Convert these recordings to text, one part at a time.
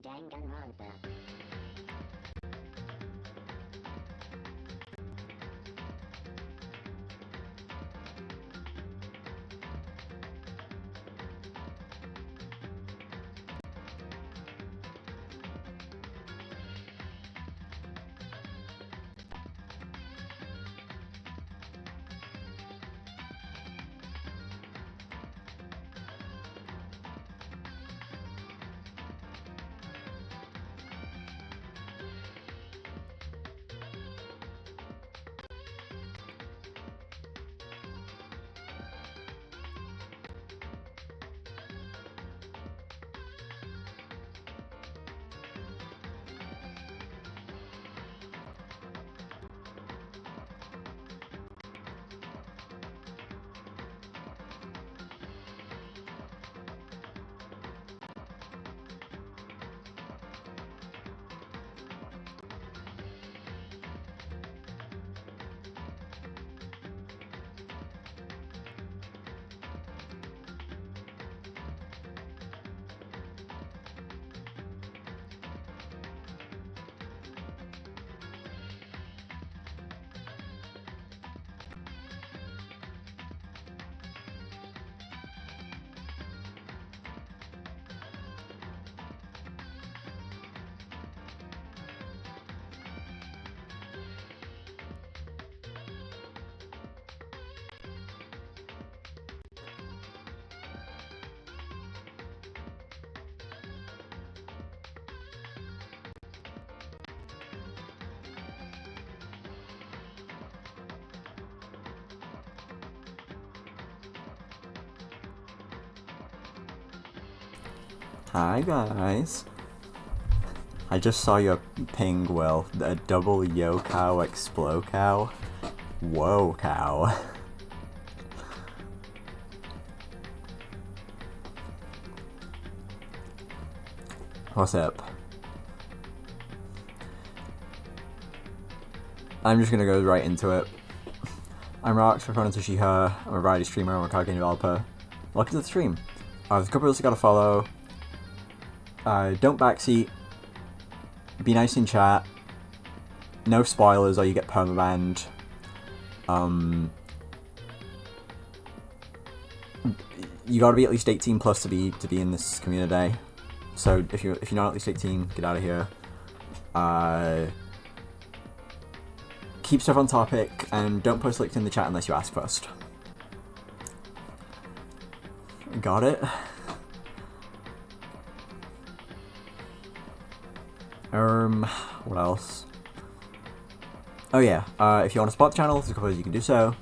Dangan Ronpa. Hi guys. I just saw your ping, Will. A double yo cow explode cow. Whoa cow. What's up? I'm just gonna go right into it. I'm rox300, she, her. I'm a variety streamer, I'm a card game developer. Welcome to the stream. There's a couple rules you gotta follow. Don't backseat. Be nice in chat. No spoilers or you get permabanned. You gotta be at least 18 plus to be in this community. So if you're not at least 18, get out of here. Keep stuff on topic and don't post links in the chat unless you ask first. Got it? What else? Oh yeah, if you want to support the channel, there's a couple ways you can do so.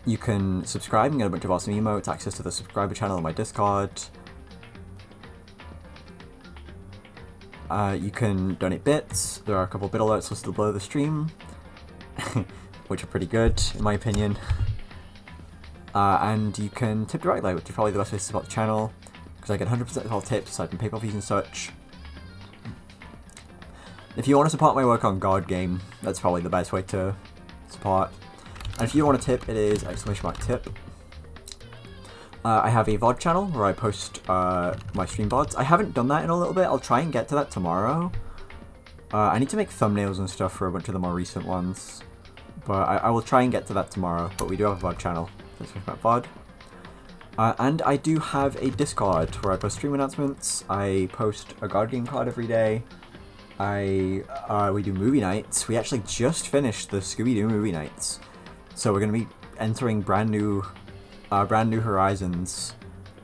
You can subscribe and get a bunch of awesome emotes, access to the subscriber channel on my Discord. You can donate bits. There are a couple bit alerts listed below the stream, which are pretty good, in my opinion. And you can tip directly, which is probably the best way to support the channel, because I get 100% of all tips aside from PayPal fees and such. If you want to support my work on God Game, that's probably the best way to support. And if you want a tip, it is !tip. I have a VOD channel where I post my stream VODs. I haven't done that in a little bit. I'll try and get to that tomorrow. I need to make thumbnails and stuff for a bunch of the more recent ones. But I will try and get to that tomorrow. But we do have a VOD channel. Let's talk about VOD. And I do have a Discord where I post stream announcements. I post a God Game card every day. We do movie nights. We actually just finished the Scooby-Doo movie nights. So we're going to be entering brand new horizons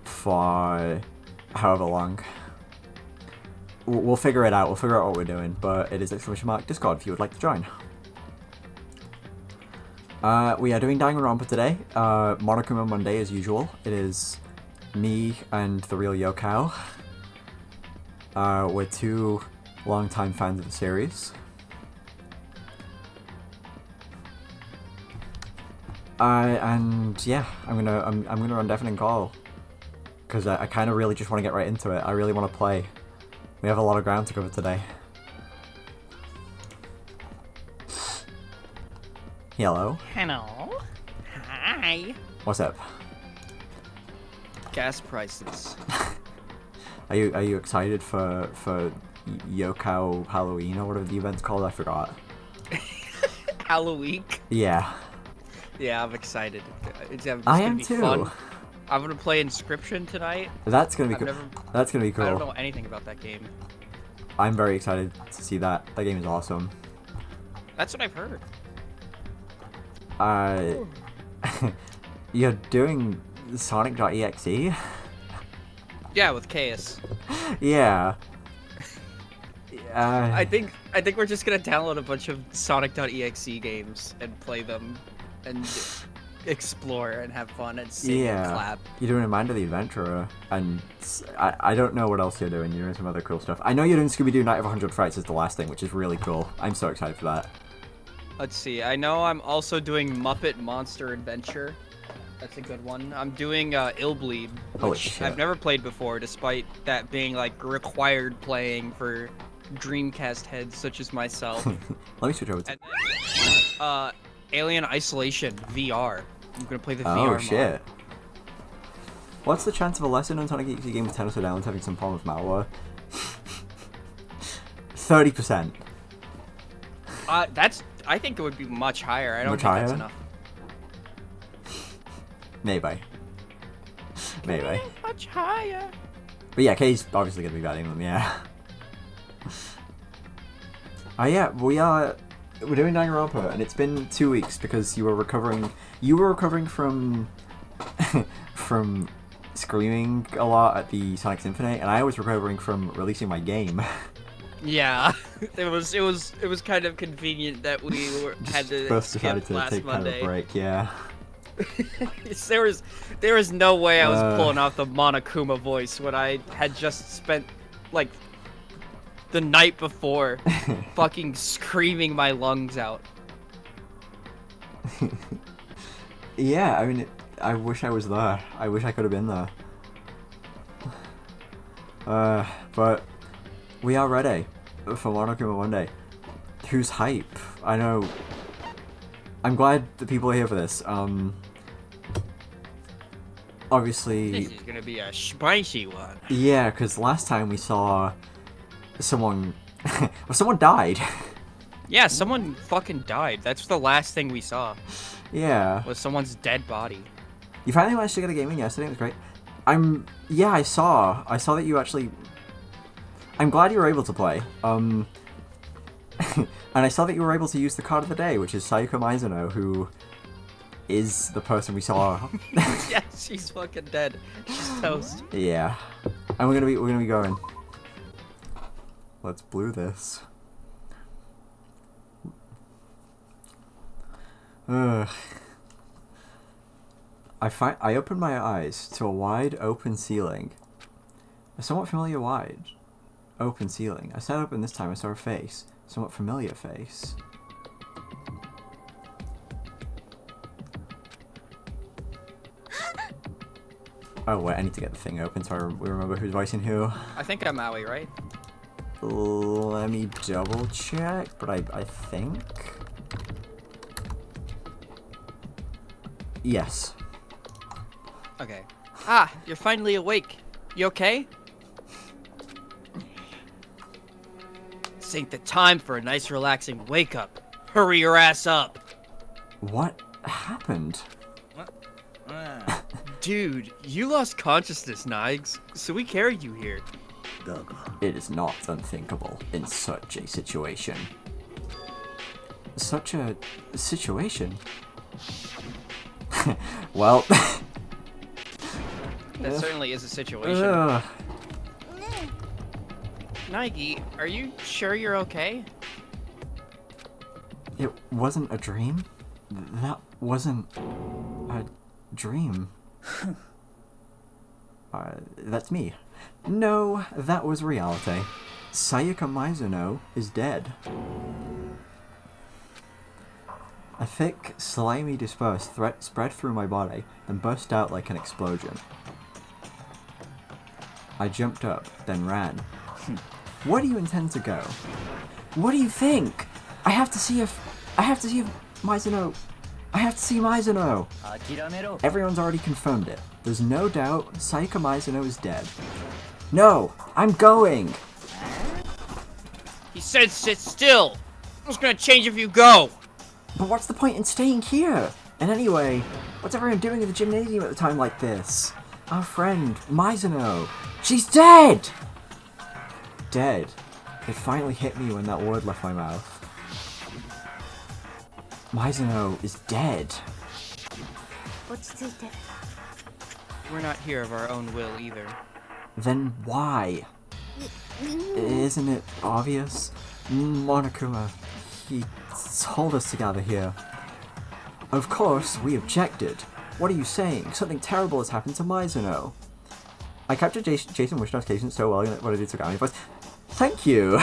for however long. We'll figure it out. We'll figure out what we're doing. But it is !Discord if you would like to join. We are doing Dangan Ronpa today. Monokuma Monday as usual. It is me and therealycow. We're two long-time fans of the series. And yeah, I'm gonna run Deafening Call because I kind of really just want to get right into it. I really want to play. We have a lot of ground to cover today. Hello. Hello. Hi. What's up? Gas prices. Are you excited for Yokow Halloween or whatever the event's called? I forgot. Halloween? Yeah. Yeah, I'm excited. I am too. Fun. I'm gonna play Inscription tonight. That's gonna be cool. That's gonna be cool. I don't know anything about that game. I'm very excited to see that. That game is awesome. That's what I've heard. You're doing Sonic.exe? Yeah, with Chaos. Yeah. I think we're just gonna download a bunch of Sonic.exe games and play them and explore and have fun and sing and clap. You're doing a Mind of the Adventurer, and I don't know what else you're doing. You're doing some other cool stuff. I know you're doing Scooby-Doo Night of 100 Frights as the last thing, which is really cool. I'm so excited for that. Let's see. I know I'm also doing Muppet Monster Adventure. That's a good one. I'm doing Illbleed, which I've never played before, despite that being like required playing for Dreamcast heads such as myself. Let me switch over to... And then, Alien Isolation VR. I'm gonna play the VR Oh shit. Mod. What's the chance of a lesser known Sonic EXE game with Tennessee Islands having some form of malware? 30%. I think it would be much higher. I don't think that's enough. Maybe. Maybe. Much higher. But yeah, Kay's obviously gonna be batting them, yeah. Yeah, we're doing Dangan Ronpa, and it's been 2 weeks because you were recovering from from screaming a lot at the Sonic Symphony, and I was recovering from releasing my game. Yeah, it was kind of convenient that we had to both skip decided to last take Monday. kind of a break, yeah. there was no way I was pulling off the Monokuma voice when I had just spent like the night before fucking screaming my lungs out. Yeah, I mean, I wish I was there. I wish I could have been there. But we are ready for Monokuma Monday. Who's hype? I know. I'm glad the people are here for this. Obviously... This is gonna be a spicy one. Yeah, because last time we saw someone... well, someone died. Yeah, someone fucking died. That's the last thing we saw. Yeah. Was someone's dead body. You finally managed to get a game in yesterday. It was great. Yeah, I saw that you actually... I'm glad you were able to play. And I saw that you were able to use the card of the day, which is Sayuko Mizuno, who is the person we saw. Yeah, she's fucking dead. She's toast. Yeah. And we're gonna be going. Let's blue this. Ugh. I opened my eyes to a wide open ceiling. A somewhat familiar wide open ceiling. I sat open this time. I saw a face. Somewhat familiar face. Oh wait, I need to get the thing open so we remember who's voicing who. I think I'm Maui, right? Let me double check, but I think... Yes. Okay. Ah, you're finally awake. You okay? This ain't the time for a nice relaxing wake up. Hurry your ass up. What happened? Dude, you lost consciousness, Nigs, so we carried you here. It is not unthinkable in such a situation. Such a situation? Well... That certainly is a situation. Nike, are you sure you're okay? It wasn't a dream? That wasn't a dream. That's me. No, that was reality. Sayuka Mizuno is dead. A thick, slimy dispersed threat spread through my body, then burst out like an explosion. I jumped up, then ran. Where do you intend to go? What do you think? I have to see if Mizuno... I have to see Mizuno! Everyone's already confirmed it. There's no doubt Sayuka Mizuno is dead. No, I'm going. He said sit still. I'm just gonna change if you go. But what's the point in staying here? And anyway, what's everyone doing in the gymnasium at a time like this? Our friend, Mizuno. She's dead! Dead. It finally hit me when that word left my mouth. Mizuno is dead. We're not here of our own will either. Then why? Isn't it obvious? Monokuma, he told us to gather here. Of course, we objected. What are you saying? Something terrible has happened to Mizuno. I captured Jason Wish notification so well what I did to Gami voice. Thank you!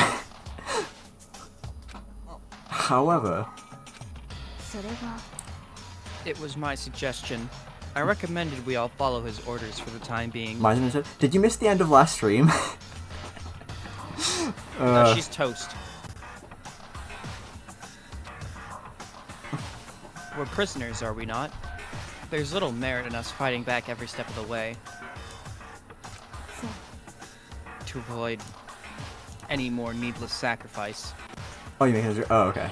However... It was my suggestion. I recommended we all follow his orders for the time being. Mizuno said, did you miss the end of last stream? No, she's toast. We're prisoners, are we not? There's little merit in us fighting back every step of the way. To avoid any more needless sacrifice. Oh, you make it? Oh, okay.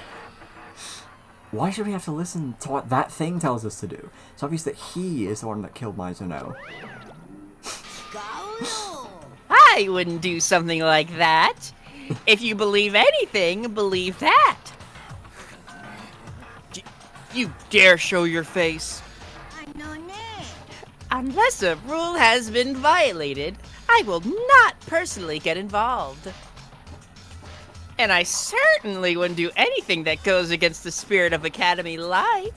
Why should we have to listen to what that thing tells us to do? It's obvious that he is the one that killed Mizuno. I wouldn't do something like that. If you believe anything, believe that. You dare show your face? Unless a rule has been violated, I will not personally get involved. And I certainly wouldn't do anything that goes against the spirit of Academy life.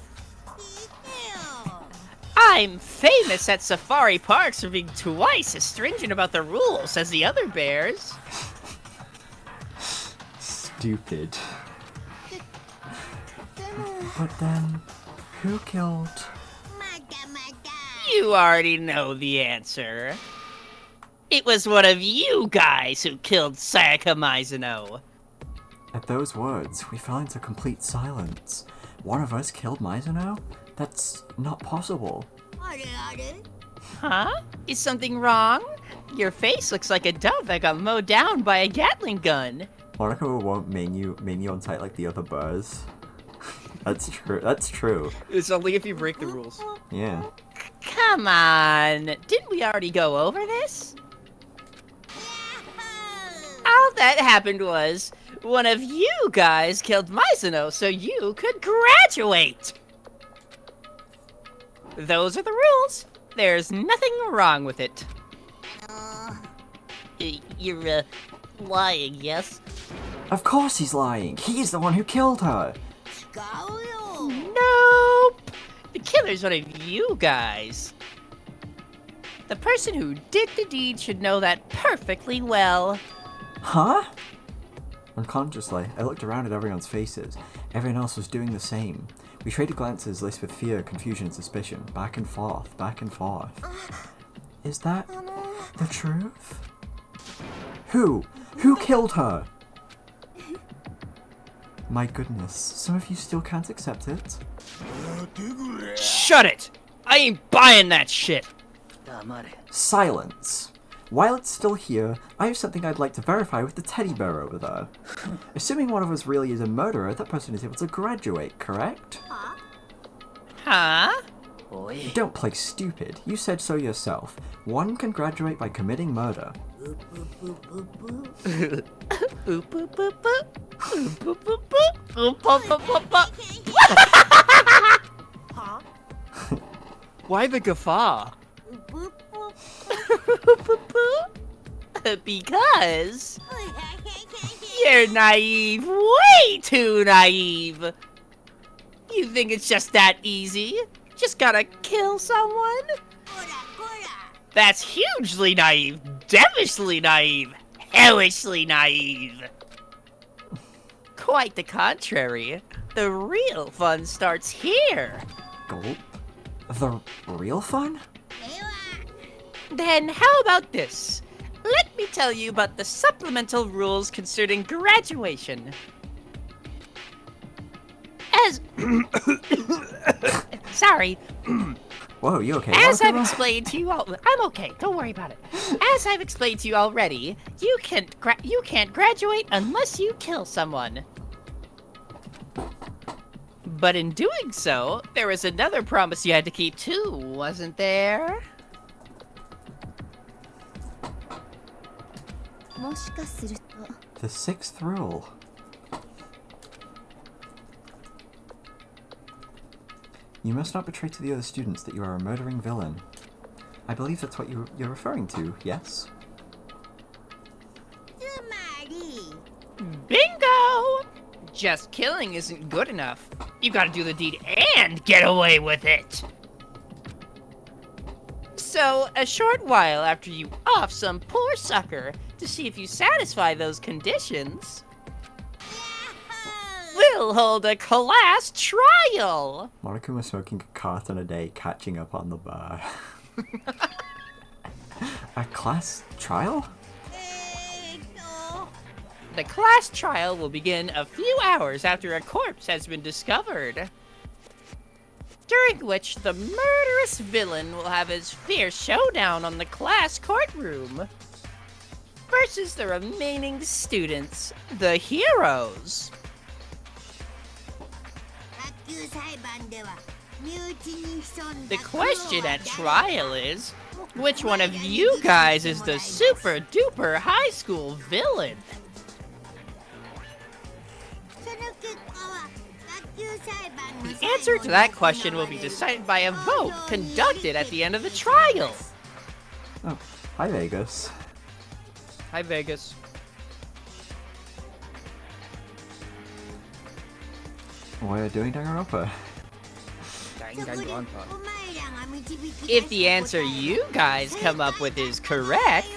I'm famous at safari parks for being twice as stringent about the rules as the other bears. Stupid. But then, who killed... You already know the answer. It was one of you guys who killed Sayaka Mizuno. At those words, we fell into complete silence. One of us killed Mizuno? That's not possible. Huh? Is something wrong? Your face looks like a dove that got mowed down by a Gatling gun. Monaco won't main you on site like the other birds. That's true. That's true. It's only if you break the rules. Yeah. Come on! Didn't we already go over this? All that happened was, one of you guys killed Mizuno so you could graduate! Those are the rules. There's nothing wrong with it. You're, lying, yes? Of course he's lying. He's the one who killed her. Nope! The killer's one of you guys. The person who did the deed should know that perfectly well. Huh? Unconsciously, I looked around at everyone's faces. Everyone else was doing the same. We traded glances laced with fear, confusion, and suspicion. Back and forth, back and forth. Is that the truth? Who? Who killed her? My goodness, some of you still can't accept it? Shut it! I ain't buying that shit! Silence. While it's still here, I have something I'd like to verify with the teddy bear over there. Assuming one of us really is a murderer, that person is able to graduate, correct? Huh? Don't play stupid. You said so yourself. One can graduate by committing murder. Why the guffaw? Because you're naive, way too naive. You think it's just that easy? Just gotta kill someone? That's hugely naive, devilishly naive, hellishly naive. Quite the contrary. The real fun starts here. Gulp? The real fun? Then how about this? Let me tell you about the supplemental rules concerning graduation. As... Sorry. Whoa, you okay? As I've Monokuma? explained to you all, I'm okay. Don't worry about it. As I've explained to you already, you can't graduate unless you kill someone. But in doing so, there was another promise you had to keep too, wasn't there? The sixth rule. You must not betray to the other students that you are a murdering villain. I believe that's what you're referring to, yes? Bingo! Just killing isn't good enough. You gotta do the deed and get away with it! So, a short while after you off some poor sucker to see if you satisfy those conditions, we'll hold a class trial! Monokuma smoking a carton a day, catching up on the bar. A class trial? The class trial will begin a few hours after a corpse has been discovered, during which the murderous villain will have his fierce showdown on the class courtroom versus the remaining students, the heroes. The question at trial is, which one of you guys is the super duper high school villain? The answer to that question will be decided by a vote conducted at the end of the trial. Oh, hi Vegas. Hi, Vegas. What are you doing, Dangan Ronpa? Dangan Ronpa. If the answer you guys come up with is correct,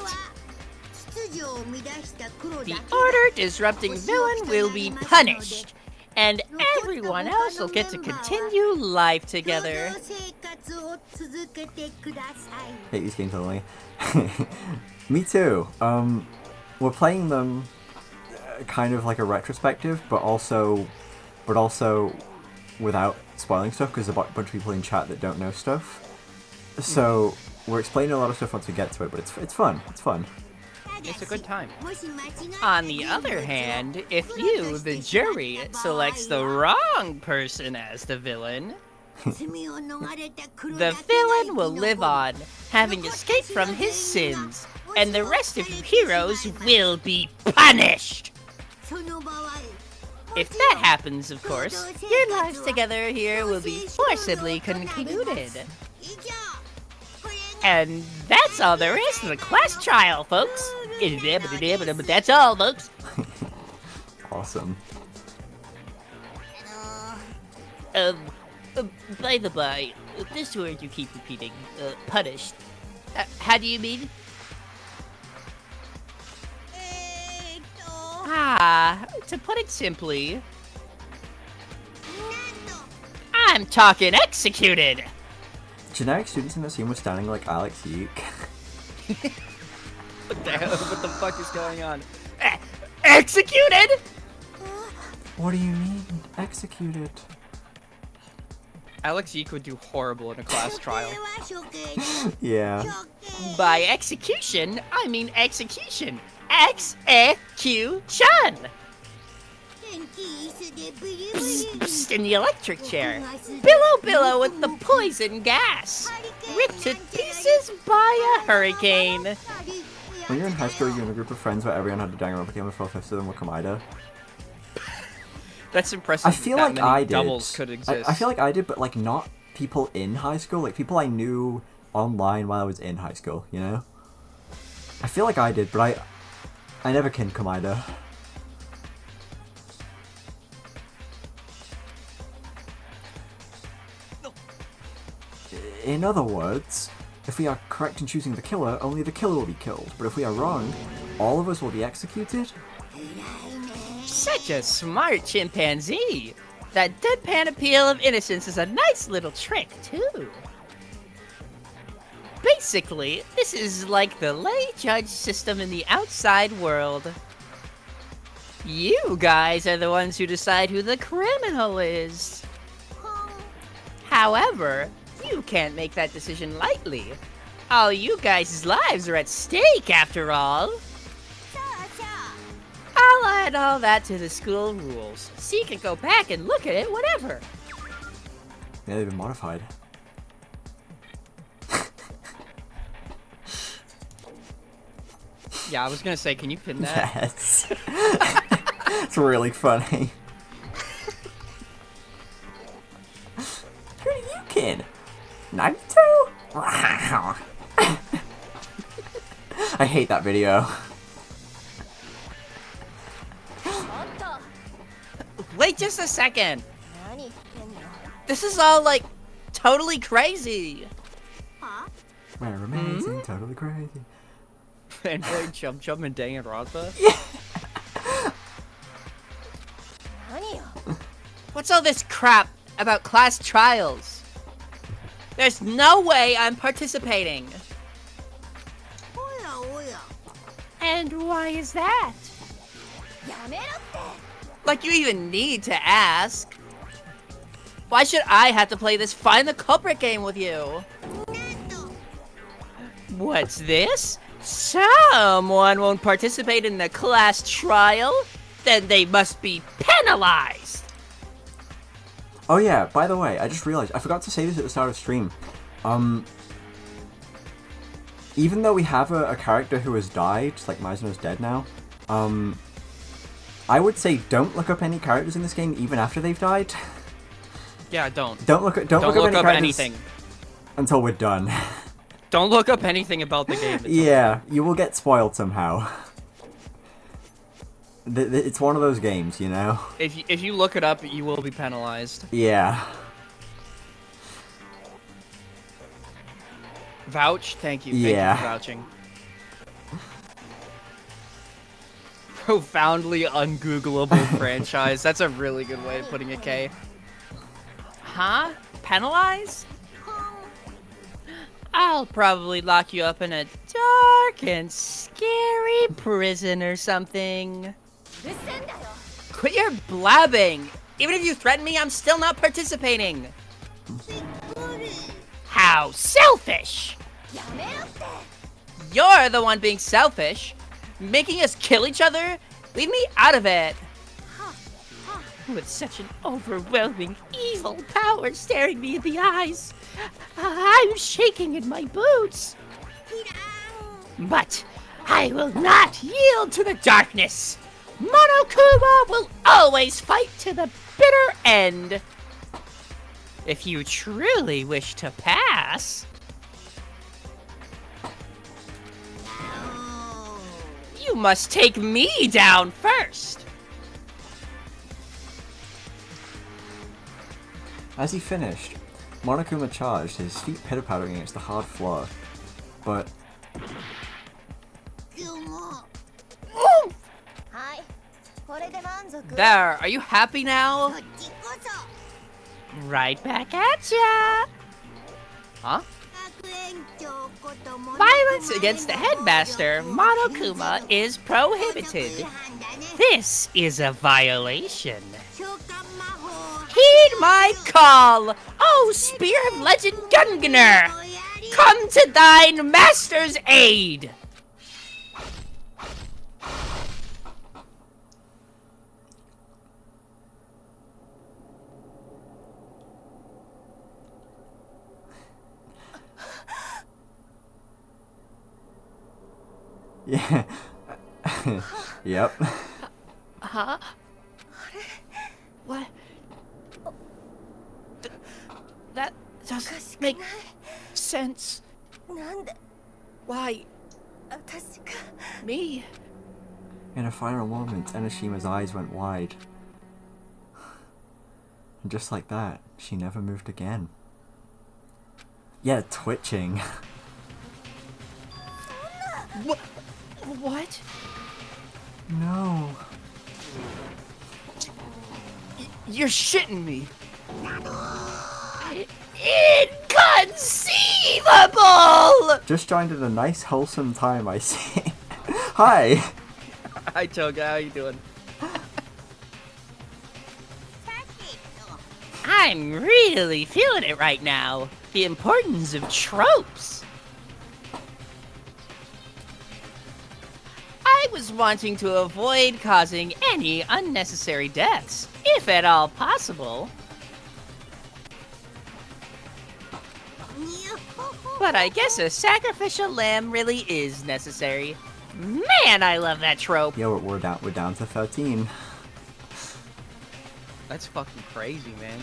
the order disrupting villain will be punished, and everyone else will get to continue life together. Hate these games only. Me too. We're playing them kind of like a retrospective, but also without spoiling stuff because there's a bunch of people in chat that don't know stuff. So we're explaining a lot of stuff once we get to it, but it's fun. It's fun. It's a good time. On the other hand, if you, the jury, selects the wrong person as the villain, the villain will live on, having escaped from his sins, and the rest of you heroes will be punished! If that happens, of course, your lives together here will be forcibly concluded. And that's all there is to the class trial, folks! That's all, folks! Awesome. By the by, this word you keep repeating, punished. How do you mean? To put it simply, I'm talking executed! Generic students in this room were standing like Alex Yeek. What the hell? What the fuck is going on? Executed?! What do you mean, executed? Alex Yeek would do horrible in a class trial. Yeah. By execution, I mean execution. Execution! Psst, psst, in the electric chair. Billow with the poison gas. Ripped to pieces by a hurricane. When you're in high school, you're in a group of friends where everyone had a Dangan Ronpa game and 4/5 of them were Komaida. That's impressive. I feel that like many I did. doubles could exist. I feel like I did, but like not people in high school. Like people I knew online while I was in high school. You know. I feel like I did, but I never can Komaida. In other words, if we are correct in choosing the killer, only the killer will be killed. But if we are wrong, all of us will be executed? Such a smart chimpanzee. That deadpan appeal of innocence is a nice little trick, too. Basically, this is like the lay judge system in the outside world. You guys are the ones who decide who the criminal is. However, you you can't make that decision lightly. All you guys' lives are at stake, after all. I'll add all that to the school rules, so you can go back and look at it whenever. Yeah, they've been modified. Yeah, I was gonna say, can you pin that? Yes. It's really funny. Who are you, kid? 92? Wow. I hate that video. Wait just a second. This is all, like, totally crazy. We're amazing, totally crazy. And playing Jump Jump and Dangan Ronpa? What's all this crap about class trials? There's no way I'm participating. And why is that? Like you even need to ask. Why should I have to play this Find the Culprit game with you? What's this? Someone won't participate in the class trial? Then they must be penalized! Oh yeah, by the way, I just realized, I forgot to say this at the start of stream. Even though we have a character who has died, like Mizuno's dead now, I would say don't look up any characters in this game even after they've died. Yeah, don't. Don't look up anything until we're done. Don't look up anything about the game. Yeah, you will get spoiled somehow. It's one of those games, you know? If you look it up, you will be penalized. Yeah. Vouch? Thank you. Yeah. Thank you for vouching. Profoundly ungoogleable franchise. That's a really good way of putting it, Kay. Huh? Penalized? I'll probably lock you up in a dark and scary prison or something. Quit your blabbing! Even if you threaten me, I'm still not participating! How selfish! You're the one being selfish! Making us kill each other? Leave me out of it! With such an overwhelming evil power staring me in the eyes, I'm shaking in my boots. But I will not yield to the darkness. Monokuma will always fight to the bitter end. If you truly wish to pass, you must take me down first. As he finished, Monokuma charged, his feet pitter-pattering against the hard floor. But... There, are you happy now? Right back at ya! Huh? Violence against the headmaster, Monokuma, is prohibited. This is a violation. Heed my call, O Spear of Legend Gunganer! Come to thine master's aid! Yeah. Yep. Huh? What? That doesn't make sense. Why? Me? In a final moment, Enoshima's eyes went wide. And just like that, she never moved again. Yeah, twitching. What? No. You're shitting me. Inconceivable! Just joined at a nice wholesome time, I see. Hi! Hi Toga, how you doing? I'm really feeling it right now. The importance of tropes. I was wanting to avoid causing any unnecessary deaths, if at all possible. But I guess a sacrificial lamb really is necessary. Man, I love that trope. Yeah, we're down to 13. That's fucking crazy, man.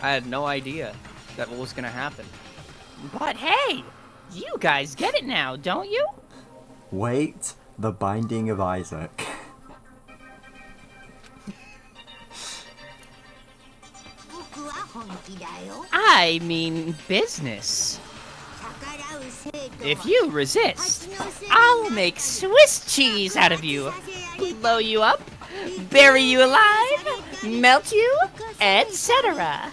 I had no idea that what was gonna happen. But hey, you guys get it now, don't you? Wait, the Binding of Isaac. I mean business. If you resist, I'll make Swiss cheese out of you, blow you up, bury you alive, melt you, etc.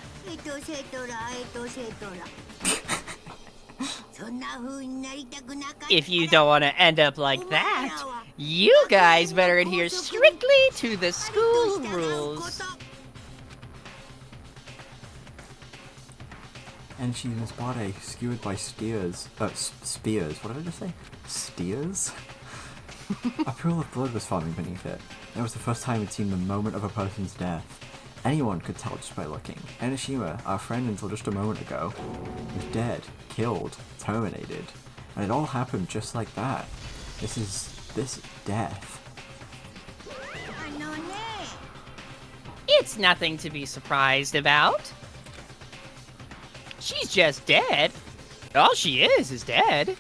If you don't want to end up like that, you guys better adhere strictly to the school rules. And she was body skewered by spears. Spears. What did I just say? Steers? A pool of blood was forming beneath it. It was the first time we'd seen the moment of a person's death. Anyone could tell just by looking. Enoshima, our friend until just a moment ago, was dead, killed, terminated. And it all happened just like that. This death. It's nothing to be surprised about. She's just dead. All she is dead.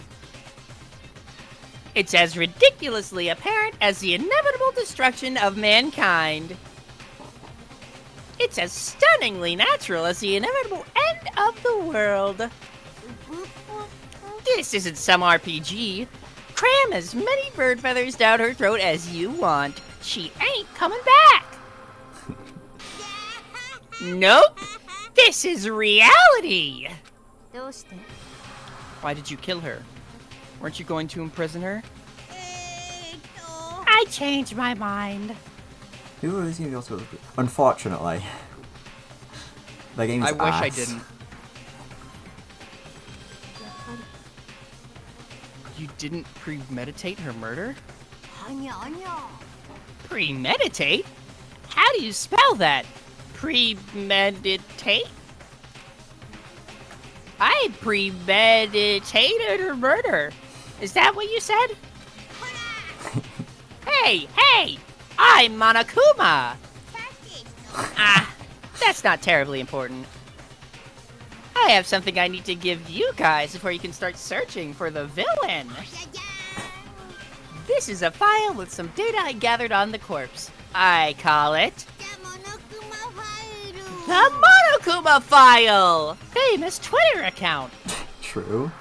It's as ridiculously apparent as the inevitable destruction of mankind. It's as stunningly natural as the inevitable end of the world. This isn't some RPG. Cram as many bird feathers down her throat as you want. She ain't coming back. Nope. This is reality! Why did you kill her? Weren't you going to imprison her? I changed my mind. Who is he also? Unfortunately, the game's I wish I ass. didn't. You didn't premeditate her murder? Premeditate? How do you spell that? Premeditate? I premeditated her murder. Is that what you said? Hey! I'm Monokuma! That's not terribly important. I have something I need to give you guys before you can start searching for the villain. This is a file with some data I gathered on the corpse. I call it the Monokuma File! Famous Twitter account. True.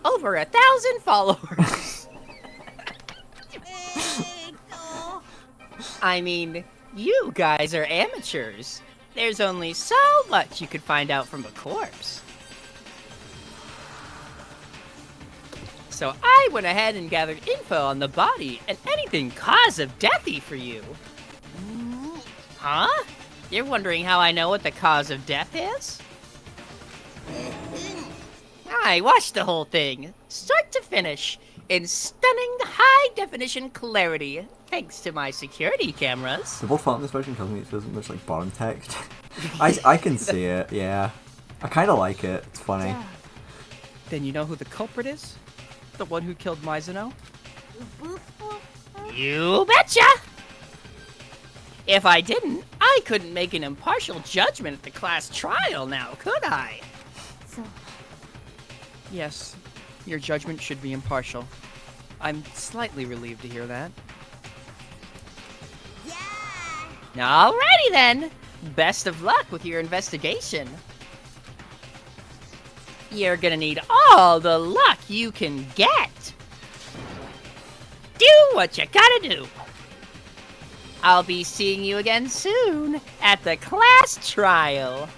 Over 1,000 followers. I mean, you guys are amateurs. There's only so much you could find out from a corpse. So I went ahead and gathered info on the body and anything cause of deathy for you. Huh? You're wondering how I know what the cause of death is? I watched the whole thing, start to finish, in stunning high-definition clarity, thanks to my security cameras. The bold font in this version tells me it feels much like bottom text. I can see it, yeah. I kind of like it. It's funny. Yeah. Then you know who the culprit is? The one who killed Mizuno? You betcha! If I didn't, I couldn't make an impartial judgment at the class trial now, could I? Yes, your judgment should be impartial. I'm slightly relieved to hear that. Alrighty then! Best of luck with your investigation. You're gonna need all the luck you can get. Do what you gotta do. I'll be seeing you again soon at the class trial.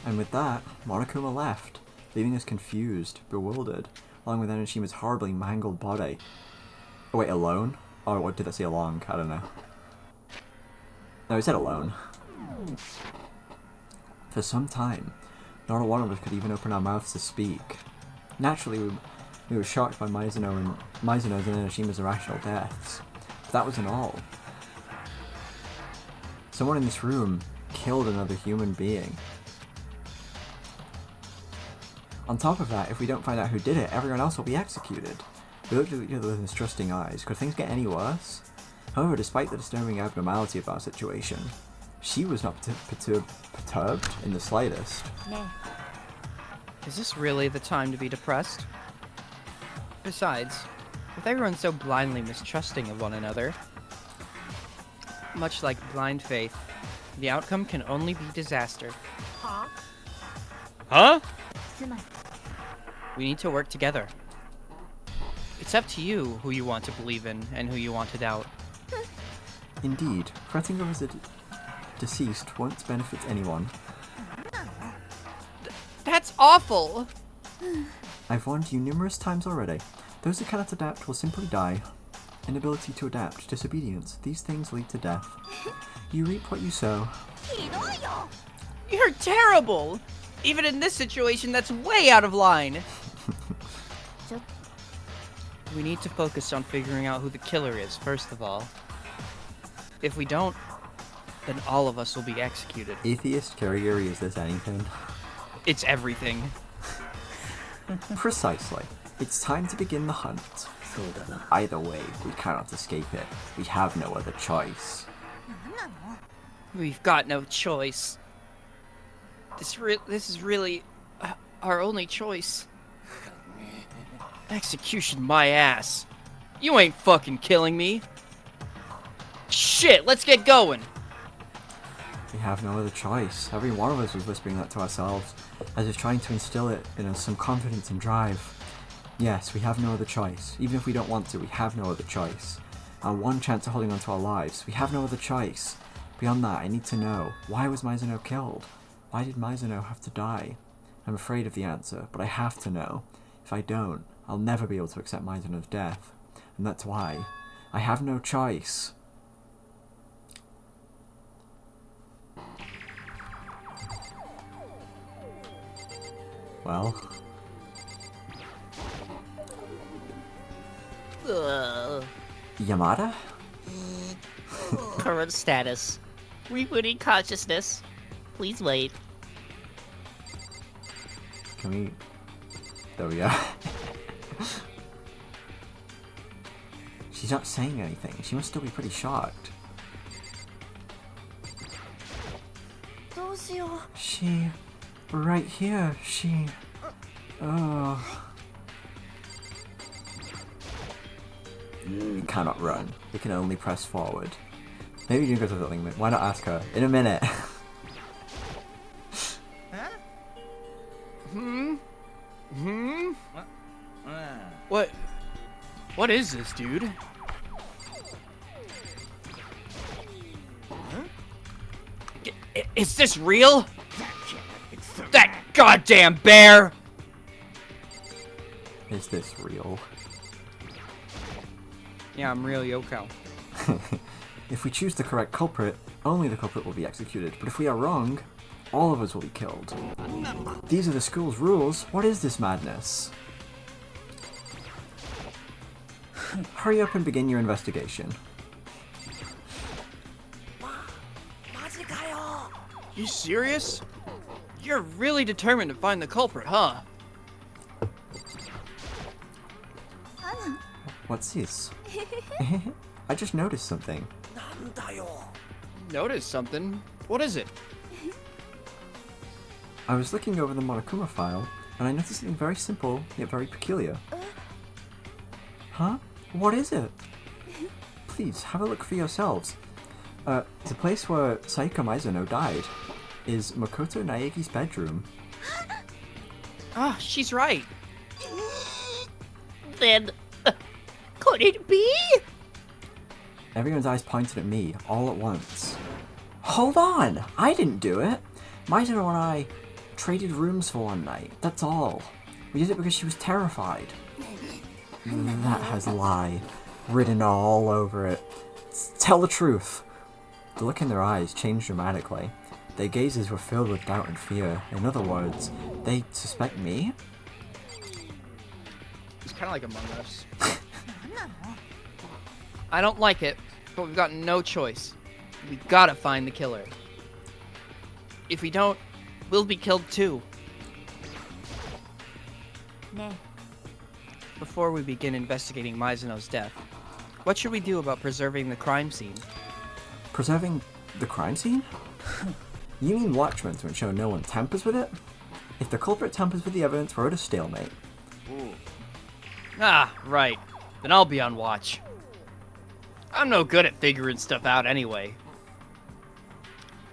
And with that, Monokuma left, leaving us confused, bewildered, along with Enoshima's horribly mangled body. Oh wait, alone? Oh, what did I say along? I don't know. No, he said alone. For some time, not a one of us could even open our mouths to speak. Naturally, we were shocked by Mizuno's and Inashima's irrational deaths. But that wasn't all. Someone in this room killed another human being. On top of that, if we don't find out who did it, everyone else will be executed. We looked at each other with mistrusting eyes. Could things get any worse? However, despite the disturbing abnormality of our situation, she was not perturbed in the slightest. No. Is this really the time to be depressed? Besides, with everyone so blindly mistrusting of one another, much like blind faith, the outcome can only be disaster. Huh? We need to work together. It's up to you who you want to believe in and who you want to doubt. Indeed, fretting over the deceased won't benefit anyone. That's awful! I've warned you numerous times already. Those who cannot adapt will simply die. Inability to adapt, disobedience, these things lead to death. You reap what you sow. You're terrible! Even in this situation, that's way out of line! We need to focus on figuring out who the killer is, first of all. If we don't, then all of us will be executed. Atheist Kirigiri, is this anything? It's everything. Precisely. It's time to begin the hunt. Either way, we cannot escape it. We have no other choice. We've got no choice. This is really our only choice. Execution my ass. You ain't fucking killing me. Shit, let's get going. We have no other choice. Every one of us was whispering that to ourselves, as if trying to instill it in us some confidence and drive. Yes, we have no other choice. Even if we don't want to, we have no other choice. Our one chance of holding on to our lives, we have no other choice. Beyond that, I need to know, why was Mizuno killed? Why did Mizuno have to die? I'm afraid of the answer, but I have to know. If I don't, I'll never be able to accept Mizuno's death. And that's why. I have no choice. Well... Yamada? Current status. Rebooting consciousness. Please wait. Can we... There we go. She's not saying anything. She must still be pretty shocked. She... Right here, she... Oh... We cannot run. We can only press forward. Maybe you can go to the thing. Why not ask her? In a minute. Huh? What is this, dude? Is this real? That goddamn bear! Is this real? Yeah, I'm real Yoko. If we choose the correct culprit, only the culprit will be executed. But if we are wrong, all of us will be killed. These are the school's rules. What is this madness? Hurry up and begin your investigation. You serious? You're really determined to find the culprit, huh? What's this? I just noticed something. Noticed something? What is it? I was looking over the Monokuma file, and I noticed something very simple, yet very peculiar. Huh? What is it? Please, have a look for yourselves. The place where Saika Mizuno died is Makoto Naegi's bedroom. Ah, she's right. Then... could it be? Everyone's eyes pointed at me, all at once. Hold on! I didn't do it! Mizuno and I traded rooms for one night, that's all. We did it because she was terrified. That has lie written all over it. Tell the truth. The look in their eyes changed dramatically. Their gazes were filled with doubt and fear. In other words, they suspect me? It's kind of like Among Us. I don't like it, but we've got no choice. We gotta find the killer. If we don't, we'll be killed too. Before we begin investigating Mizuno's death, what should we do about preserving the crime scene? Preserving the crime scene? You mean watchmen to ensure no one tampers with it? If the culprit tampers with the evidence, we're at a stalemate. Ah, right. Then I'll be on watch. I'm no good at figuring stuff out anyway.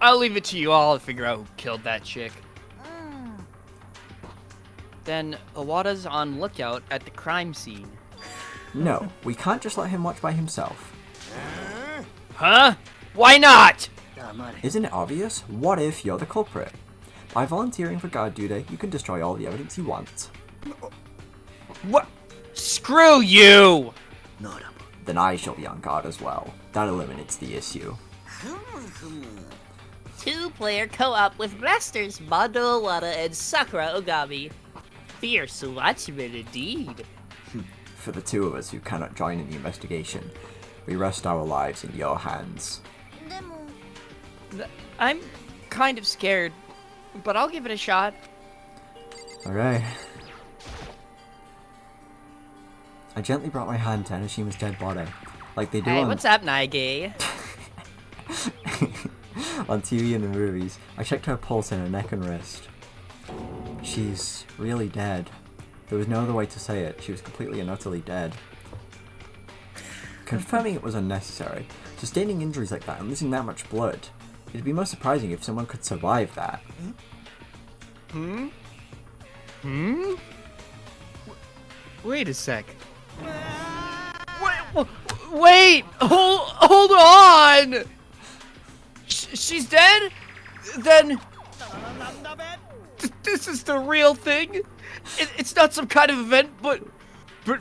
I'll leave it to you all to figure out who killed that chick. Then Owada's on lookout at the crime scene. No, we can't just let him watch by himself. Huh? Why not? Isn't it obvious? What if you're the culprit? By volunteering for guard duty, you can destroy all the evidence you want. What? Screw you! Then I shall be on guard as well. That eliminates the issue. 2-player co-op with blasters Mondo Owada and Sakura Ogami. Fierce watchmen indeed. For the two of us who cannot join in the investigation, we rest our lives in your hands. I'm kind of scared, but I'll give it a shot. Okay. I gently brought my hand to Anishima's dead body, like they do Hey, on... what's up, Naigi? on TV and the movies. I checked her pulse in her neck and wrist. She's really dead. There was no other way to say it. She was completely and utterly dead. Confirming it was unnecessary. Sustaining injuries like that and losing that much blood. It'd be most surprising if someone could survive that. Wait a sec. Wait! Hold on! She's dead? Then... This is the real thing? It's not some kind of event, but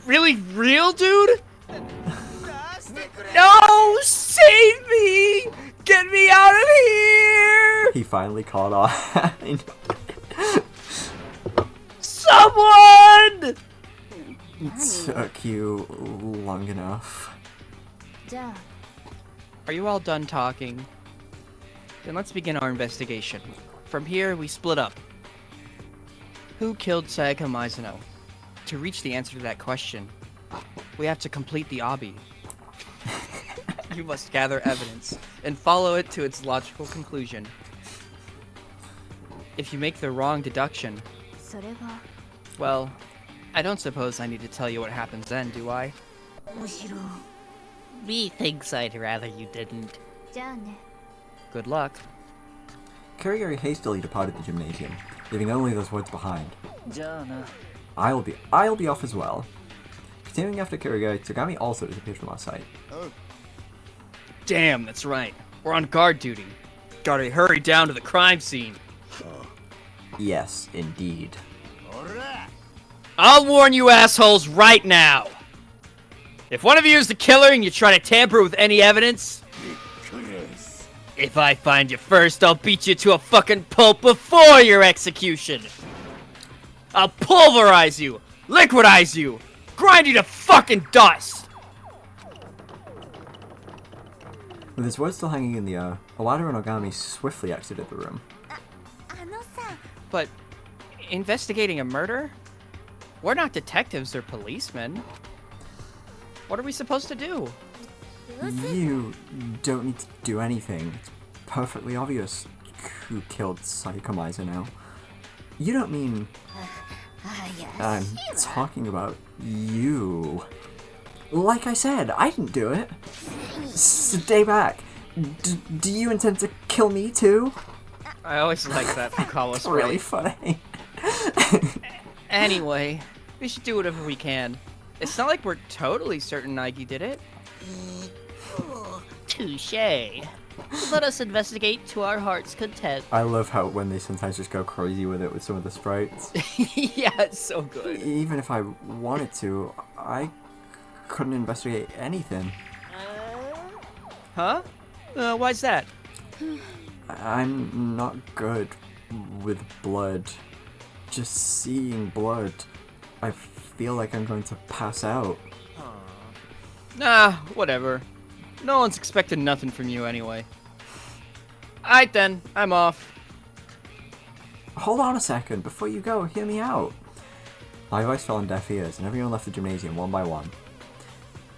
really real, dude? No! Save me! Get me out of here! He finally caught on. Someone! It took you long enough. Are you all done talking? Then let's begin our investigation. From here, we split up. Who killed Sayaka Mizuno? To reach the answer to that question, we have to complete the obby. You must gather evidence and follow it to its logical conclusion. If you make the wrong deduction, well, I don't suppose I need to tell you what happens then, do I? Methinks I'd rather you didn't. Good luck. Kurigari hastily departed the gymnasium, leaving only those words behind. I'll be off as well. Continuing after Kurigari, Tsugami also disappeared from our sight. Damn, that's right. We're on guard duty. Gotta hurry down to the crime scene. Yes, indeed. I'll warn you assholes right now. If one of you is the killer and you try to tamper with any evidence, if I find you first, I'll beat you to a fucking pulp before your execution. I'll pulverize you, liquidize you, grind you to fucking dust. With his words still hanging in the air, Owada and Ogami swiftly exited the room. But investigating a murder? We're not detectives or policemen. What are we supposed to do? You don't need to do anything. It's perfectly obvious who killed Sayaka Mizuno. You don't mean... I'm talking about you. Like I said, I didn't do it. Stay back. Do you intend to kill me too? I always like that from Kawa's It's really funny. Anyway, we should do whatever we can. It's not like we're totally certain Nike did it. Touché. Let us investigate to our heart's content. I love how when they sometimes just go crazy with it with some of the sprites. Yeah, it's so good. Even if I wanted to, I couldn't investigate anything. Huh? Why's that? I'm not good with blood. Just seeing blood, I feel like I'm going to pass out. Nah, whatever. No one's expecting nothing from you anyway. Alright then, I'm off. Hold on a second, before you go, hear me out. My voice fell on deaf ears, and everyone left the gymnasium one by one.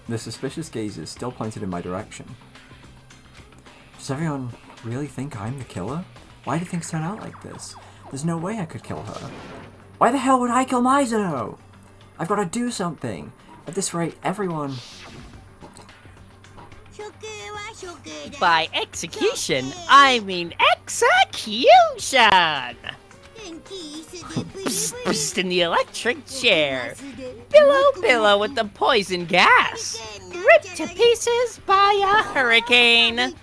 The suspicious gazes still pointed in my direction. Does everyone really think I'm the killer? Why do things turn out like this? There's no way I could kill her. Why the hell would I kill Mizuno? I've got to do something. At this rate, everyone... By execution, I mean execution! Psst in the electric chair. Billow with the poison gas. Ripped to pieces by a hurricane.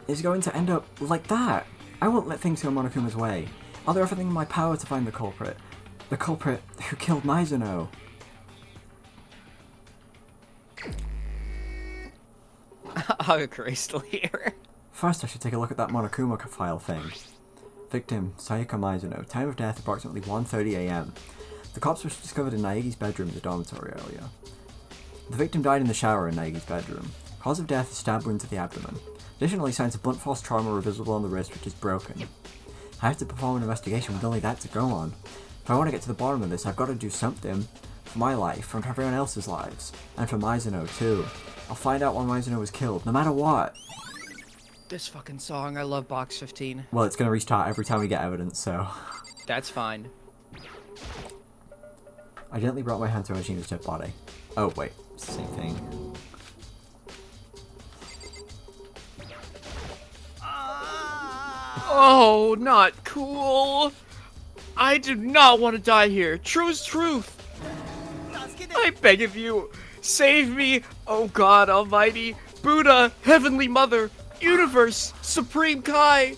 Is going to end up like that. I won't let things go Monokuma's way. I'll do everything in my power to find the culprit. The culprit who killed Mizuno. Agakure still here. First, I should take a look at that Monokuma file thing. Victim, Sayaka Mizuno. Time of death, approximately 1:30 AM. The corpse was discovered in Naegi's bedroom in the dormitory earlier. The victim died in the shower in Naegi's bedroom. Cause of death is stab wound to the abdomen. Additionally, signs of blunt force trauma are visible on the wrist, which is broken. I have to perform an investigation with only that to go on. If I want to get to the bottom of this, I've got to do something. For my life, and for everyone else's lives. And for Mizuno, too. I'll find out why Mizuno was killed, no matter what. This fucking song, I love Box 15. Well, it's going to restart every time we get evidence, so... That's fine. I gently brought my hand to Hajino's dead body. Oh, wait. It's the same thing. Oh, not cool. I do not want to die here. True is truth. I beg of you, save me, oh God Almighty, Buddha, Heavenly Mother, Universe, Supreme Kai.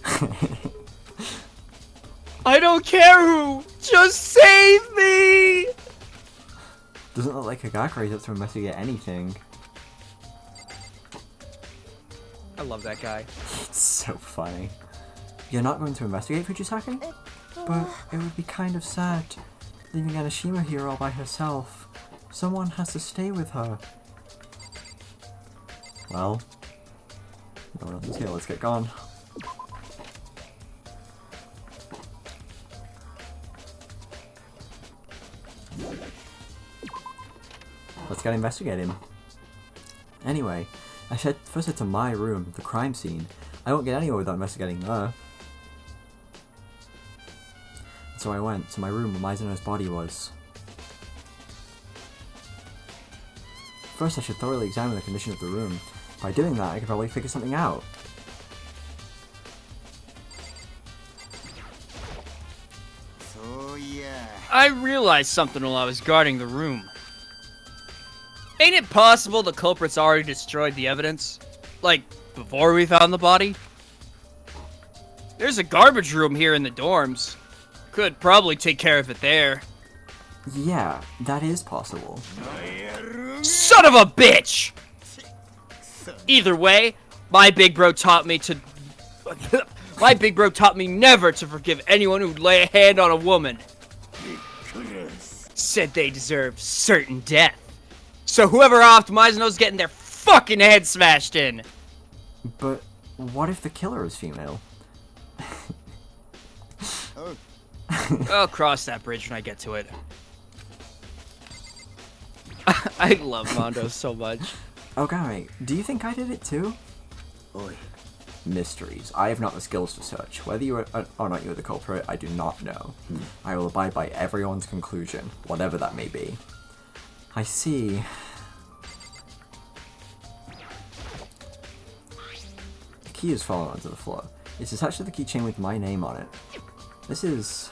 I don't care who, just save me! Doesn't look like Agakure's up to investigate anything. I love that guy. It's so funny. You're not going to investigate Fujisaki? But it would be kind of sad, leaving Anashima here all by herself. Someone has to stay with her. Well, no one else is here, let's get gone. Let's get investigating. Anyway, I first head to my room, the crime scene. I won't get anywhere without investigating there. So I went to my room where Mizuno's body was. First, I should thoroughly examine the condition of the room. By doing that, I could probably figure something out. I realized something while I was guarding the room. Ain't it possible the culprit's already destroyed the evidence? Like, before we found the body? There's a garbage room here in the dorms. Could probably take care of it there. Yeah, that is possible. Son of a bitch! Either way, my big bro taught me to... my big bro taught me never to forgive anyone who'd lay a hand on a woman. Said they deserve certain death. So whoever offed Mizuno's getting their fucking head smashed in. But what if the killer is female? I'll cross that bridge when I get to it. I love Mondo so much. Okay, do you think I did it too? Oi. Mysteries. I have not the skills to search. Whether you are or not you are the culprit, I do not know. I will abide by everyone's conclusion, whatever that may be. I see. The key is fallen onto the floor. It's attached to the keychain with my name on it. This is...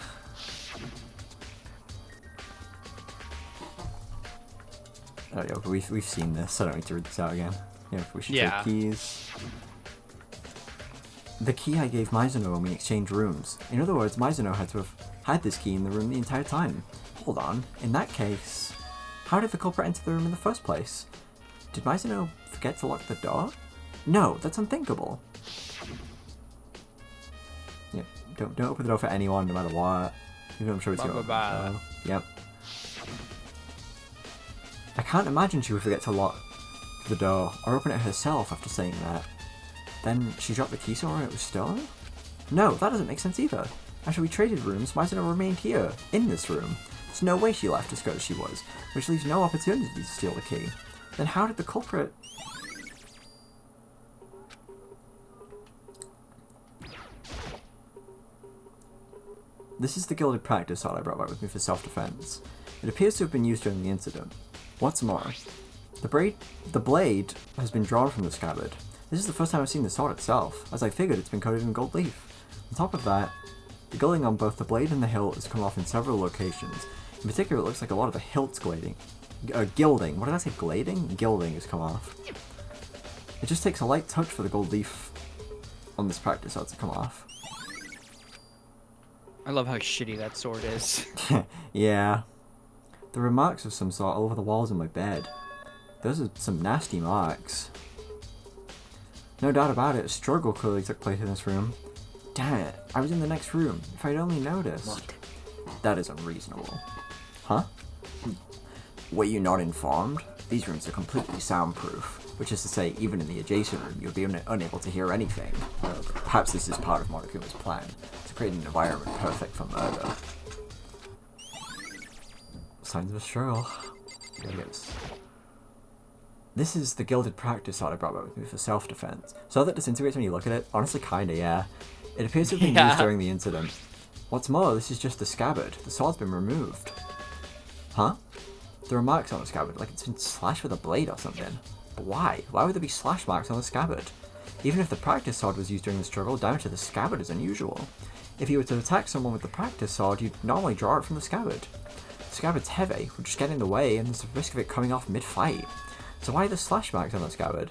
Oh yeah, but we've seen this. I don't need to read this out again. Yeah, we should take keys. The key I gave Mizuno when we exchanged rooms. In other words, Mizuno had to have had this key in the room the entire time. Hold on. In that case, how did the culprit enter the room in the first place? Did Mizuno forget to lock the door? No, that's unthinkable. Yeah, don't open the door for anyone, no matter what. Even though I'm sure it's your door. Yep. I can't imagine she would forget to lock the door or open it herself after saying that. Then she dropped the key somewhere and it was stolen? No, that doesn't make sense either. After we traded rooms, Mizuno remained here, in this room. There's no way she left as good as she was, which leaves no opportunity to steal the key. Then how did the culprit... This is the gilded practice sword I brought back with me for self-defense. It appears to have been used during the incident. What's more, the blade has been drawn from the scabbard. This is the first time I've seen the sword itself. As I figured, it's been coated in gold leaf. On top of that, the gilding on both the blade and the hilt has come off in several locations. In particular, it looks like a lot of the hilt's gilding. What did I say? Glading? Gilding has come off. It just takes a light touch for the gold leaf on this practice sword to come off. I love how shitty that sword is. Yeah. There are marks of some sort all over the walls of my bed. Those are some nasty marks. No doubt about it, a struggle clearly took place in this room. Damn it, I was in the next room. If I'd only noticed. What? That is unreasonable. Huh? Were you not informed? These rooms are completely soundproof. Which is to say, even in the adjacent room, you'll be unable to hear anything. Perhaps this is part of Monokuma's plan, to create an environment perfect for murder. Signs of a struggle. Yes. This is the gilded practice sword I brought back with me for self-defense. So that disintegrates when you look at it? Honestly, kinda, yeah. It appears to have been used during the incident. What's more, this is just the scabbard. The sword's been removed. Huh? There are marks on the scabbard, like it's been slashed with a blade or something. But why? Why would there be slash marks on the scabbard? Even if the practice sword was used during the struggle, damage to the scabbard is unusual. If you were to attack someone with the practice sword, you'd normally draw it from the scabbard. The scabbard's heavy, would just get in the way, and there's a risk of it coming off mid-fight. So why are the slash marks on the scabbard?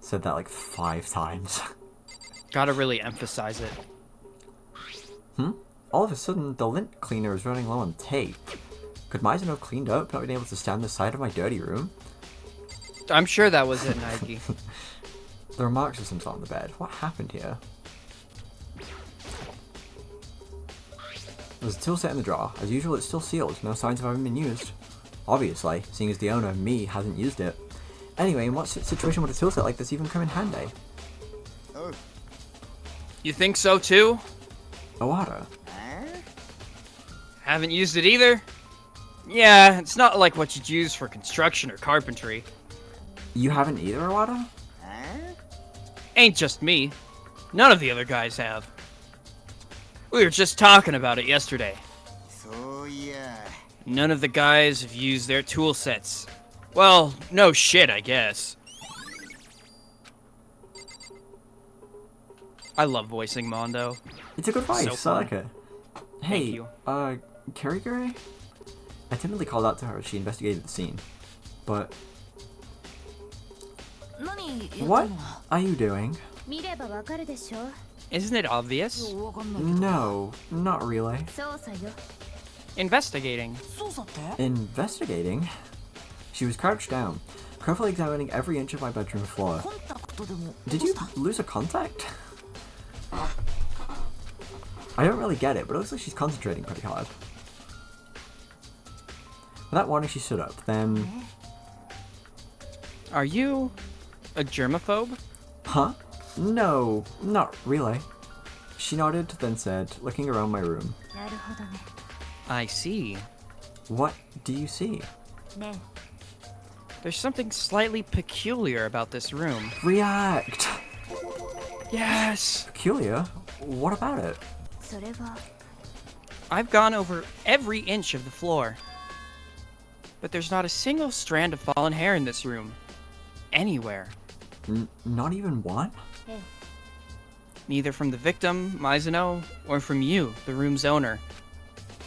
Said that like 5 times. Gotta really emphasize it. All of a sudden, the lint cleaner is running low on tape. Could Mizuno have cleaned up, not being able to stand the side of my dirty room? I'm sure that was it, Nike. There are marks of some sort on the bed. What happened here? There's a tool set in the drawer. As usual, it's still sealed. No signs of having been used. Obviously, seeing as the owner, me, hasn't used it. Anyway, in what situation would a tool set like this even come in handy? Oh. You think so too? Owada. Haven't used it either? Yeah, it's not like what you'd use for construction or carpentry. You haven't either, Owada? Ain't just me. None of the other guys have. We were just talking about it yesterday. So, yeah. None of the guys have used their tool sets. Well, no shit, I guess. I love voicing Mondo. It's a good voice, So I like it. Hey, you. Kirigure? I timidly called out to her as she investigated the scene. But... what are you doing? Isn't it obvious? No, not really. Investigating. Investigating? She was crouched down, carefully examining every inch of my bedroom floor. Did you lose a contact? I don't really get it, but it looks like she's concentrating pretty hard. Without warning, she stood up, then... Are you a germaphobe? Huh? No, not really. She nodded, then said, looking around my room. I see. What do you see? There's something slightly peculiar about this room. React! Yes! Peculiar? What about it? I've gone over every inch of the floor. But there's not a single strand of fallen hair in this room. Anywhere. Not even one? Neither from the victim, Mizuno, or from you, the room's owner.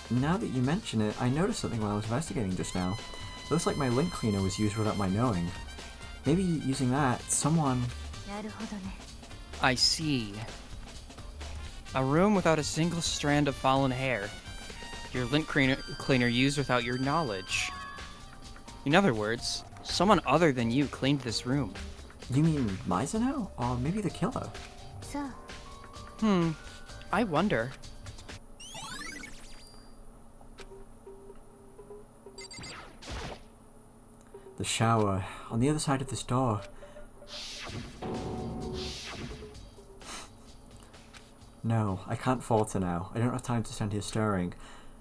Now that you mention it, I noticed something while I was investigating just now. It looks like my lint cleaner was used without my knowing. Maybe using that, someone... I see. A room without a single strand of fallen hair. Your lint cleaner used without your knowledge. In other words, Someone other than you cleaned this room. You mean Mizuno? Or maybe the killer? I wonder. The shower, on the other side of this door. No, I can't falter now. I don't have time to stand here stirring.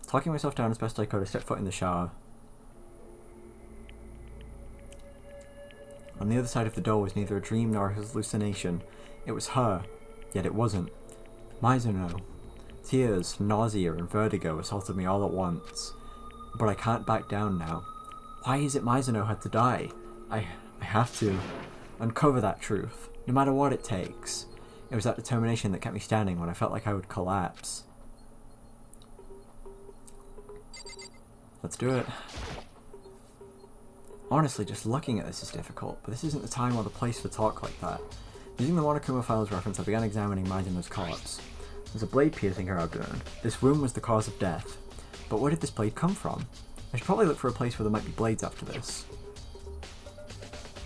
Talking myself down as best I could, I stepped foot in the shower. On the other side of the door was neither a dream nor a hallucination. It was her, yet it wasn't. Mizuno. Tears, nausea, and vertigo assaulted me all at once. But I can't back down now. Why is it Mizuno had to die? I have to uncover that truth, no matter what it takes. It was that determination that kept me standing when I felt like I would collapse. Let's do it. Honestly, just looking at this is difficult, but this isn't the time or the place for talk like that. Using the Monokuma Files reference, I began examining Mizuno's corpse. There's a blade piercing her abdomen. This wound was the cause of death. But where did this blade come from? I should probably look for a place where there might be blades after this.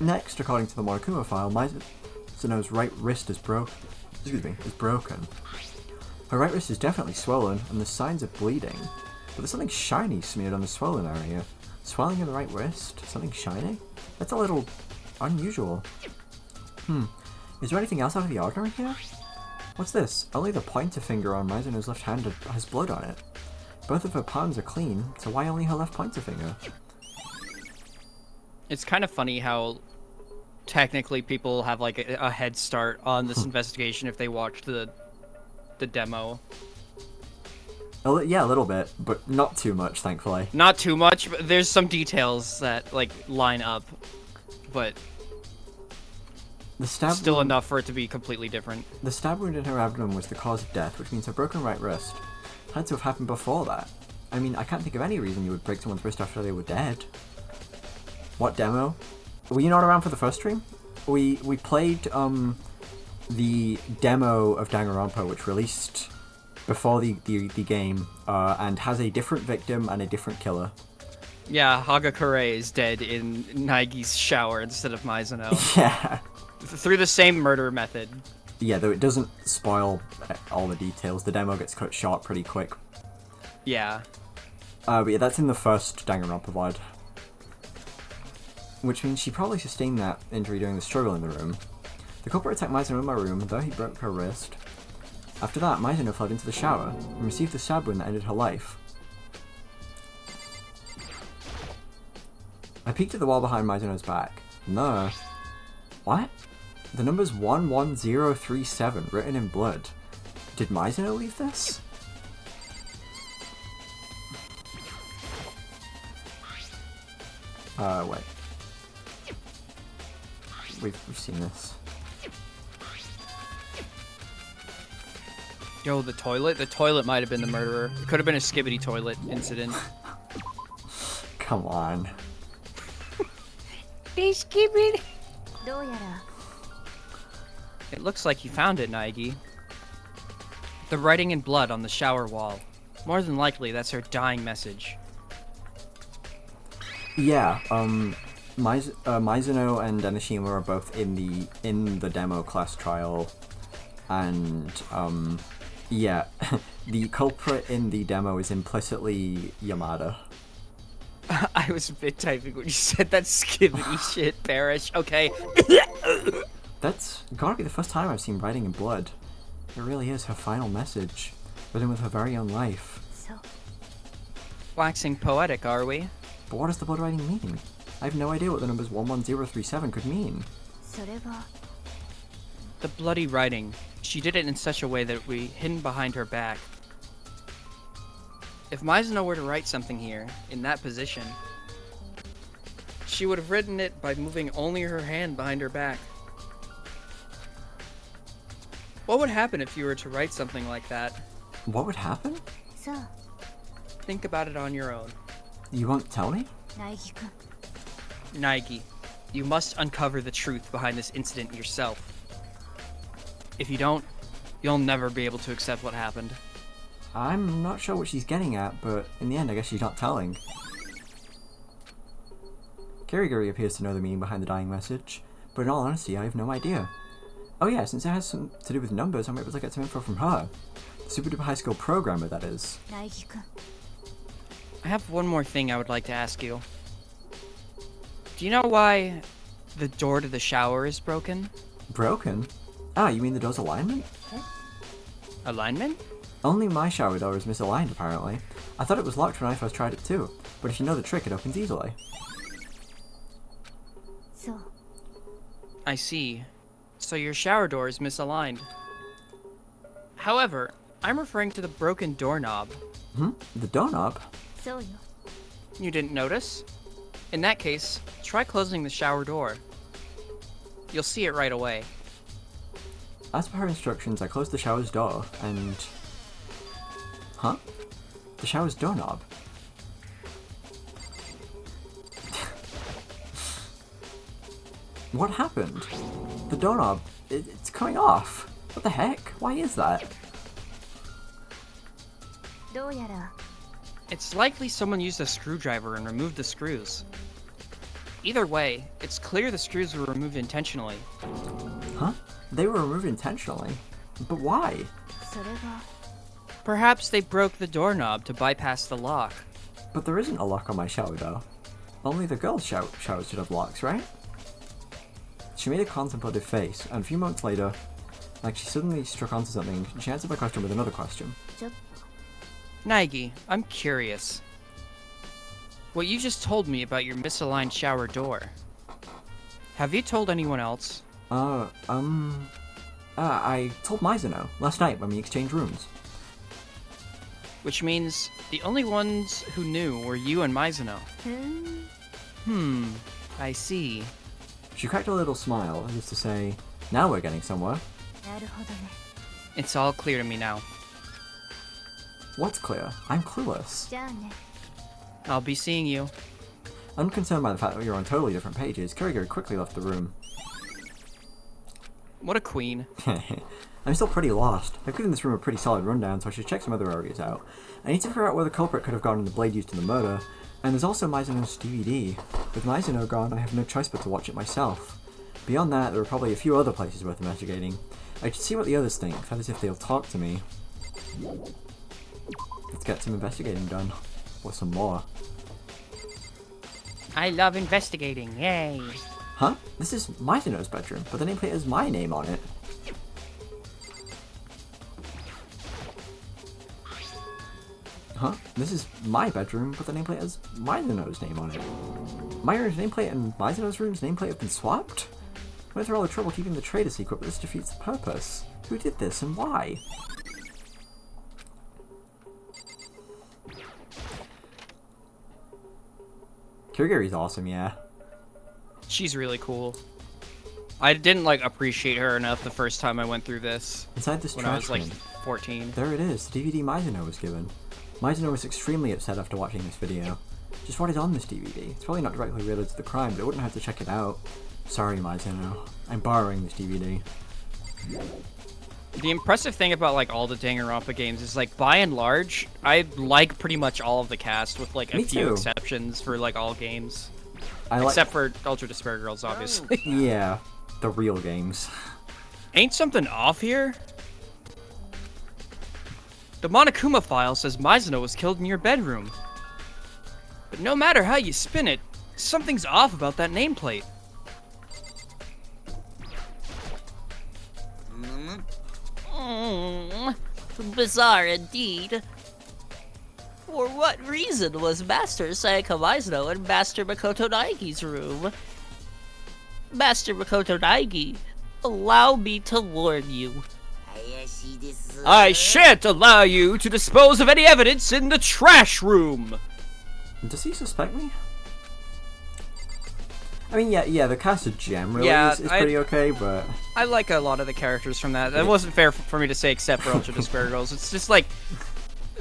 Next, according to the Monokuma File, Mizuno's right wrist is broken. Her right wrist is definitely swollen, and there's signs of bleeding. But there's something shiny smeared on the swollen area. Swelling in the right wrist? Something shiny? That's a little unusual. Is there anything else out of the ordinary here? What's this? Only the pointer finger on Mizuno's left hand has blood on it. Both of her palms are clean, so why only her left pointer finger? It's kind of funny how technically people have like a head start on this investigation if they watched the demo. Yeah, a little bit, but not too much, thankfully. Not too much, but there's some details that like line up, but the stab still wound, enough for it to be completely different. The stab wound in her abdomen was the cause of death, which means her broken right wrist had to have happened before that. I mean, I can't think of any reason you would break someone's wrist after they were dead. What demo? Were you not around for the first stream? We played the demo of Dangan Ronpa, which released before the game, and has a different victim and a different killer. Yeah, Hagakure is dead in Naigi's shower instead of Mizuno. Yeah. Through the same murder method. Yeah, though it doesn't spoil all the details. The demo gets cut short pretty quick. Yeah. But yeah, that's in the first Danganronpa VOD. Which means she probably sustained that injury during the struggle in the room. The culprit attacked Mizuno in my room, though he broke her wrist. After that, Mizuno fled into the shower and received the stab wound that ended her life. I peeked at the wall behind Mizuno's back. No. What? The number's 11037 written in blood. Did Mizuno leave this? Wait. We've seen this. Yo, the toilet? The toilet might have been the murderer. It could have been a skibbity toilet incident. Come on. They skibbity. It looks like you found it, Naigi. The writing in blood on the shower wall. More than likely, that's her dying message. Yeah, Mizuno and Denishima are both in the demo class trial, and yeah, the culprit in the demo is implicitly Yamada. I was mid-typing when you said that skibbity shit, Parrish. Okay. That's gotta be the first time I've seen writing in blood. It really is her final message, written with her very own life. Waxing poetic, are we? But what does the blood writing mean? I have no idea what the numbers 11037 could mean. The bloody writing. She did it in such a way that it would be hidden behind her back. If Mizuno were to write something here, in that position, she would have written it by moving only her hand behind her back. What would happen if you were to write something like that? What would happen? Think about it on your own. You won't tell me? Naigi, you must uncover the truth behind this incident yourself. If you don't, you'll never be able to accept what happened. I'm not sure what she's getting at, but in the end I guess she's not telling. Kirigiri appears to know the meaning behind the dying message, but in all honesty, I have no idea. Oh yeah, since it has some to do with numbers, I'm able to get some info from her. The super duper high school programmer, that is. I have one more thing I would like to ask you. Do you know why the door to the shower is broken? Broken? Ah, you mean the door's alignment? Alignment? Only my shower door is misaligned, apparently. I thought it was locked when I first tried it too, but if you know the trick, it opens easily. I see. So your shower door is misaligned. However, I'm referring to the broken doorknob. The doorknob? You didn't notice? In that case, try closing the shower door. You'll see it right away. As per her instructions, I closed the shower's door, and... Huh? The shower's doorknob. What happened? The doorknob, it's coming off. What the heck? Why is that? It's likely someone used a screwdriver and removed the screws. Either way, it's clear the screws were removed intentionally. Huh? They were removed intentionally? But why? Perhaps they broke the doorknob to bypass the lock. But there isn't a lock on my shower door. Only the girls' showers should have locks, right? She made a contemplative face, and a few moments later, like she suddenly struck onto something, she answered my question with another question. Naegi, I'm curious. What you just told me about your misaligned shower door. Have you told anyone else? I told Mizuno last night when we exchanged rooms. Which means the only ones who knew were you and Mizuno. I see. She cracked a little smile, as if to say, now we're getting somewhere. It's all clear to me now. What's clear? I'm clueless. I'll be seeing you. Unconcerned by the fact that we were on totally different pages, Kirigiri quickly left the room. What a queen. I'm still pretty lost. I've given this room a pretty solid rundown, so I should check some other areas out. I need to figure out where the culprit could have gotten the blade used in the murder, and there's also Mizuno's DVD. With Mizuno gone, I have no choice but to watch it myself. Beyond that, there are probably a few other places worth investigating. I should see what the others think, that is if they'll talk to me. Let's get some investigating done. Or some more. I love investigating, yay. Huh? This is Mizuno's bedroom, but the nameplate has my name on it. Huh? This is my bedroom, but the nameplate has Mizuno's name on it. My room's nameplate and Mizuno's room's nameplate have been swapped? I went through all the trouble keeping the trade a secret, but this defeats the purpose. Who did this and why? Kirigiri's awesome, yeah. She's really cool. I didn't appreciate her enough the first time I went through this. Inside this when I was trash like bin. 14. There it is, the DVD Mizuno was given. Mizuno was extremely upset after watching this video. Just what is on this DVD? It's probably not directly related to the crime, but I wouldn't have to check it out. Sorry, Mizuno. I'm borrowing this DVD. The impressive thing about all the Dangan Ronpa games is by and large, I like pretty much all of the cast with a Me few too. exceptions for all games. I Except for Ultra Despair Girls, obviously. Yeah, the real games. Ain't something off here? The Monokuma file says Mizuno was killed in your bedroom. But no matter how you spin it, something's off about that nameplate. Bizarre indeed. For what reason was Master Sayaka Mizuno in Master Makoto Naigi's room? Master Makoto Naigi, allow me to warn you. I shan't allow you to dispose of any evidence in the trash room! Does he suspect me? I mean, yeah, the cast of generally is pretty okay, but... I like a lot of the characters from that. That wasn't fair for me to say except for Ultra Despair Girls. It's just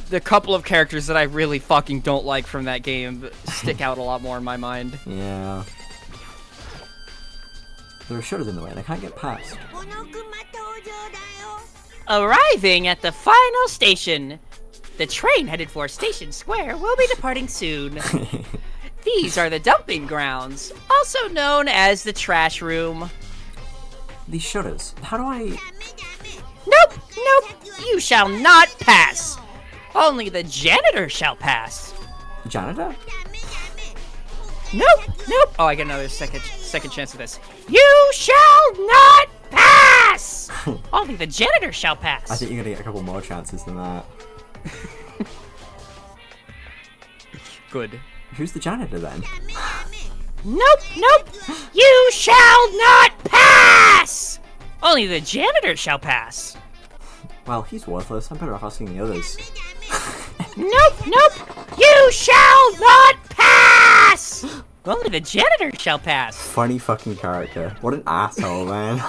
the couple of characters that I really fucking don't like from that game stick out a lot more in my mind. Yeah. There are shutters in the way and I can't get past. Arriving at the final station. The train headed for Station Square will be departing soon. These are the dumping grounds, also known as the trash room. These shutters. How do I... Nope, nope, you shall not pass. Only the janitor shall pass. Janitor? Nope, nope. Oh, I get another second chance of this. You shall not pass. Only the janitor shall pass. I think you're gonna get a couple more chances than that. Good. Who's the janitor then? Nope, nope. You shall not pass. Only the janitor shall pass. Well, he's worthless. I'm better off asking the others. Nope, nope. You shall not pass. Only the janitor shall pass. Funny fucking character. What an asshole, man.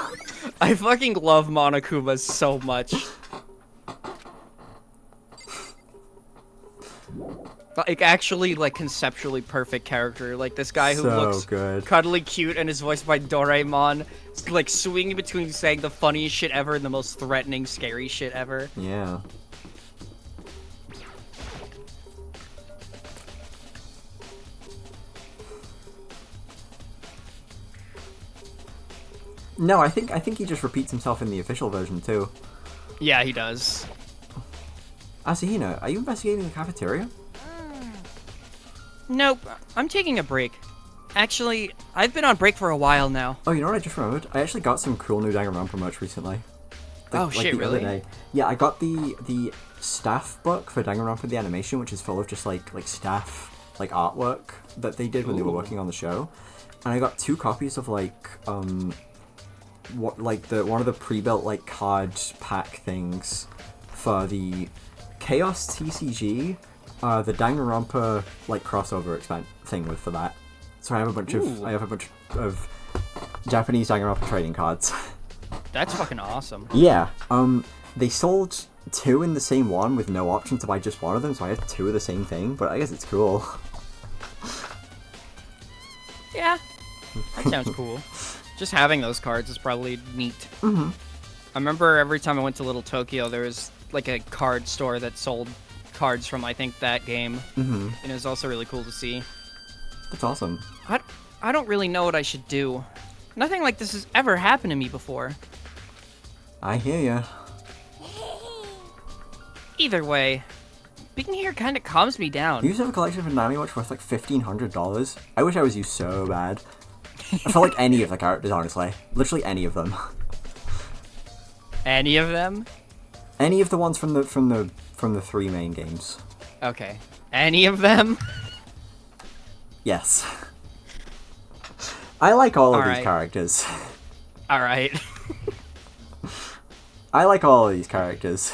I fucking love Monokuma so much. Like, actually, like, conceptually perfect character. Like, this guy who So looks good. cuddly cute and is voiced by Doraemon. Like, swinging between saying the funniest shit ever and the most threatening, scary shit ever. Yeah. No, I think he just repeats himself in the official version too. Yeah, he does. Asahina, are you investigating the cafeteria? Nope, I'm taking a break. Actually, I've been on break for a while now. Oh, you know what I just remembered? I actually got some cool new Dangan Ronpa merch recently. Oh, shit, the other really? day. Yeah, I got the staff book for Dangan Ronpa the animation, which is full of just like staff artwork that they did when they were working on the show. And I got 2 copies of one of the pre-built card pack things for the Chaos TCG, the Danganronpa crossover thing for that. So I have a bunch of Japanese Danganronpa trading cards. That's fucking awesome. Yeah. They sold 2 in the same one with no option to buy just one of them, so I had 2 of the same thing. But I guess it's cool. Yeah, that sounds cool. Just having those cards is probably neat. Mm-hmm. I remember every time I went to Little Tokyo, there was a card store that sold cards from, I think, that game. Mm-hmm. And it was also really cool to see. That's awesome. I don't really know what I should do. Nothing like this has ever happened to me before. I hear ya. Either way, being here kind of calms me down. You used to have a collection of Nami Watch worth $1,500. I wish I was you so bad. I felt like any of the characters, honestly. Literally any of them. Any of them? Any of the ones from the 3 main games. Okay. Any of them? Yes. I like all of these Alright. characters. Alright. I like all of these characters.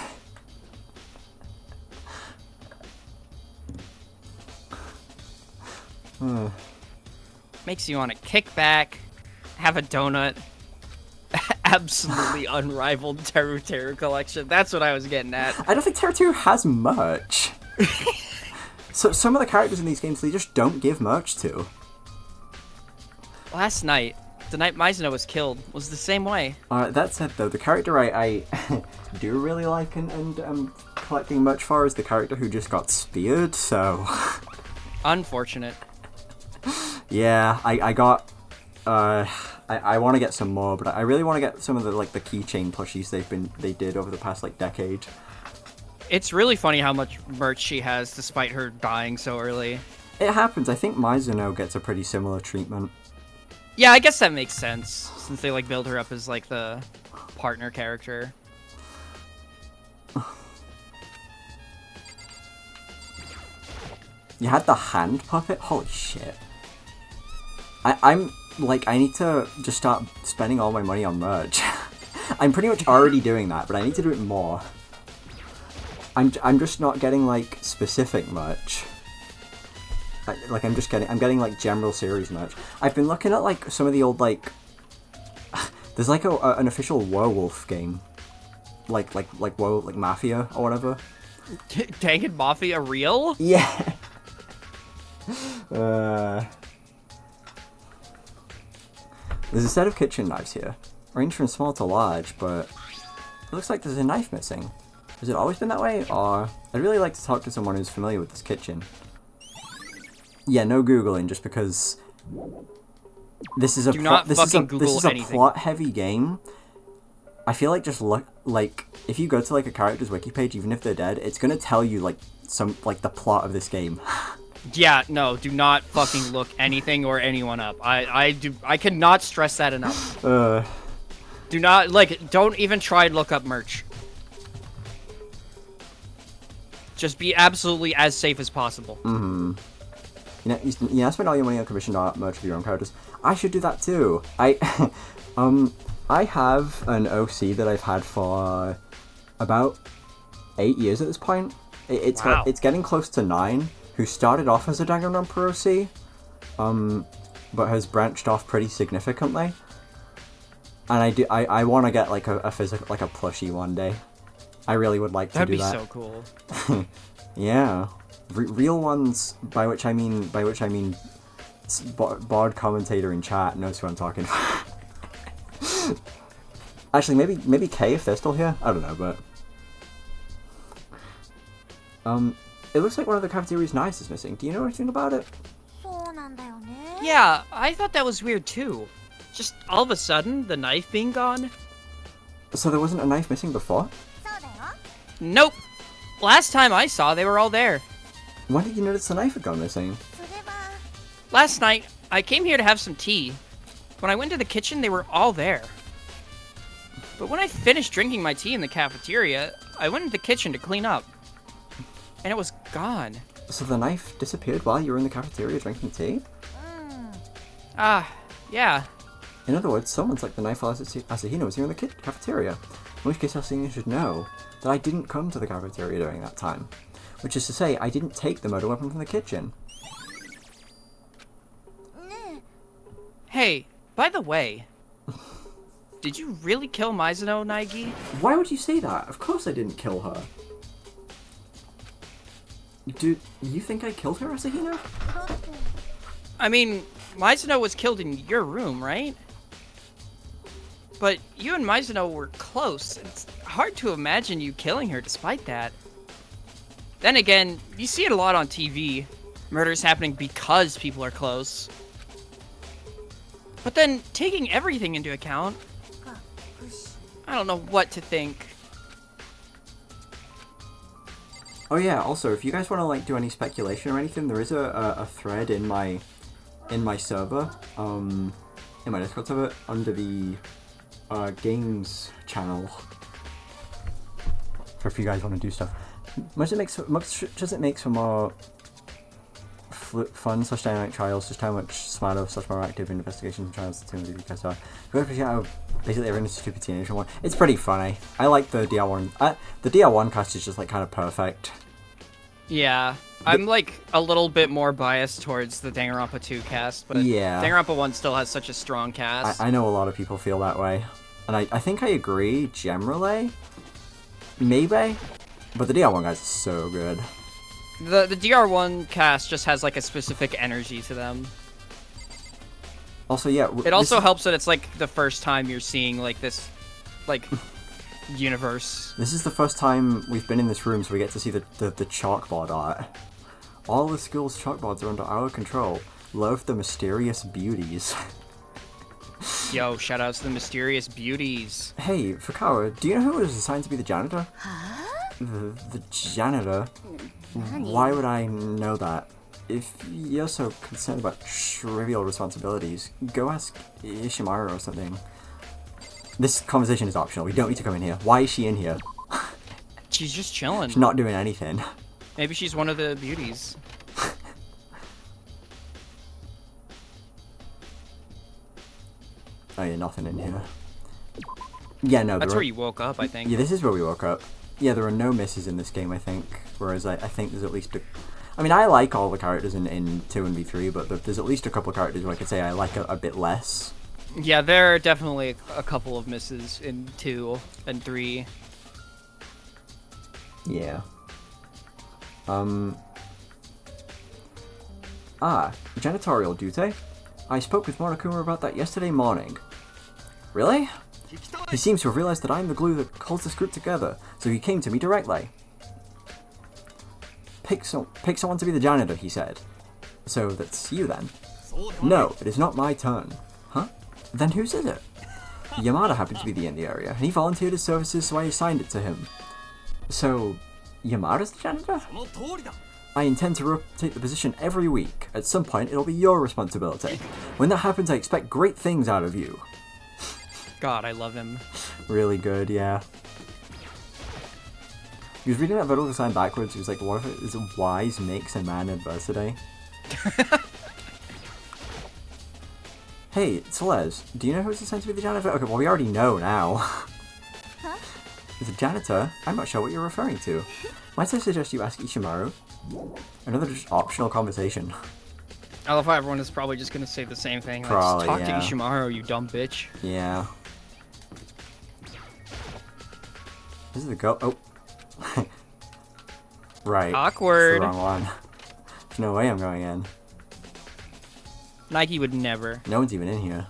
Makes you want to kick back, have a donut. Absolutely unrivaled Teru Teru collection. That's what I was getting at. I don't think Terra 2 has merch. So some of the characters in these games they just don't give merch to. Last night, the night Mizuno was killed, was the same way. That said though, the character I do really like and am collecting merch for is the character who just got speared, so... Unfortunate. Yeah, I got... I want to get some more, but I really want to get some of the the keychain plushies they did over the past decade. It's really funny how much merch she has despite her dying so early. It happens. I think Mizuno gets a pretty similar treatment. Yeah, I guess that makes sense, since they build her up as the partner character. You had the hand puppet? Holy shit. I'm I need to just start spending all my money on merch. I'm pretty much already doing that, but I need to do it more. I'm just not getting specific merch. I'm getting general series merch. I've been looking at some of the old there's an official werewolf game. Mafia or whatever. Dangan Mafia real? Yeah. There's a set of kitchen knives here. Range from small to large, but it looks like there's a knife missing. Has it always been that way, or... I'd really like to talk to someone who's familiar with this kitchen. Yeah, no Googling, just because this is a Do not fucking this Google is a anything. plot-heavy game. I feel like just look, like, if you go to, like, a character's wiki page, even if they're dead, it's gonna tell you, like, the plot of this game. Yeah, no, do not fucking look anything or anyone up. I cannot stress that enough. Do not, like, don't even try and look up merch. Just be absolutely as safe as possible. You know, spend all your money on commissioned art, merch of your own characters. I should do that too. I have an OC that I've had for about 8 years at this point. Wow. It's getting close to 9. Who started off as a Dangan Ronpa OC, but has branched off pretty significantly. And I want to get like a physical, like a plushie one day. I really would like to do that. That'd be so cool. Yeah, real ones. By which I mean Bod commentator in chat knows who I'm talking about. Actually, maybe Kay if they're still here. I don't know, but it looks like one of the cafeteria's knives is missing. Do you know anything about it? Yeah, I thought that was weird too. Just all of a sudden, the knife being gone? So there wasn't a knife missing before? Nope. Last time I saw, they were all there. When did you notice the knife had gone missing? Last night, I came here to have some tea. When I went to the kitchen, they were all there. But when I finished drinking my tea in the cafeteria, I went into the kitchen to clean up. And it was gone. So the knife disappeared while you were in the cafeteria drinking tea? Yeah. In other words, someone's like the knife while Asahina was here in the cafeteria. In which case Asahina should know that I didn't come to the cafeteria during that time. Which is to say, I didn't take the murder weapon from the kitchen. Hey, by the way, did you really kill Mizuno, Naigi? Why would you say that? Of course I didn't kill her. Do you think I killed her, Asahina? I mean, Mizuno was killed in your room, right? But you and Mizuno were close. It's hard to imagine you killing her despite that. Then again, you see it a lot on TV. Murders happening because people are close. But then, taking everything into account, I don't know what to think. Oh yeah, also, if you guys want to like do any speculation or anything, there is a thread in my server, in my Discord server, under the games channel, for if you guys want to do stuff. Much does it make for more fun / dynamic trials, just how much smarter / more active investigations and trials the two of you guys are. I appreciate how basically everyone's a stupid teenager one. It's pretty funny. I like the DR1. The DR1 cast is just like kind of perfect. Yeah, I'm like a little bit more biased towards the Danganronpa 2 cast, but yeah, Danganronpa 1 still has such a strong cast. I know a lot of people feel that way, and I think I agree generally. Maybe, but the DR1 guys are so good. The DR1 cast just has like a specific energy to them. Also, yeah. It also helps that it's like the first time you're seeing like this, like, universe. This is the first time we've been in this room, so we get to see the chalkboard art. All the school's chalkboards are under our control. Love the mysterious beauties. Yo, shoutouts to the mysterious beauties. Hey, Fukawa, do you know who was assigned to be the janitor? Huh? The janitor? Why would I know that? If you're so concerned about trivial responsibilities, go ask Ishimaru or something. This conversation is optional. We don't need to come in here. Why is she in here? She's just chilling. She's not doing anything. Maybe she's one of the beauties. Oh yeah, nothing in here. Yeah, no. That's where you woke up, I think. Yeah, this is where we woke up. Yeah, there are no misses in this game, I think. Whereas I think there's at least a... I mean, I like all the characters in 2 and V3, but there's at least a couple of characters where I could say I like a bit less. Yeah, there are definitely a couple of misses in 2 and 3. Yeah. Janitorial duty? I spoke with Monokuma about that yesterday morning. Really? He seems to have realized that I'm the glue that holds this group together, so he came to me directly. Pick someone to be the janitor, he said. So that's you then? No, it is not my turn. Huh? Then whose is it? Yamada happened to be in the area, and he volunteered his services, so I assigned it to him. So, Yamada's the janitor? I intend to rotate the position every week. At some point, it'll be your responsibility. When that happens, I expect great things out of you. God, I love him. Really good, yeah. He was reading that vertical sign backwards. He was like, what if it is wise makes a man adversity? Hey, Celeste, do you know who's assigned to be the janitor? Okay, well, we already know now. Huh? As a janitor, I'm not sure what you're referring to. Might I suggest you ask Ishimaru? Another just optional conversation. I love how everyone is probably just gonna say the same thing. Like, Probably, talk yeah. to Ishimaru, you dumb bitch. Yeah. This is the go. Oh. Right. Awkward. That's the wrong one. There's no way I'm going in. Nike would never. No one's even in here.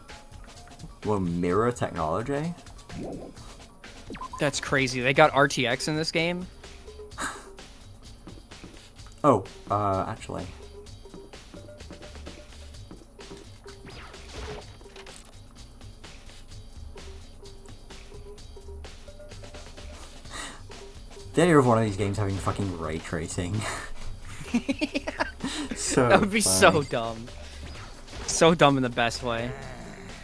Well, mirror technology? That's crazy. They got RTX in this game. Oh, actually. The idea of one of these games having fucking ray tracing. So That would be so funny. dumb. So dumb in the best way.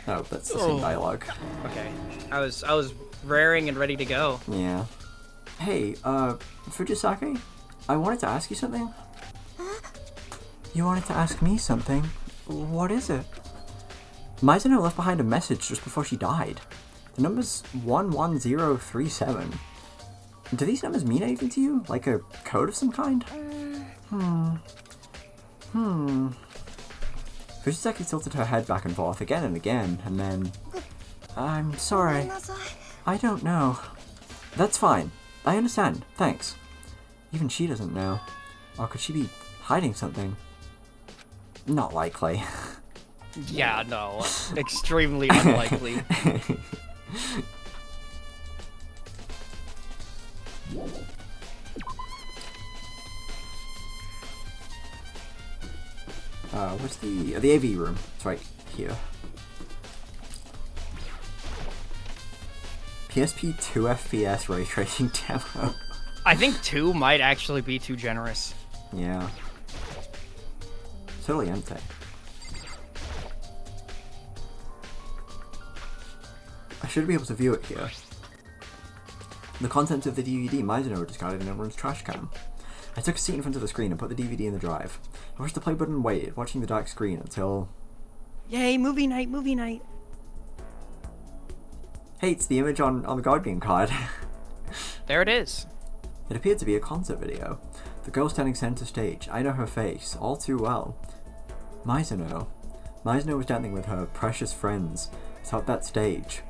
Oh, that's the same dialogue. Okay. I was raring and ready to go. Yeah. Hey, Fujisaki? I wanted to ask you something. You wanted to ask me something? What is it? Mizuno left behind a message just before she died. The number's 11037. Do these numbers mean anything to you? Like a code of some kind? Fujisaki tilted her head back and forth again and again, and then... I'm sorry. I don't know. That's fine. I understand. Thanks. Even she doesn't know. Or could she be hiding something? Not likely. Yeah, no. Extremely unlikely. What's the AV room? It's right here. PSP 2 FPS ray tracing demo. I think 2 might actually be too generous. Yeah. Totally empty. I should be able to view it here. The contents of the DVD Mizuno were discarded in everyone's trash can. I took a seat in front of the screen and put the DVD in the drive. I pushed the play button and waited, watching the dark screen until... Yay, movie night, movie night. Hey, it's the image on the God Game card. There it is. It appeared to be a concert video. The girl standing center stage. I know her face, all too well. Mizuno. Mizuno was dancing with her precious friends atop that stage.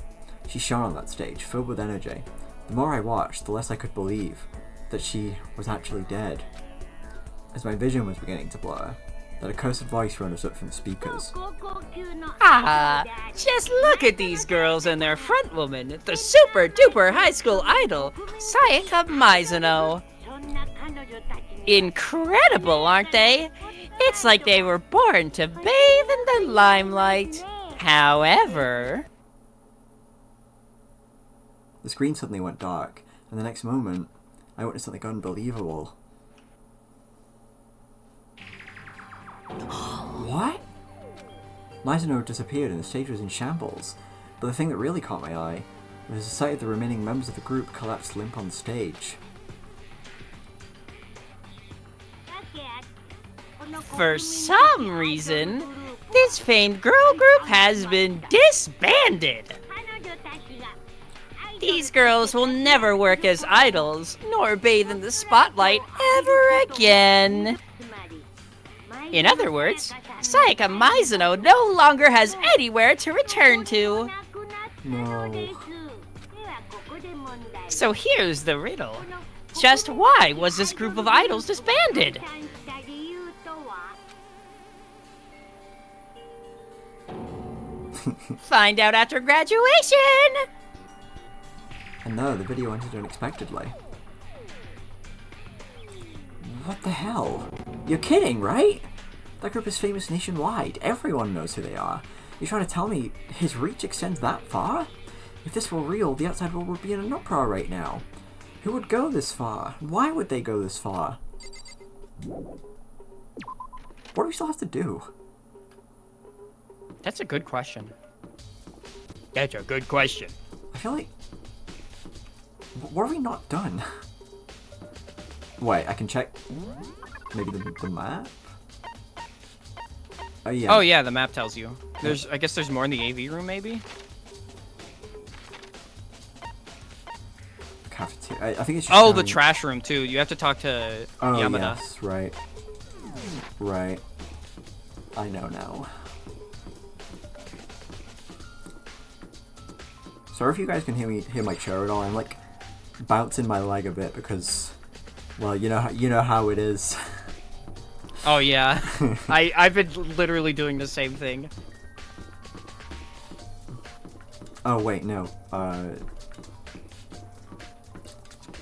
She shone on that stage, filled with energy. The more I watched, the less I could believe that she was actually dead. As my vision was beginning to blur, that accursed voice rose up from the speakers. Ah, just look at these girls and their front woman, the super duper high school idol, Sayaka Mizuno. Incredible, aren't they? It's like they were born to bathe in the limelight. However... The screen suddenly went dark, and the next moment, I witnessed something unbelievable. What? Mizuno had disappeared and the stage was in shambles, but the thing that really caught my eye was the sight of the remaining members of the group collapsed limp on the stage. For some reason, this famed girl group has been disbanded. These girls will never work as idols, nor bathe in the spotlight ever again. In other words, Sayaka Mizuno no longer has anywhere to return to. No. So here's the riddle. Just why was this group of idols disbanded? Find out after graduation! And no, the video ended unexpectedly. What the hell? You're kidding, right? That group is famous nationwide. Everyone knows who they are. You're trying to tell me his reach extends that far? If this were real, the outside world would be in an uproar right now. Who would go this far? Why would they go this far? What do we still have to do? That's a good question. That's a good question. I feel like... What have we not done? Wait, I can check... Maybe the map? Oh, yeah. Oh, yeah, the map tells you. I guess there's more in the AV room, maybe? Cafeteria. I think it's just... Oh, the trash room, too. You have to talk to Yamada. Yes, right. Right. I know now. Sorry if you guys can hear my chair at all. I'm like bouncing my leg a bit because, well, you know how it is. Oh yeah, I've been literally doing the same thing. Oh wait, no.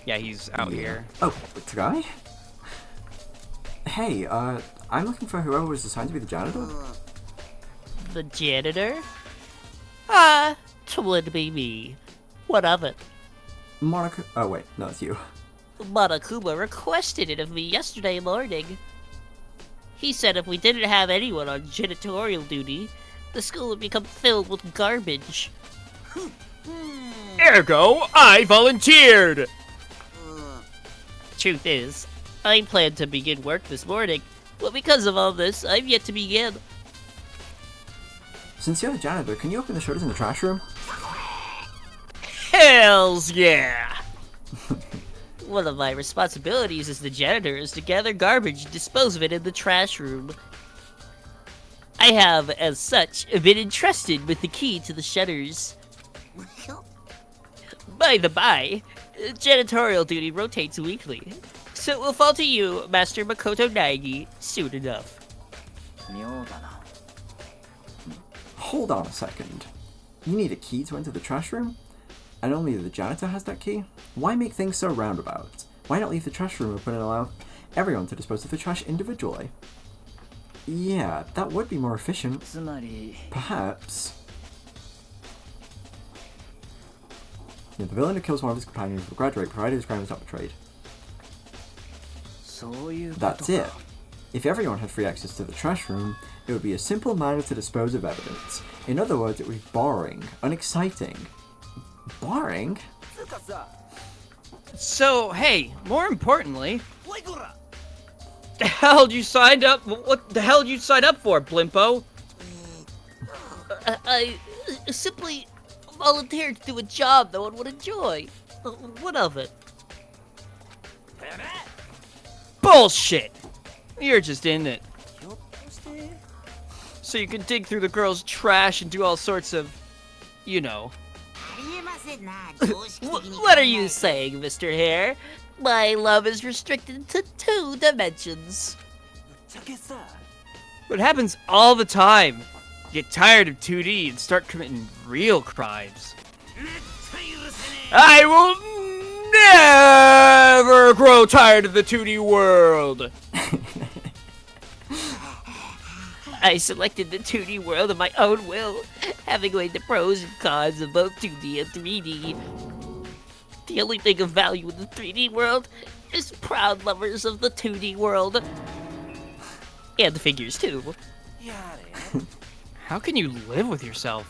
Yeah, he's out here. Oh, it's a guy? Hey, I'm looking for whoever was assigned to be the janitor. The janitor? Twould be me. What of it? Monica. Oh wait, no, it's you. Monokuma requested it of me yesterday morning. He said if we didn't have anyone on janitorial duty, the school would become filled with garbage. Ergo, I volunteered! Truth is, I planned to begin work this morning, but because of all this, I've yet to begin. Since you're the janitor, can you open the shutters in the trash room? Hells yeah! One of my responsibilities as the janitor is to gather garbage and dispose of it in the trash room. I have, as such, been entrusted with the key to the shutters. By the by, janitorial duty rotates weekly, so it will fall to you, Master Makoto Naegi, soon enough. Hold on a second. You need a key to enter the trash room? And only the janitor has that key? Why make things so roundabout? Why not leave the trash room open and allow everyone to dispose of the trash individually? Yeah, that would be more efficient. Perhaps. Yeah, the villain who kills one of his companions will graduate provided his crime is not betrayed. That's it. If everyone had free access to the trash room, it would be a simple matter to dispose of evidence. In other words, it would be boring, unexciting. Boring? So, hey, more importantly... The hell did you sign up? What the hell did you sign up for, Blimpo? I simply volunteered to do a job no one would enjoy. What of it? Bullshit! You're just in it. So you can dig through the girls' trash and do all sorts of, you know. What are you saying, Mr. Hare? My love is restricted to 2 dimensions. It happens all the time. You get tired of 2D and start committing real crimes. I will never grow tired of the 2D world. I selected the 2D world of my own will, having weighed the pros and cons of both 2D and 3D. The only thing of value in the 3D world is proud lovers of the 2D world. And the figures, too. How can you live with yourself?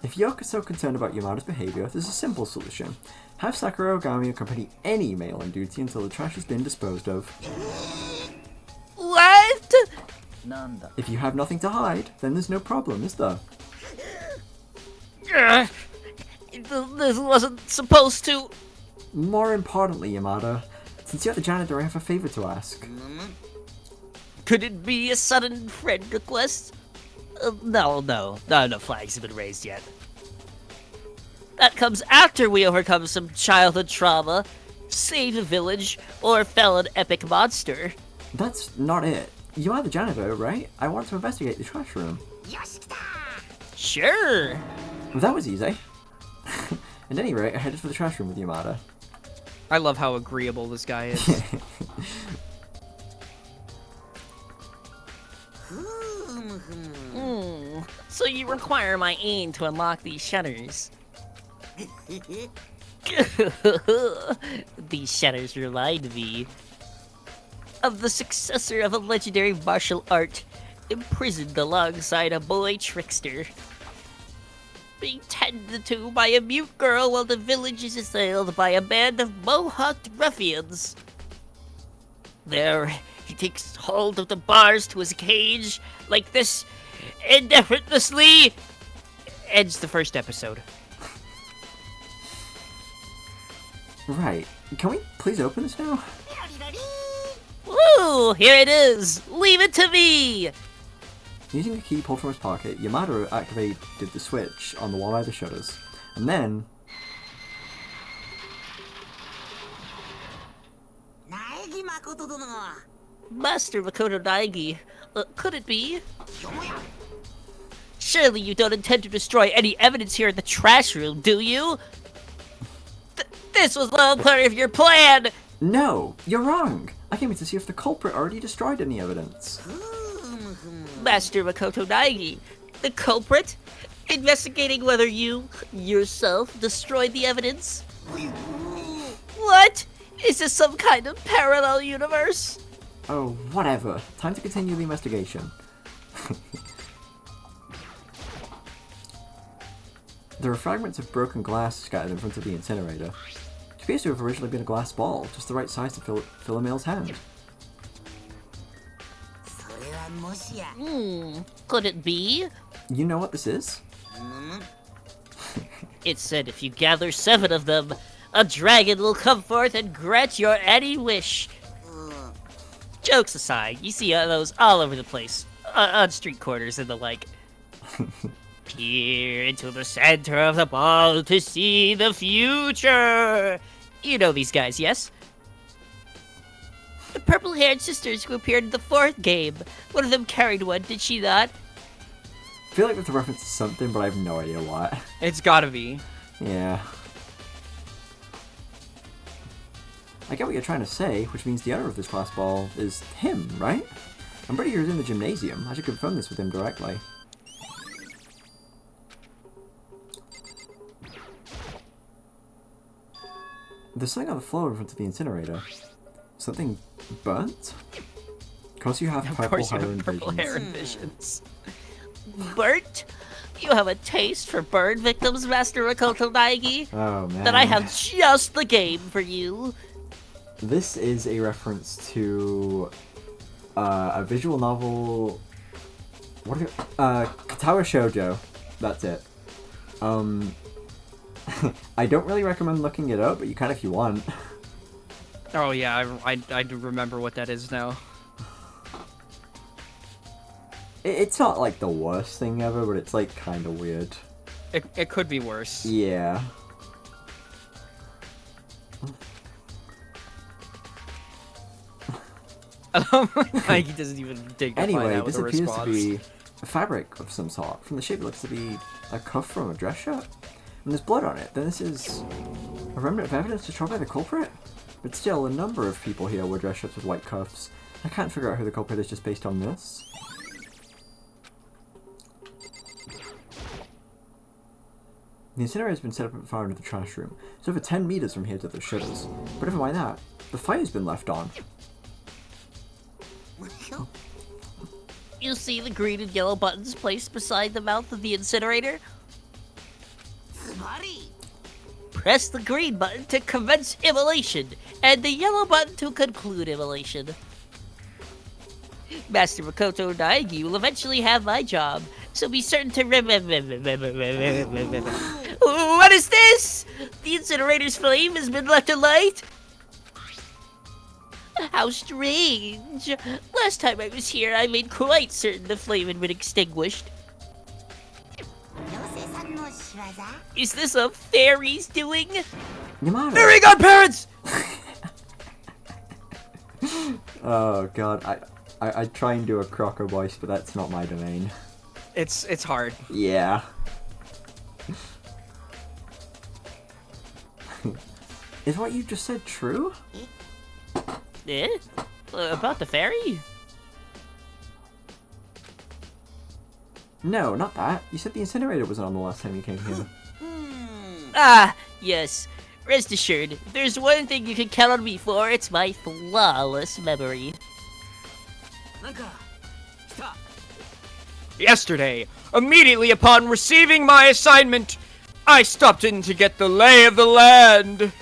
If you're so concerned about Yamada's behavior, there's a simple solution. Have Sakura Ogami accompany any male on duty until the trash has been disposed of. What? If you have nothing to hide, then there's no problem, is there? This wasn't supposed to... More importantly, Yamada, since you're the janitor, I have a favor to ask. Could it be a sudden friend request? No flags have been raised yet. That comes after we overcome some childhood trauma, save a village, or fell an epic monster. That's not it. You are the janitor, right? I want to investigate the trash room. Sure. Well, that was easy. At any rate, I headed for the trash room with Yamada. I love how agreeable this guy is. So you require my aid to unlock these shutters. These shutters remind me of the successor of a legendary martial art, imprisoned alongside a boy trickster, being tended to by a mute girl while the village is assailed by a band of mohawked ruffians. There, he takes hold of the bars to his cage like this, and effortlessly ends the first episode. Right. Can we please open this now? Woo! Here it is! Leave it to me! Using a key pulled from his pocket, Yamada activated the switch on the wall by the shutters. And then... Master Makoto Naegi, could it be? Surely you don't intend to destroy any evidence here in the trash room, do you? This was all part of your plan! No! You're wrong! I came in to see if the culprit already destroyed any evidence. Master Makoto Naegi, the culprit? Investigating whether you, yourself, destroyed the evidence? What? Is this some kind of parallel universe? Oh, whatever. Time to continue the investigation. There are fragments of broken glass scattered in front of the incinerator. It appears to have originally been a glass ball, just the right size to fill a male's hand. Could it be? You know what this is? It said if you gather 7 of them, a dragon will come forth and grant your any wish. Jokes aside, you see those all over the place, on street corners and the like. Peer into the center of the ball to see the future. You know these guys, yes? The purple-haired sisters who appeared in the 4th game. One of them carried one, did she not? I feel like that's a reference to something, but I have no idea what. It's gotta be. Yeah. I get what you're trying to say, which means the owner of this glass ball is him, right? I'm pretty sure he's in the gymnasium. I should confirm this with him directly. There's something on the floor in front of the incinerator. Something burnt? Of course you have purple hair and visions. Burnt? You have a taste for burn victims, Master Makoto Naegi? Oh man. Then I have just the game for you. This is a reference to a visual novel. What are Katawa Shoujo. That's it. I don't really recommend looking it up, but you can if you want. Oh yeah, I do remember what that is now. It's not like the worst thing ever, but it's like kind of weird. It could be worse. Yeah. Like he doesn't even dignify Anyway, that with this a appears response. to be a fabric of some sort. From the shape, it looks to be a cuff from a dress shirt. And there's blood on it. Then this is a remnant of evidence destroyed by the culprit? But still, a number of people here wear dress shirts with white cuffs. I can't figure out who the culprit is just based on this. The incinerator has been set up at the far end of the trash room. It's over 10 meters from here to the shutters. But never mind that, the fire's been left on. You see the green and yellow buttons placed beside the mouth of the incinerator? Press the green button to commence immolation, and the yellow button to conclude immolation. Master Makoto Naegi will eventually have my job, so be certain to What is this? The incinerator's flame has been left alight? How strange. Last time I was here, I made quite certain the flame had been extinguished. Is this a fairy's doing? Yamada! Fairy godparents! Oh god, I'd try and do a croco voice, but that's not my domain. It's hard. Yeah. Is what you just said true? Eh? About the fairy? No, not that. You said the incinerator wasn't on the last time you came here. Ah, yes. Rest assured, if there's one thing you can count on me for, it's my flawless memory. Yesterday, immediately upon receiving my assignment, I stopped in to get the lay of the land.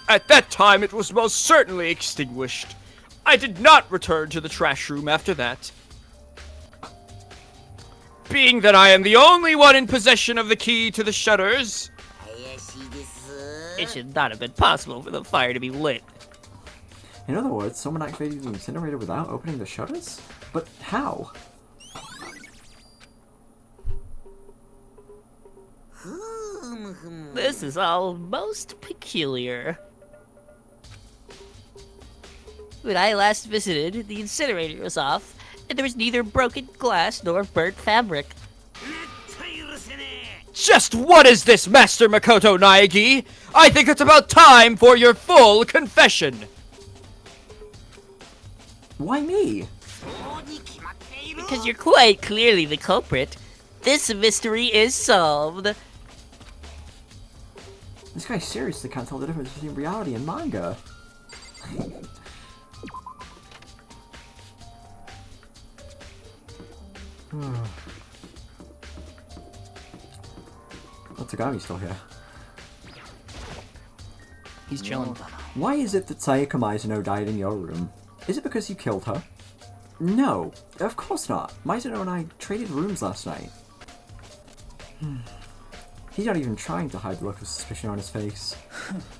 At that time, it was most certainly extinguished. I did not return to the trash room after that. Being that I am the only one in possession of the key to the shutters, It should not have been possible for the fire to be lit. In other words, someone activated the incinerator without opening the shutters? But how? This is all most peculiar. When I last visited, the incinerator was off, and there was neither broken glass nor burnt fabric. just what is this, Master Makoto Naegi? I think it's about time for your full confession. Why me? Because you're quite clearly the culprit. This mystery is solved. This guy seriously can't tell the difference between reality and manga. Oh, Tagami's still here. He's chilling. Why is it that Sayaka Mizuno died in your room? Is it because you killed her? No, of course not. Mizuno and I traded rooms last night. He's not even trying to hide the look of suspicion on his face.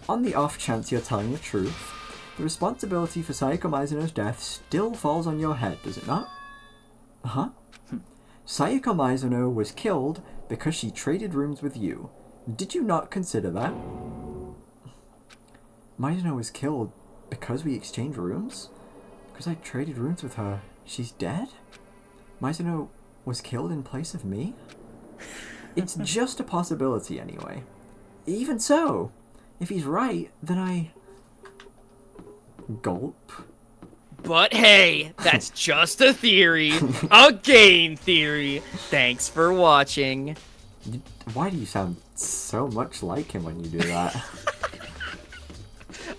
On the off chance you're telling the truth, the responsibility for Sayaka Mizuno's death still falls on your head, does it not? Huh? Sayaka Mizuno was killed because she traded rooms with you. Did you not consider that? Mizuno was killed because we exchanged rooms? Because I traded rooms with her. She's dead? Mizuno was killed in place of me? It's just a possibility anyway. Even so, if he's right, then I... Gulp. But hey, that's just a theory. A game theory. Thanks for watching. Why do you sound so much like him when you do that?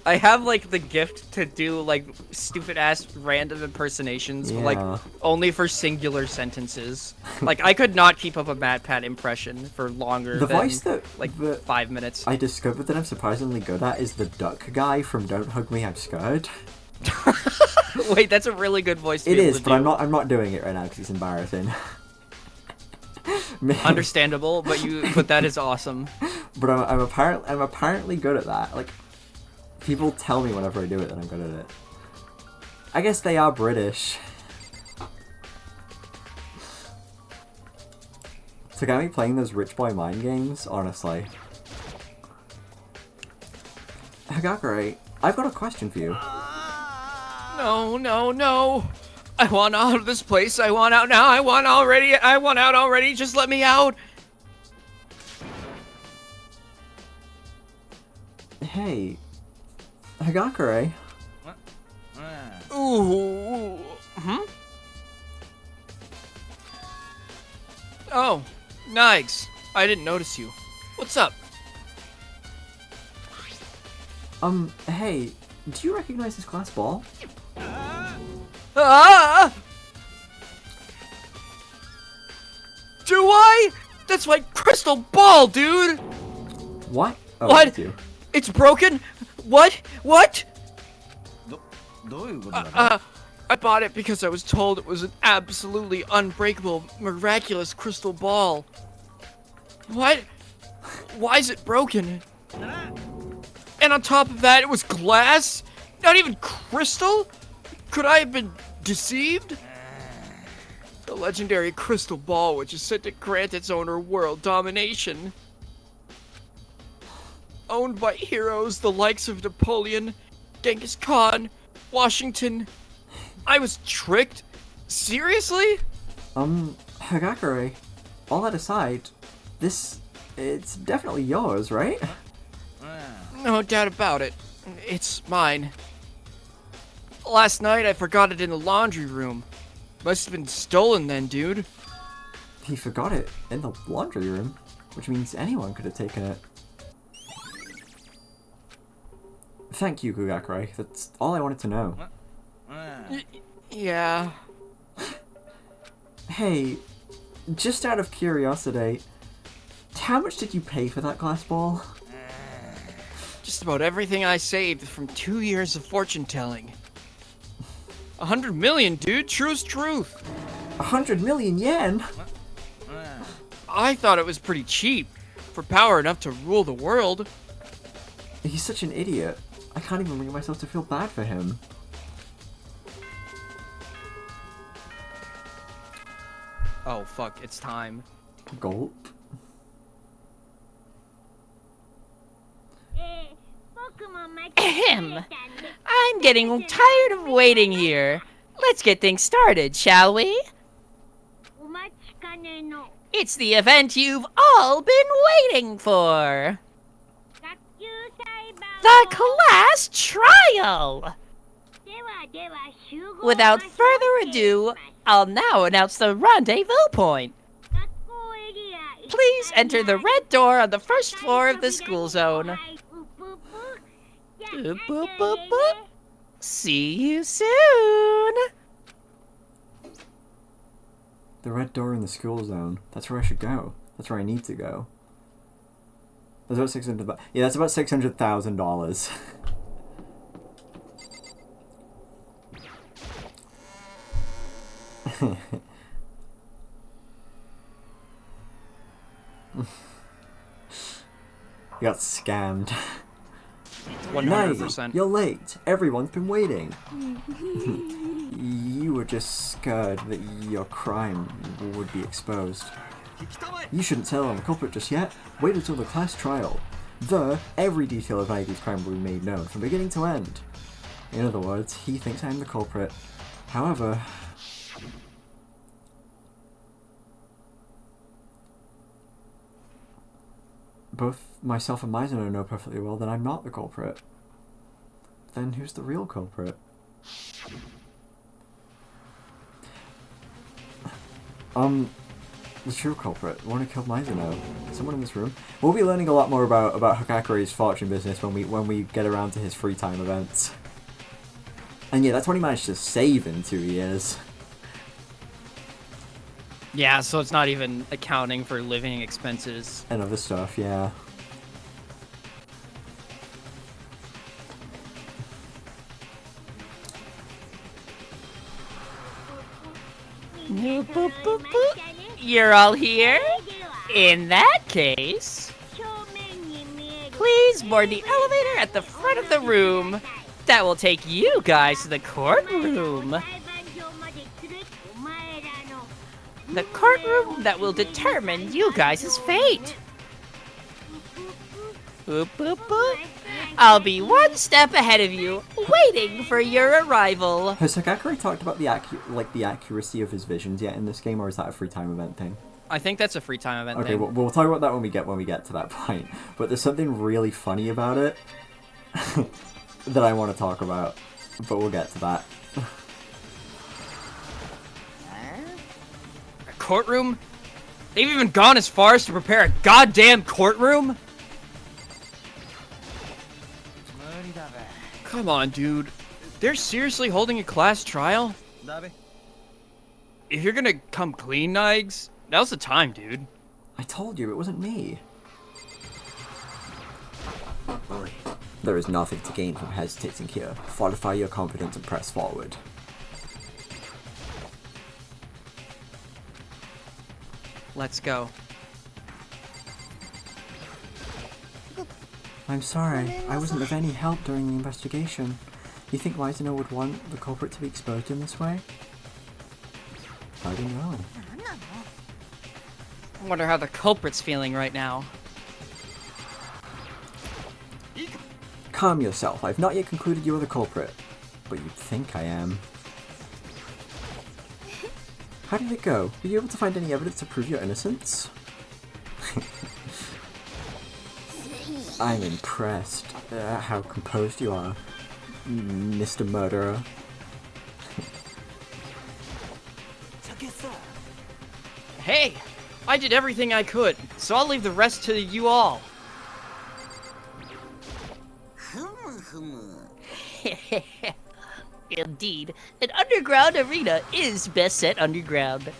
I have, like, the gift to do, like, stupid-ass random impersonations, but, like, only for singular sentences. Like, I could not keep up a MatPat impression for longer The than, voice that, like, 5 minutes. I discovered that I'm surprisingly good at is the duck guy from Don't Hug Me, I'm Scared. Wait, that's a really good voice to It be able is, to but do. I'm not doing it right now because it's embarrassing. Understandable, but that is awesome. But I'm apparently good at that. Like, people tell me whenever I do it that I'm good at it. I guess they are British. Tagami playing those rich boy mind games, honestly. Hagakure, I've got a question for you. No, no, no. I want out of this place. I want out now. I want out already. Just let me out. Hey, Hagakure. Ooh. Oh, Nigs. I didn't notice you. What's up? Hey, do you recognize this glass ball? Ah! Do I? That's my crystal ball, dude! What? Oh, What? it's you. It's broken? What? I bought it because I was told it was an absolutely unbreakable, miraculous crystal ball. What? Why is it broken? And on top of that, it was glass? Not even crystal? Could I have been deceived? The legendary crystal ball, which is said to grant its owner world domination. Owned by heroes the likes of Napoleon, Genghis Khan, Washington. I was tricked? Seriously? Hagakure, all that aside, it's definitely yours, right? No doubt about it. It's mine. Last night I forgot it in the laundry room. Must have been stolen then, dude. He forgot it in the laundry room, which means anyone could have taken it. Thank you, Kugakure. That's all I wanted to know. Yeah. Hey, just out of curiosity, how much did you pay for that glass ball? Just about everything I saved from 2 years of fortune telling. 100 million, dude. True's truth. 100 million yen? I thought it was pretty cheap for power enough to rule the world. He's such an idiot. I can't even bring myself to feel bad for him. Oh, fuck. It's time. Gulp. Ahem. I'm getting tired of waiting here. Let's get things started, shall we? It's the event you've all been waiting for. The class trial! Without further ado, I'll now announce the rendezvous point. Please enter the red door on the first floor of the school zone. Boop, boop, boop, boop. See you soon! The red door in the school zone. That's where I should go. That's where I need to go. That's about 600. Yeah, that's about $600,000. You got scammed. 100%. Nay, you're late. Everyone's been waiting. You were just scared that your crime would be exposed. You shouldn't tell on the culprit just yet. Wait until the class trial. Every detail of Ivy's crime will be made known from beginning to end. In other words, he thinks I'm the culprit. However, both myself and Mizuno know perfectly well that I'm not the culprit. Then who's the real culprit? The true culprit, the one who killed Mizuno. Someone in this room. We'll be learning a lot more about Hakakure's fortune business when we get around to his free time events. And yeah, that's what he managed to save in 2 years. Yeah, so it's not even accounting for living expenses. And other stuff, yeah. Boop, boop, boop, boop. You're all here? In that case, please board the elevator at the front of the room. That will take you guys to the courtroom. The courtroom that will determine you guys' fate. Boop, boop, boop. I'll be one step ahead of you, waiting for your arrival. Has Hagakure talked about the accuracy of his visions yet in this game, or is that a free time event thing? I think that's a free time event Okay, thing. we'll talk about that when we get to that point. But there's something really funny about it that I want to talk about, but we'll get to that. A courtroom? They've even gone as far as to prepare a goddamn courtroom? Come on, dude. They're seriously holding a class trial? If you're gonna come clean, Nigs, now's the time, dude. I told you, it wasn't me. There is nothing to gain from hesitating here. Fortify your confidence and press forward. Let's go. I'm sorry, I wasn't of any help during the investigation. You think Mizuno would want the culprit to be exposed in this way? How do you know? I wonder how the culprit's feeling right now. Calm yourself, I've not yet concluded you are the culprit. But you think I am. How did it go? Were you able to find any evidence to prove your innocence? I'm impressed at how composed you are, Mr. Murderer. Hey, I did everything I could, so I'll leave the rest to you all. Indeed, an underground arena is best set underground.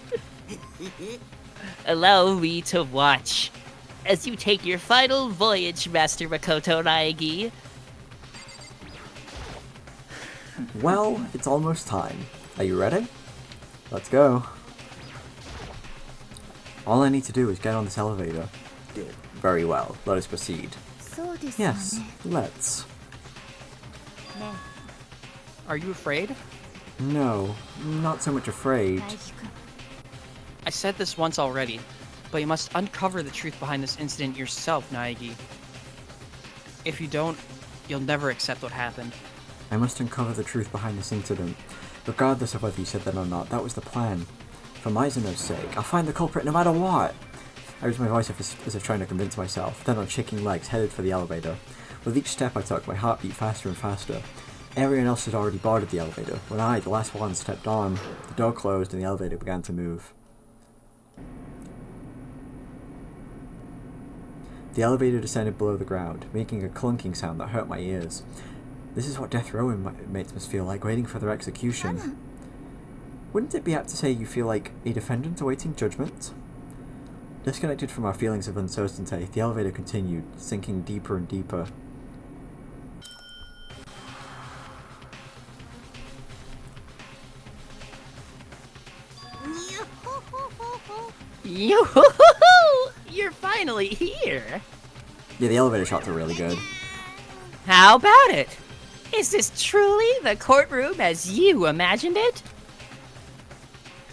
Allow me to watch as you take your final voyage, Master Makoto Naegi. Well, it's almost time. Are you ready? Let's go. All I need to do is get on this elevator. Very well, let us proceed. Yes, let's. Are you afraid? No, not so much afraid. I said this once already, but you must uncover the truth behind this incident yourself, Naegi. If you don't, you'll never accept what happened. I must uncover the truth behind this incident. Regardless of whether you said that or not, that was the plan. For Mizuno's sake, I'll find the culprit no matter what! I raised my voice as if trying to convince myself, then on shaking legs headed for the elevator. With each step I took, my heart beat faster and faster. Everyone else had already boarded the elevator. When I, the last one, stepped on, the door closed and the elevator began to move. The elevator descended below the ground, making a clunking sound that hurt my ears. This is what death row inmates must feel like, waiting for their execution. Wouldn't it be apt to say you feel like a defendant awaiting judgment? Disconnected from our feelings of uncertainty, the elevator continued, sinking deeper and deeper. Yoo-hoo-hoo-hoo! You're finally here! Yeah, the elevator shots are really good. How about it? Is this truly the courtroom as you imagined it?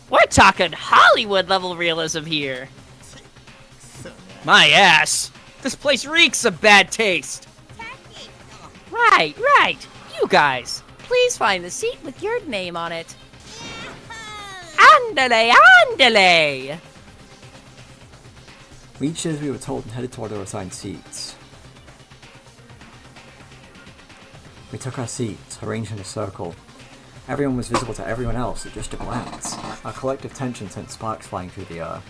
We're talking Hollywood-level realism here. My ass! This place reeks of bad taste! Right, right. You guys, please find the seat with your name on it. Andale, andale! We each did as we were told and headed toward our assigned seats. We took our seats, arranged in a circle. Everyone was visible to everyone else at just a glance. Our collective tension sent sparks flying through the air.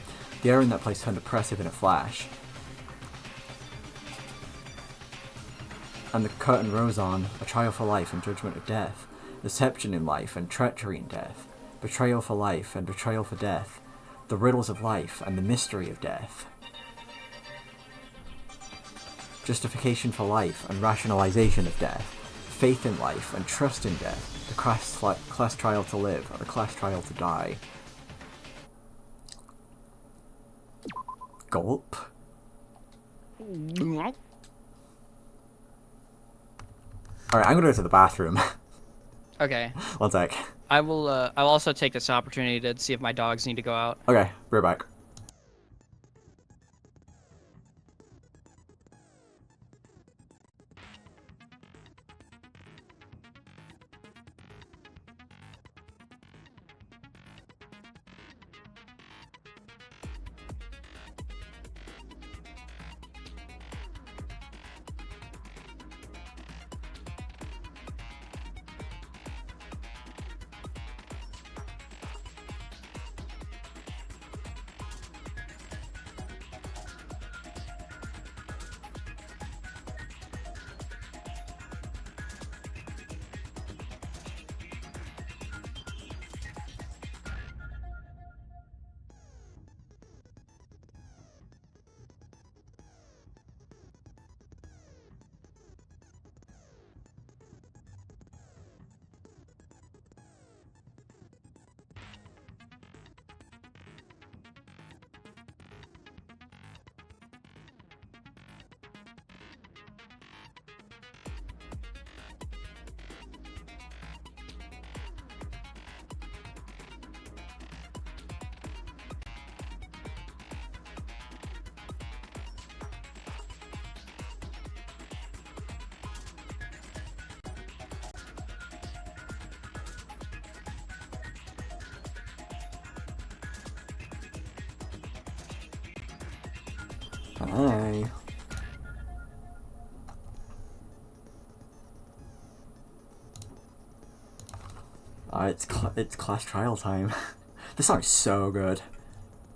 The air in that place turned oppressive in a flash. And the curtain rose on, a trial for life and judgment of death, deception in life and treachery in death, betrayal for life and betrayal for death, the riddles of life and the mystery of death. Justification for life and rationalization of death, faith in life and trust in death, the class trial to live or the class trial to die. Gulp. Alright, I'm gonna go to the bathroom. Okay. One sec. I'll also take this opportunity to see if my dogs need to go out. Okay, be right back. Hi. It's class trial time. This song is so good.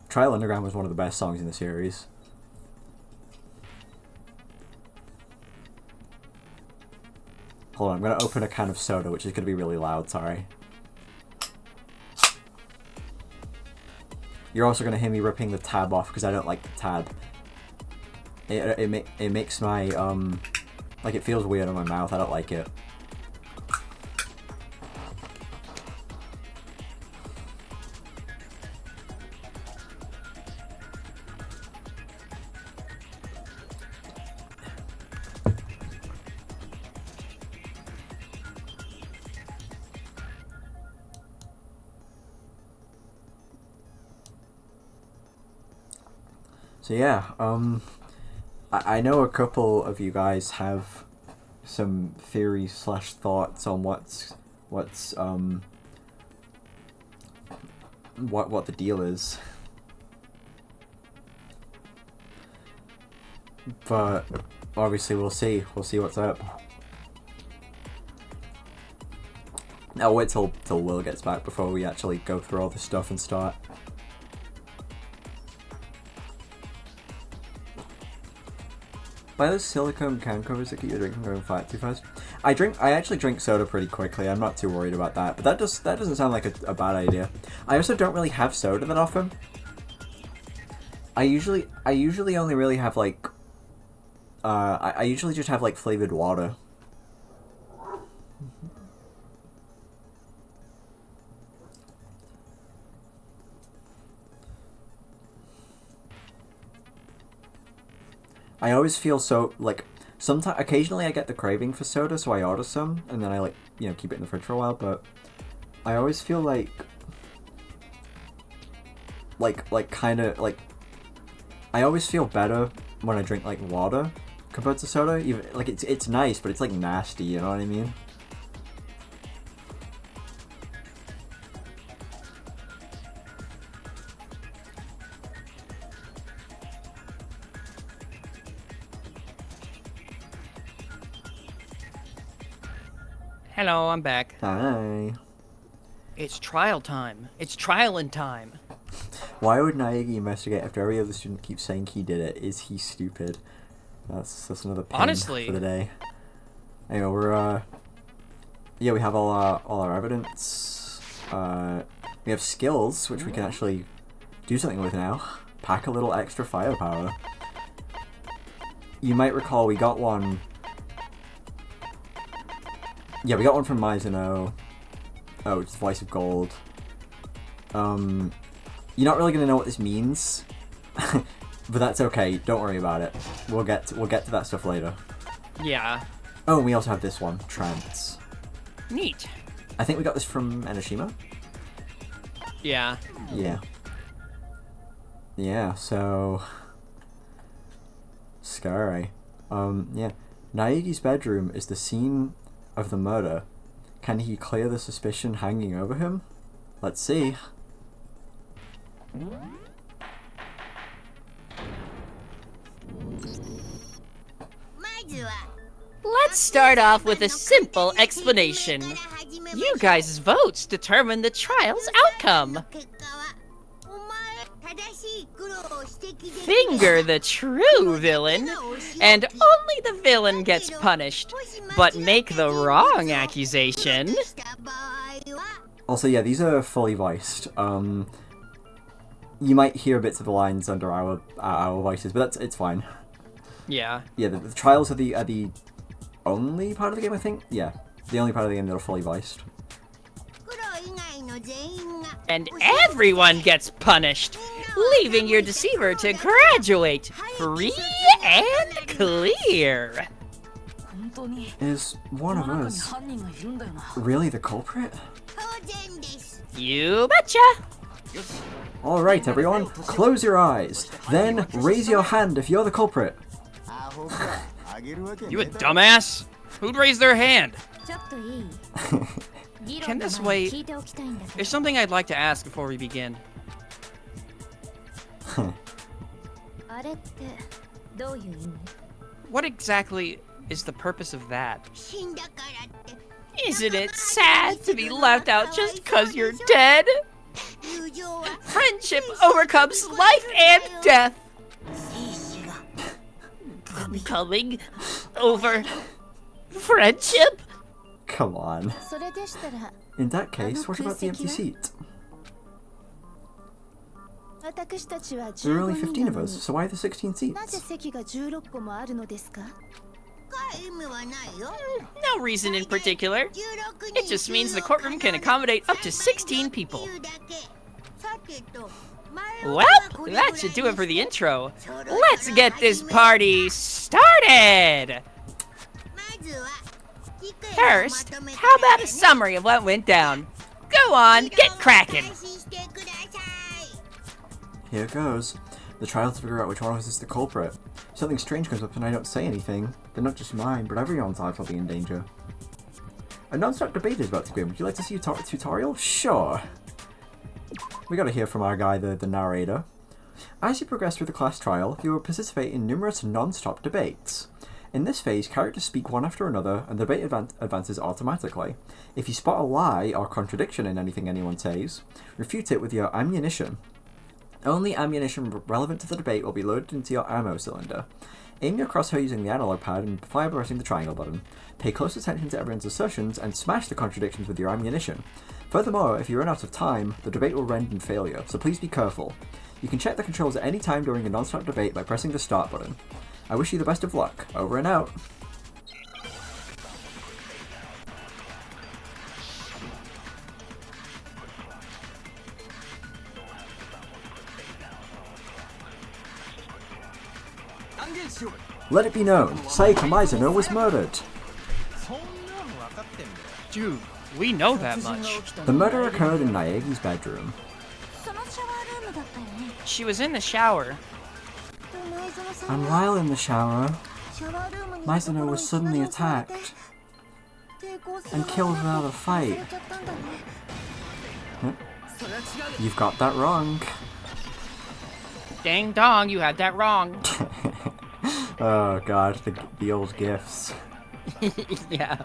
Trial Underground was one of the best songs in the series. Hold on, I'm gonna open a can of soda, which is gonna be really loud, sorry. You're also gonna hear me ripping the tab off because I don't like the tab. It makes my, like it feels weird on my mouth, I don't like it. So yeah, I know a couple of you guys have some theories / thoughts on what the deal is, but obviously we'll see what's up. I'll wait till Will gets back before we actually go through all this stuff and start. Buy those silicone can covers that keep your drink from going flat too fast. I actually drink soda pretty quickly. I'm not too worried about that. But that doesn't sound like a bad idea. I also don't really have soda that often. I usually only really have like I usually just have like flavored water. I always feel so, like, occasionally I get the craving for soda, so I order some, and then I, like, you know, keep it in the fridge for a while, but I always feel like I always feel better when I drink, like, water compared to soda. Even, like, it's nice, but it's, like, nasty, you know what I mean? Hello, I'm back. Hi. It's trial time. It's trialing time. Why would Naegi investigate after every other student keeps saying he did it? Is he stupid? That's another pin Honestly. for the day. Anyway, we're yeah, we have all our evidence. We have skills, which we can actually do something with now. Pack a little extra firepower. You might recall we got one. Yeah, we got one from Mizuno. Oh, it's Voice of Gold. You're not really gonna know what this means, but that's okay. Don't worry about it. We'll get to that stuff later. Yeah. Oh, and we also have this one, Trance. Neat. I think we got this from Enoshima. Yeah. Yeah. Yeah. So scary. Yeah. Naegi's bedroom is the scene of the murder. Can he clear the suspicion hanging over him? Let's see. Let's start off with a simple explanation. You guys' votes determine the trial's outcome. Finger the true villain, and only the villain gets punished. But make the wrong accusation. Also, yeah, these are fully voiced. You might hear bits of the lines under our voices, but it's fine. Yeah. Yeah, the trials are the only part of the game, I think. Yeah, the only part of the game that are fully voiced. And everyone gets punished, leaving your deceiver to graduate free and clear. Is one of us really the culprit? You betcha. Alright, everyone, close your eyes. Then raise your hand if you're the culprit. You a dumbass? Who'd raise their hand? Can this wait? There's something I'd like to ask before we begin. What exactly is the purpose of that? Isn't it sad to be left out just 'cause you're dead? Friendship overcomes life and death. Coming over friendship? Come on. In that case, what about the empty seat? There are only 15 of us, so why the 16 seats? No reason in particular. It just means the courtroom can accommodate up to 16 people. Well, that should do it for the intro. Let's get this party started! First, how about a summary of what went down? Go on, get cracking! Here goes. The trial to figure out which one of us is the culprit. Something strange comes up and I don't say anything. Then not just mine, but everyone's lives will be in danger. A non-stop debate is about to begin. Would you like to see a tutorial? Sure. We gotta hear from our guy, the narrator. As you progress through the class trial, you will participate in numerous non-stop debates. In this phase, characters speak one after another, and the debate advances automatically. If you spot a lie or contradiction in anything anyone says, refute it with your ammunition. Only ammunition relevant to the debate will be loaded into your ammo cylinder. Aim your crosshair using the analog pad and fire by pressing the triangle button. Pay close attention to everyone's assertions and smash the contradictions with your ammunition. Furthermore, if you run out of time, the debate will end in failure, so please be careful. You can check the controls at any time during a non-stop debate by pressing the start button. I wish you the best of luck. Over and out. Let it be known, Saika Mizuno was murdered. Dude, we know that much. The murder occurred in Naegi's bedroom. She was in the shower. And while in the shower, Mizuno was suddenly attacked and killed without a fight. Huh? You've got that wrong. Dang dong, you had that wrong. Oh god, the old gifs. Yeah.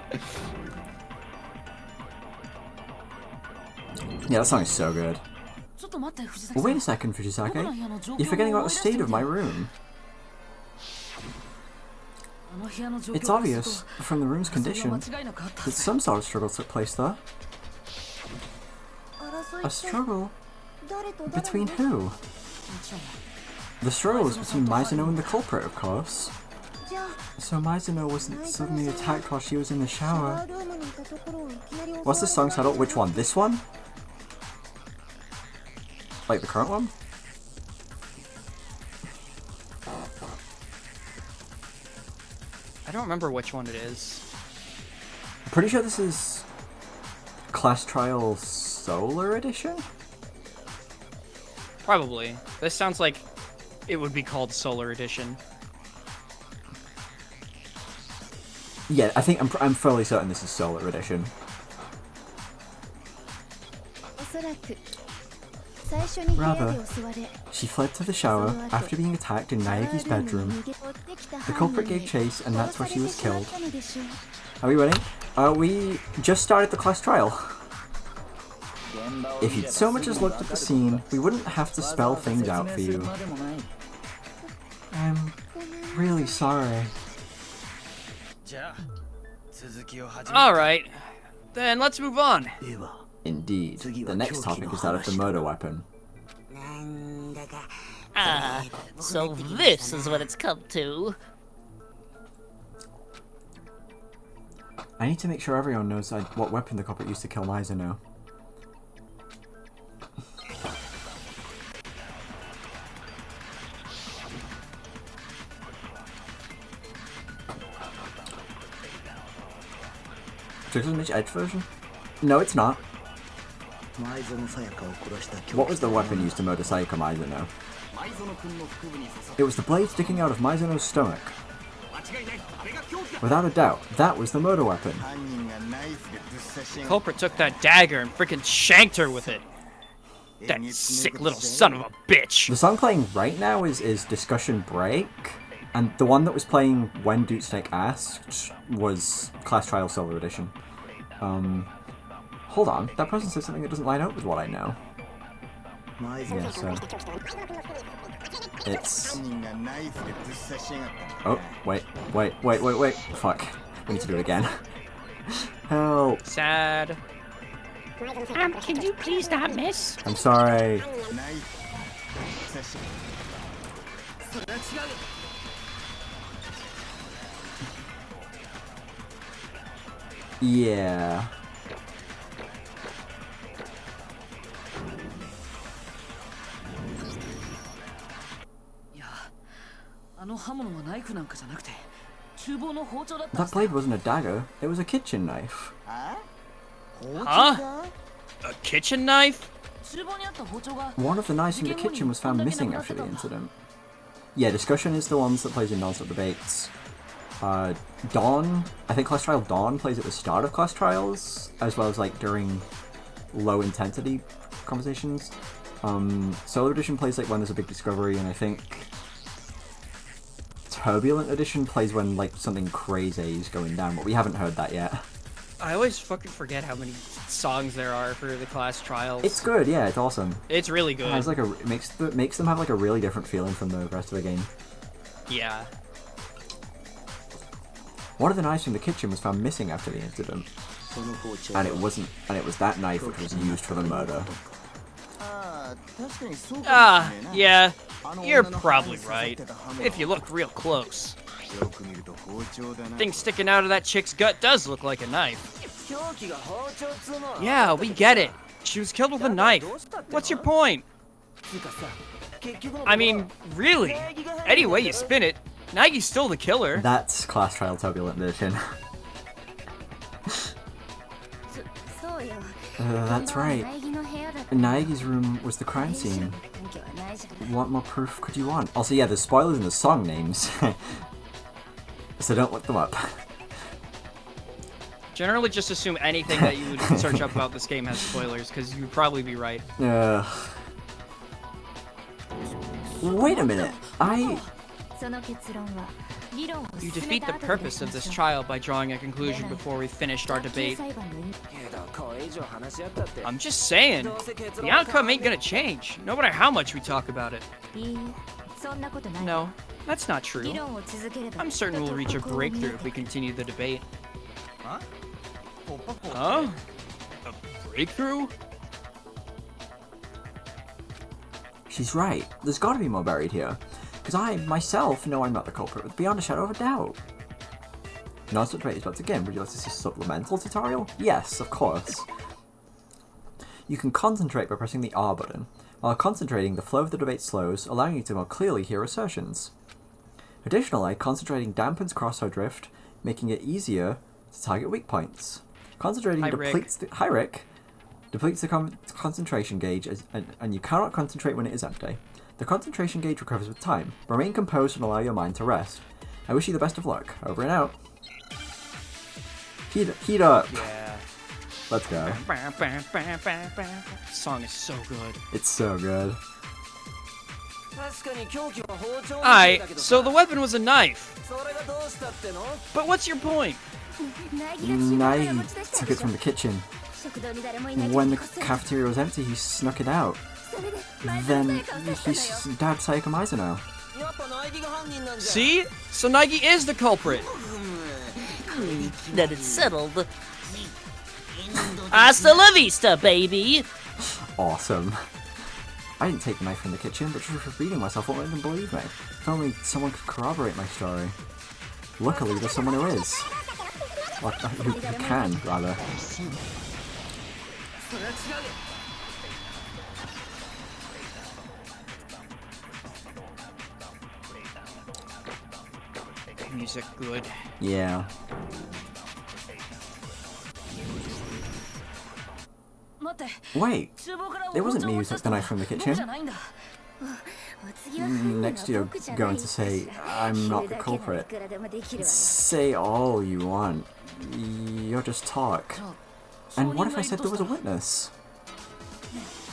Yeah, that song is so good. Well, wait a second, Fujisake. You're forgetting about the state of my room. It's obvious, from the room's condition, that some sort of struggle took place there. A struggle? Between who? The struggle was between Mizuno and the culprit, of course. So Mizuno wasn't suddenly attacked while she was in the shower. What's the song title? Which one? This one? Like the current one? I don't remember which one it is. I'm pretty sure this is Class Trial Solar Edition? Probably. This sounds like it would be called Solar Edition. Yeah, I think I'm fairly certain this is Solar Edition. Rather, she fled to the shower after being attacked in Naegi's bedroom. The culprit gave chase, and that's where she was killed. Are we ready? We just started the class trial. If you'd so much as looked at the scene, we wouldn't have to spell things out for you. I'm really sorry. Alright, then let's move on. Indeed, the next topic is that of the murder weapon. So this is what it's come to. I need to make sure everyone knows what weapon the culprit used to kill Mizuno. Trickles Mitch Edge version? No, it's not. What was the weapon used to murder Sayaka Mizuno? It was the blade sticking out of Mizuno's stomach. Without a doubt, that was the murder weapon. The culprit took that dagger and freaking shanked her with it. That sick little son of a bitch. The song playing right now is Discussion Break, and the one that was playing when Dude Snake asked was Class Trial Silver Edition. Hold on, that person said something that doesn't line up with what I know. Yeah, so it's... 犯人がナイフでぶっ刺しやがった。 Oh, wait. Fuck. We need to do it again. Help. Sad. Can you please not miss? I'm sorry. ナイフぶっ刺し Yeah. That blade wasn't a dagger, it was a kitchen knife. あ Huh? A kitchen knife? One of the knives from the kitchen was found missing after the incident. Yeah, discussion is the ones that plays in non-stop debates. Dawn, I think Class Trial Dawn plays at the start of Class Trials, as well as like during low intensity conversations. Solar Edition plays like when there's a big discovery, and I think Turbulent Edition plays when like something crazy is going down, but we haven't heard that yet. I always fucking forget how many songs there are for the Class Trials. It's good, yeah, it's awesome. It's really It good. has like it makes them have like a really different feeling from the rest of the game. Yeah. One of the knives from the kitchen was found missing after the incident, and it was that knife which was used for the murder. あー確かにそうかもしれないな。 Yeah. あの You're 女の probably 腹に right. 刺さってた刃物 If you look real close. よく見ると包丁だな。 Thing sticking out of that chick's gut does look like a knife. Yeah, we get it. She was killed with a knife. What's your point? I mean, really? Any way you spin it, Nagi's still the killer. That's Class Trial Turbulent Edition. That's right. Naegi's room was the crime scene. What more proof could you want? Also, yeah, there's spoilers in the song names. So don't look them up. Generally, just assume anything that you would search up about this game has spoilers, because you'd probably be right. Wait a minute. You defeat the purpose of this trial by drawing a conclusion before we finished our debate. I'm just saying, the outcome ain't gonna change, no matter how much we talk about it. No, that's not true. I'm certain we'll reach a breakthrough if we continue the debate. Huh? A breakthrough? She's right. There's gotta be more buried here. Because I, myself, know I'm not the culprit beyond a shadow of a doubt. Non-stop debate is about to begin. Would you like to see a supplemental tutorial? Yes, of course. You can concentrate by pressing the R button. While concentrating, the flow of the debate slows, allowing you to more clearly hear assertions. Additionally, concentrating dampens crosshair drift, making it easier to target weak points. Concentrating depletes the... Hi, Rick. Depletes the concentration gauge, and you cannot concentrate when it is empty. The concentration gauge recovers with time. Remain composed and allow your mind to rest. I wish you the best of luck. Over and out. Heat up! Yeah. Let's go. This song is so good. It's so good. Alright, so the weapon was a knife. But what's your point? Nai took it from the kitchen. When the cafeteria was empty, he snuck it out. Then he stabbed Sayaka Mizuno. See? So Nagi is the culprit. That it's settled. Hasta la vista, baby! Awesome. I didn't take the knife from the kitchen, but just repeating myself won't let them believe me. If only someone could corroborate my story. Luckily, there's someone who is. Well, who can, rather. Music good. Yeah. Wait, it wasn't me who took the knife from the kitchen. Next you're going to say, I'm not the culprit. Say all you want. You're just talk. And what if I said there was a witness?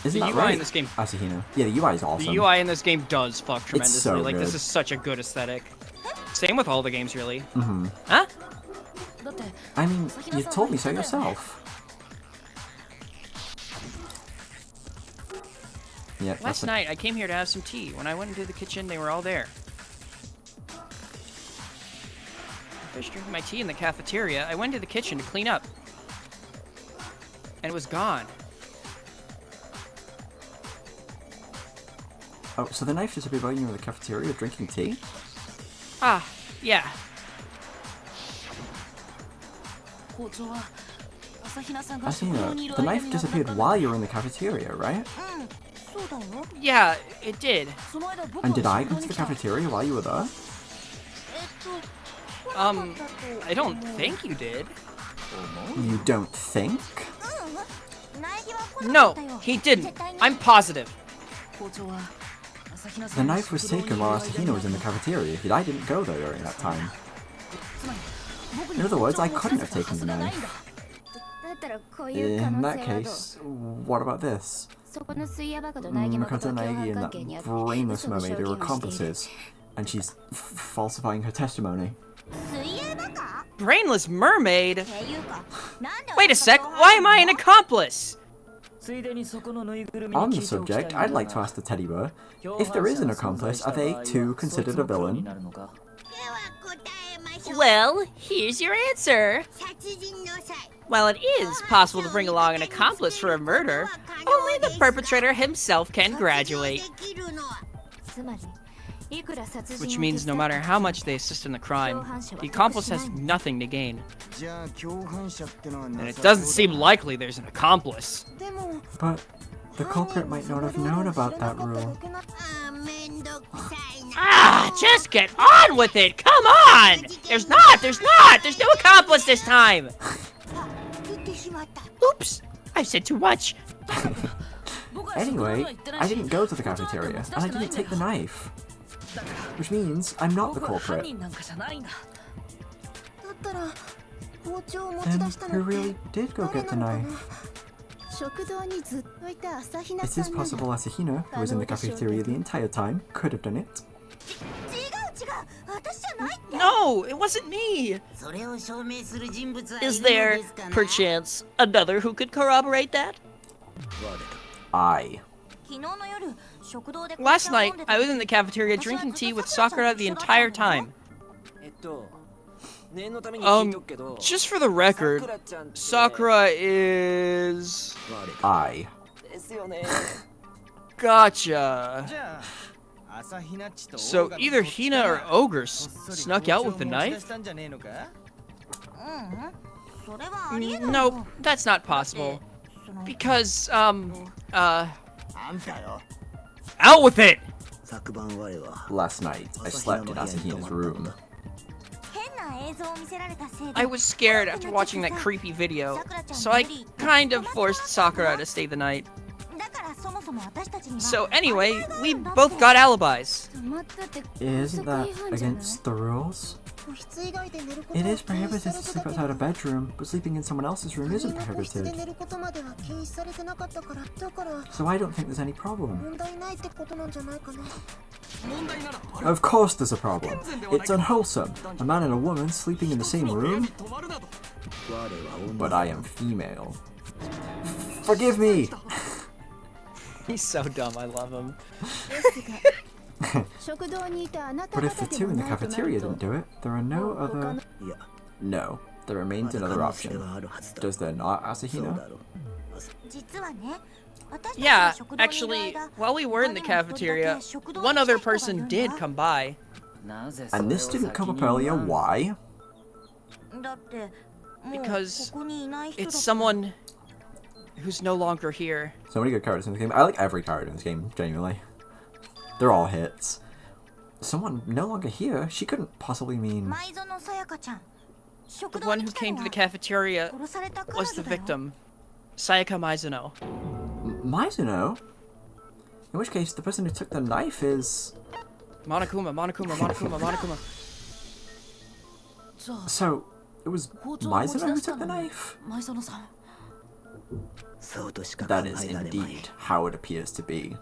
Isn't The that UI right? in this game... Asahino. Yeah, the UI is awesome. The UI in this game does fuck tremendously. so Like, this good. is such a good aesthetic. Same with all the games, really. Mm-hmm. Huh? I mean, you told me so yourself. Yeah. Last night, I came here to have some tea. When I went into the kitchen, they were all there. I finished drinking my tea in the cafeteria. I went to the kitchen to clean up. And it was gone. Oh, so the knife disappeared while you were in the cafeteria drinking tea? Ah, yeah. Asahina, the knife disappeared while you were in the cafeteria, right? Yeah, it did. And did I come to the cafeteria while you were there? I don't think you did. You don't think? No, he didn't. I'm positive. The knife was taken while Asahina was in the cafeteria, yet I didn't go there during that time. In other words, I couldn't have taken the knife. In that case, what about this? Makoto Naegi and that brainless mermaid are accomplices, and she's falsifying her testimony. Brainless mermaid? Wait a sec, why am I an accomplice? On the subject, I'd like to ask the teddy bear, if there is an accomplice, are they too considered a villain? Well, here's your answer. While it is possible to bring along an accomplice for a murder, only the perpetrator himself can graduate. Which means no matter how much they assist in the crime, the accomplice has nothing to gain. And it doesn't seem likely there's an accomplice. But the culprit might not have known about that rule. Ah, just get on with it! Come on! There's no accomplice this time! Oops! I've said too much. Anyway, I didn't go to the cafeteria, and I didn't take the knife. Which means I'm not the culprit. Then who really did go get the knife? It is possible Asahina, who was in the cafeteria the entire time, could have done it. No, it wasn't me! Is there, perchance, another who could corroborate that? I. Last night, I was in the cafeteria drinking tea with Sakura the entire time. Just for the record, Sakura is... I. Gotcha. So either Hina or Ogre snuck out with the knife? Nope, that's not possible. Because, out with it! Last night, I slept in Asahina's room. I was scared after watching that creepy video, so I kind of forced Sakura to stay the night. So anyway, we both got alibis. Isn't that against the rules? It is prohibited to sleep outside a bedroom, but sleeping in someone else's room isn't prohibited. So I don't think there's any problem. Of course there's a problem. It's unwholesome. A man and a woman sleeping in the same room? But I am female. Forgive me! He's so dumb, I love him. But if the two in the cafeteria didn't do it, there are no other... No, there remains another option. Does there not, Asahina? Yeah, actually, while we were in the cafeteria, one other person did come by. And this didn't come up earlier, why? Because it's someone who's no longer here. So many good characters in this game. I like every character in this game, genuinely. They're all hits. Someone no longer here? She couldn't possibly mean... The one who came to the cafeteria was the victim, Sayaka Mizuno. Mizuno? In which case, the person who took the knife is... Monokuma. So, it was Mizuno who took the knife? That is indeed how it appears to be.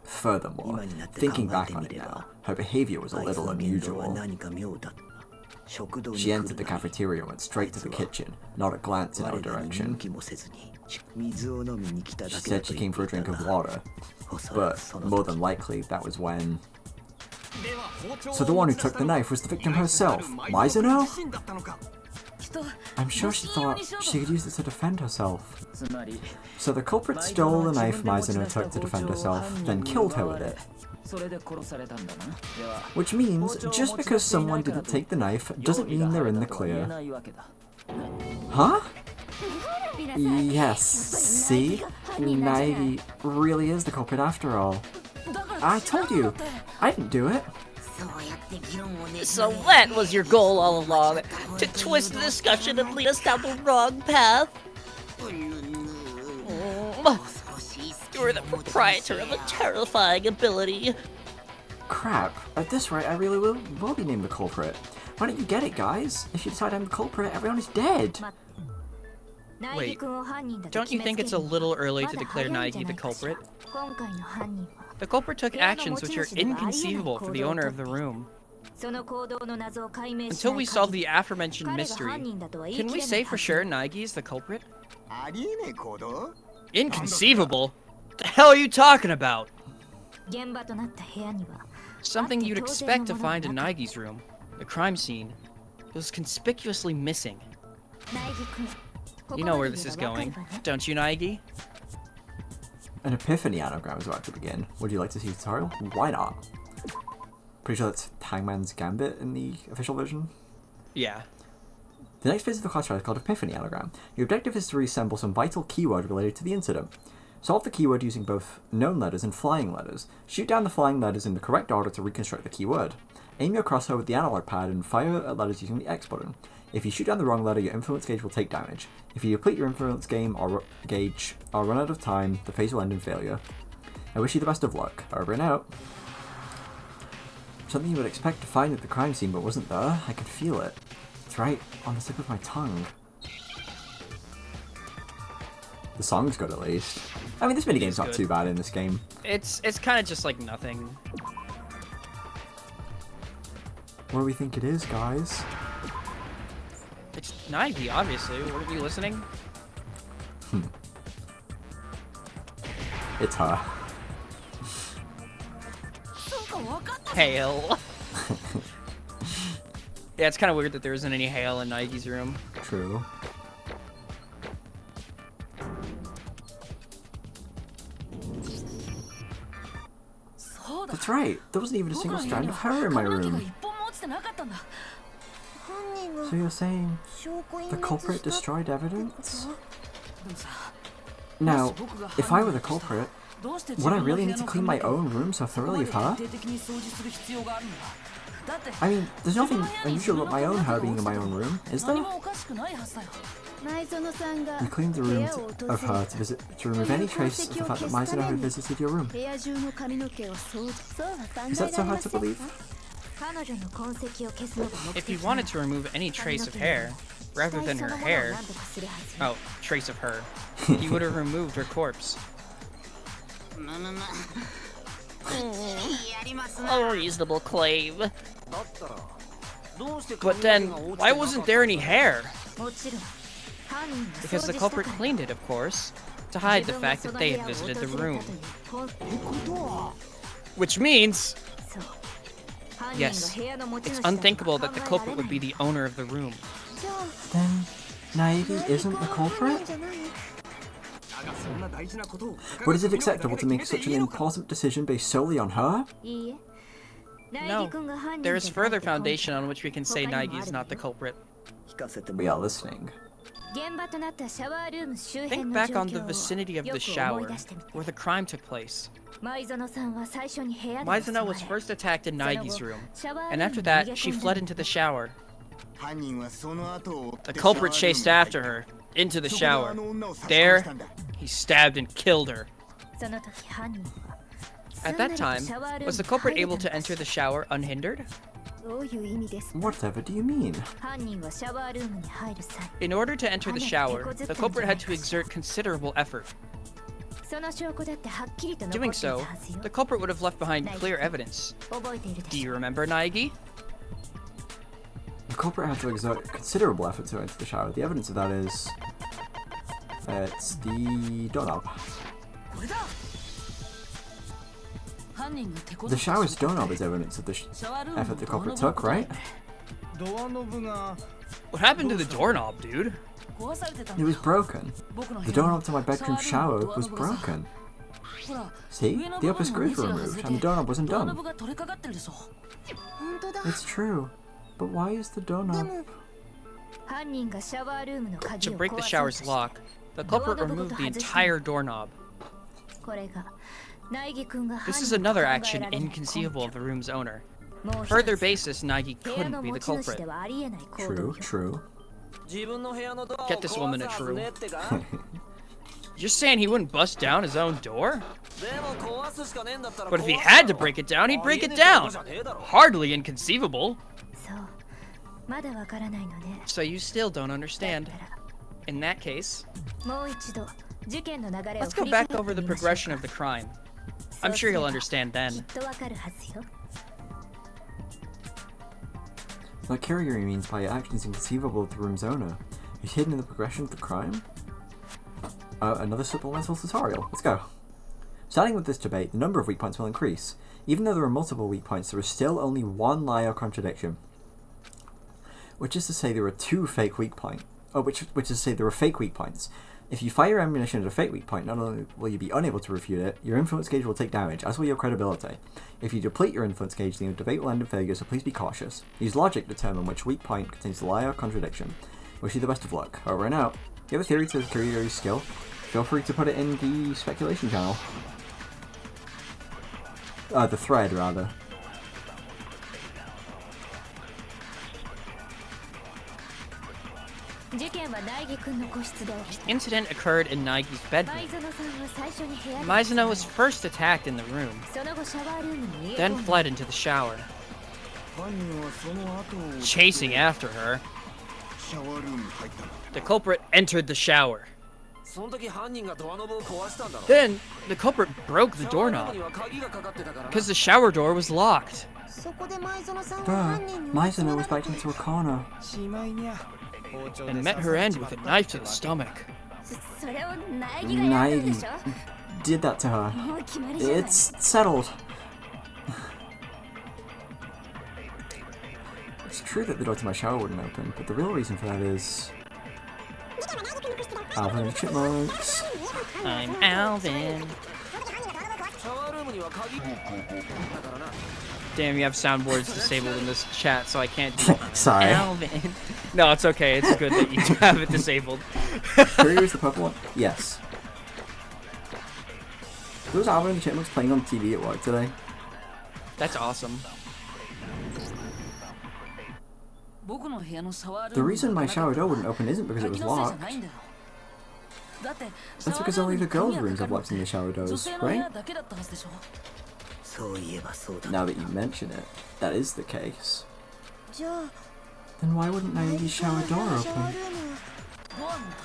Furthermore, thinking back on it now, her behavior was a little unusual. She entered the cafeteria and went straight to the kitchen, not a glance in our direction. She said she came for a drink of water, but more than likely that was when... So the one who took the knife was the victim herself, Mizuno? I'm sure she thought she could use it to defend herself. So the culprit stole the knife Mizuno took to defend herself, then killed her with it. Which means, just because someone didn't take the knife doesn't mean they're in the clear. Huh? Yes, see? Naegi really is the culprit after all. I told you, I didn't do it. So that was your goal all along, to twist the discussion and lead us down the wrong path? You're the proprietor of a terrifying ability. Crap, at this rate I really will be named the culprit. Why don't you get it, guys? If you decide I'm the culprit, everyone is dead. Wait, don't you think it's a little early to declare Naegi the culprit? The culprit took actions which are inconceivable for the owner of the room. Until we solve the aforementioned mystery, can we say for sure Naegi is the culprit? Inconceivable? What the hell are you talking about? Something you'd expect to find in Naigi's room, the crime scene, was conspicuously missing. You know where this is going, don't you, Naegi? An epiphany anagram is about to begin. Would you like to see a tutorial? Why not? Pretty sure that's Hangman's Gambit in the official version? Yeah. The next phase of the class trial is called Epiphany Anagram. Your objective is to reassemble some vital keyword related to the incident. Solve the keyword using both known letters and flying letters. Shoot down the flying letters in the correct order to reconstruct the keyword. Aim your crosshair with the analog pad and fire at letters using the X button. If you shoot down the wrong letter, your influence gauge will take damage. If you deplete your influence gauge or run out of time, the phase will end in failure. I wish you the best of luck. Over and out. Something you would expect to find at the crime scene, but wasn't there. I could feel it. It's right on the tip of my tongue. The song's good at least. I mean, this minigame's not too bad in this game. It's kind of just like nothing. What do we think it is, guys? It's Naegi, obviously. Weren't you listening? It's her. Hail. Yeah, it's kind of weird that there isn't any hail in Naigi's room. True. That's right. There wasn't even a single strand of hair in my room. So you're saying the culprit destroyed evidence? Now, if I were the culprit, would I really need to clean my own room so thoroughly of her? I mean, there's nothing unusual about my own hair being in my own room, is there? You cleaned the room of her to remove any trace of the fact that Mizuno had visited your room. Is that so hard to believe? If he wanted to remove any trace of hair, rather than her hair... Oh, trace of her. He would have removed her corpse. A reasonable claim. But then, why wasn't there any hair? Because the culprit cleaned it, of course, to hide the fact that they had visited the room. Which means... Yes, it's unthinkable that the culprit would be the owner of the room. Then, Naegi isn't the culprit? But is it acceptable to make such an important decision based solely on her? No, there is further foundation on which we can say Naegi is not the culprit. We are listening. Think back on the vicinity of the shower, where the crime took place. Mizuno was first attacked in Naigi's room, and after that, she fled into the shower. The culprit chased after her, into the shower. There, he stabbed and killed her. At that time, was the culprit able to enter the shower unhindered? Whatever do you mean? In order to enter the shower, the culprit had to exert considerable effort. Doing so, the culprit would have left behind clear evidence. Do you remember, Naegi? The culprit had to exert considerable effort to enter the shower. The evidence of that is... it's the doorknob. The shower's doorknob is evidence of the effort the culprit took, right? What happened to the doorknob, dude? It was broken. The doorknob to my bedroom shower was broken. See? The upper screws were removed and the doorknob wasn't done. It's true. But why is the doorknob... To break the shower's lock, the culprit removed the entire doorknob. This is another action inconceivable of the room's owner. Further basis, Naegi couldn't be the culprit. True, true. Get this woman a true. You're saying he wouldn't bust down his own door? But if he had to break it down, he'd break it down. Hardly inconceivable. So you still don't understand. In that case, let's go back over the progression of the crime. I'm sure he'll understand then. What Kirigiri means by actions inconceivable of the room's owner is hidden in the progression of the crime? Another supplemental tutorial. Let's go. Starting with this debate, the number of weak points will increase. Even though there are multiple weak points, there is still only one lie or contradiction. Which is to say there are two fake weak points. Which is to say there are fake weak points. If you fire ammunition at a fake weak point, not only will you be unable to refute it, your influence gauge will take damage, as will your credibility. If you deplete your influence gauge, the debate will end in failure, so please be cautious. Use logic to determine which weak point contains the lie or contradiction. Wish you the best of luck. Over and out. If you have a theory to Kirigiri's skill, feel free to put it in the speculation channel. The thread, rather. The incident occurred in Naigi's bedroom. Mizuno was first attacked in the room, then fled into the shower. Chasing after her, the culprit entered the shower. Then, the culprit broke the doorknob, because the shower door was locked. Bruh, Mizuno was backed into a corner. And met her end with a knife to the stomach. Naegi did that to her. It's settled. It's true that the door to my shower wouldn't open, but the real reason for that is... Alvin and the Chipmunks. I'm Alvin. Damn, you have soundboards disabled in this chat, so I can't do Sorry. Alvin. No, it's okay. It's good that you have it disabled. Here's the purple one? Yes. There was Alvin and the Chipmunks playing on TV at work today. That's awesome. The reason my shower door wouldn't open isn't because it was locked. That's because only the girls' rooms have locks in the shower doors, right? Now that you mention it, that is the case. Then why wouldn't Naigi's shower door open?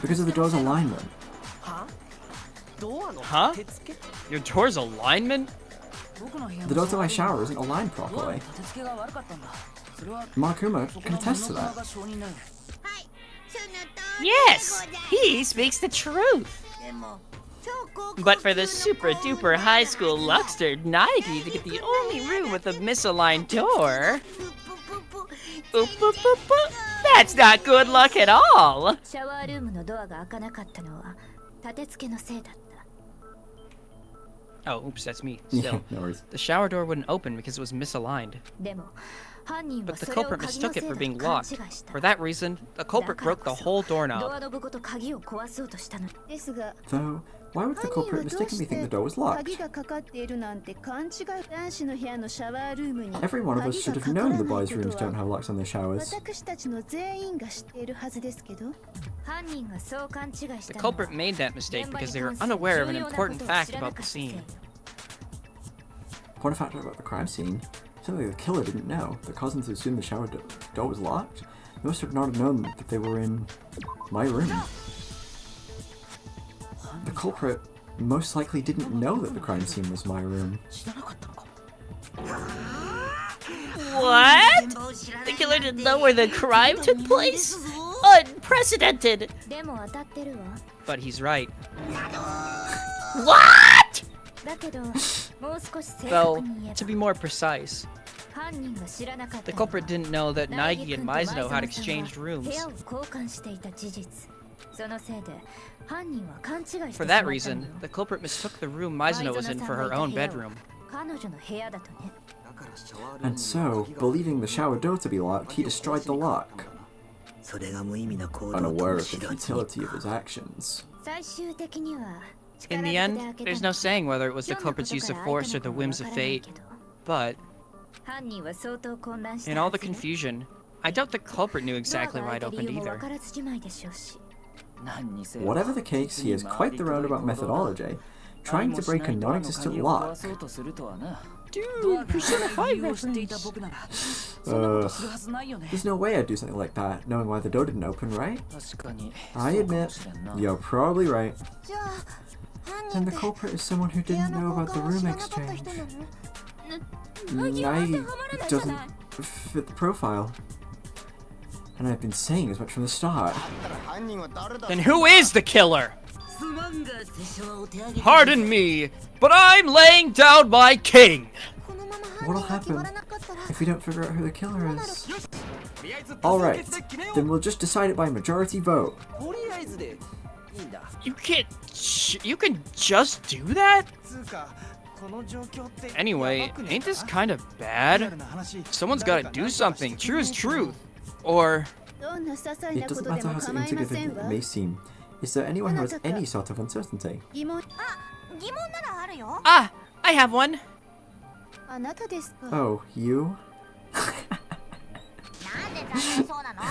Because of the door's alignment. Huh? Your door's alignment? The door to my shower isn't aligned properly. Markuma can attest to that. Yes, he speaks the truth. But for the super duper high school luckster Naegi to get the only room with a misaligned door, that's not good luck at all. Oh, oops, that's me. Yeah, Still, no worries. the shower door wouldn't open because it was misaligned. But the culprit mistook it for being locked. For that reason, the culprit broke the whole doorknob. Though, why would the culprit mistakenly think the door was locked? Every one of us should have known the boys' rooms don't have locks on their showers. The culprit made that mistake because they were unaware of an important fact about the scene. Important fact about the crime scene? Something the killer didn't know. The cause to assume the shower door was locked? They must have not known that they were in my room. The culprit most likely didn't know that the crime scene was my room. What? The killer didn't know where the crime took place? Unprecedented. But he's right. What? Though, to be more precise, the culprit didn't know that Naegi and Mizuno had exchanged rooms. For that reason, the culprit mistook the room Mizuno was in for her own bedroom. And so, believing the shower door to be locked, he destroyed the lock, unaware of the futility of his actions. In the end, there's no saying whether it was the culprit's use of force or the whims of fate, but in all the confusion, I doubt the culprit knew exactly why it opened either. Whatever the case, he has quite the roundabout methodology, trying to break a non-existent lock. Dude, Persona 5 reference! There's no way I'd do something like that, knowing why the door didn't open, right? I admit, you're probably right. Then the culprit is someone who didn't know about the room exchange. Naegi doesn't fit the profile. And I've been saying as much from the start. Then who is the killer? Pardon me, but I'm laying down my king! What'll happen if we don't figure out who the killer is? Alright, then we'll just decide it by majority vote. You can't... you can just do that? Anyway, ain't this kind of bad? Someone's gotta do something, true as truth. Or... It doesn't matter how insignificant it may seem. Is there anyone who has any sort of uncertainty? Ah, I have one. Oh, you?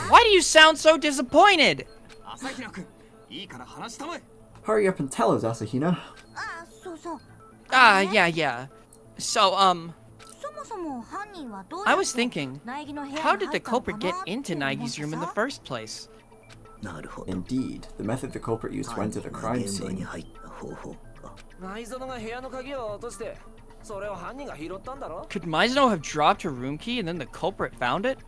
why do you sound so disappointed? Hurry up and tell us, Asahina. Ah, yeah. So, I was thinking, how did the culprit get into Naigi's room in the first place? Indeed, the method the culprit used to enter the crime scene. Could Mizuno have dropped her room key and then the culprit found it?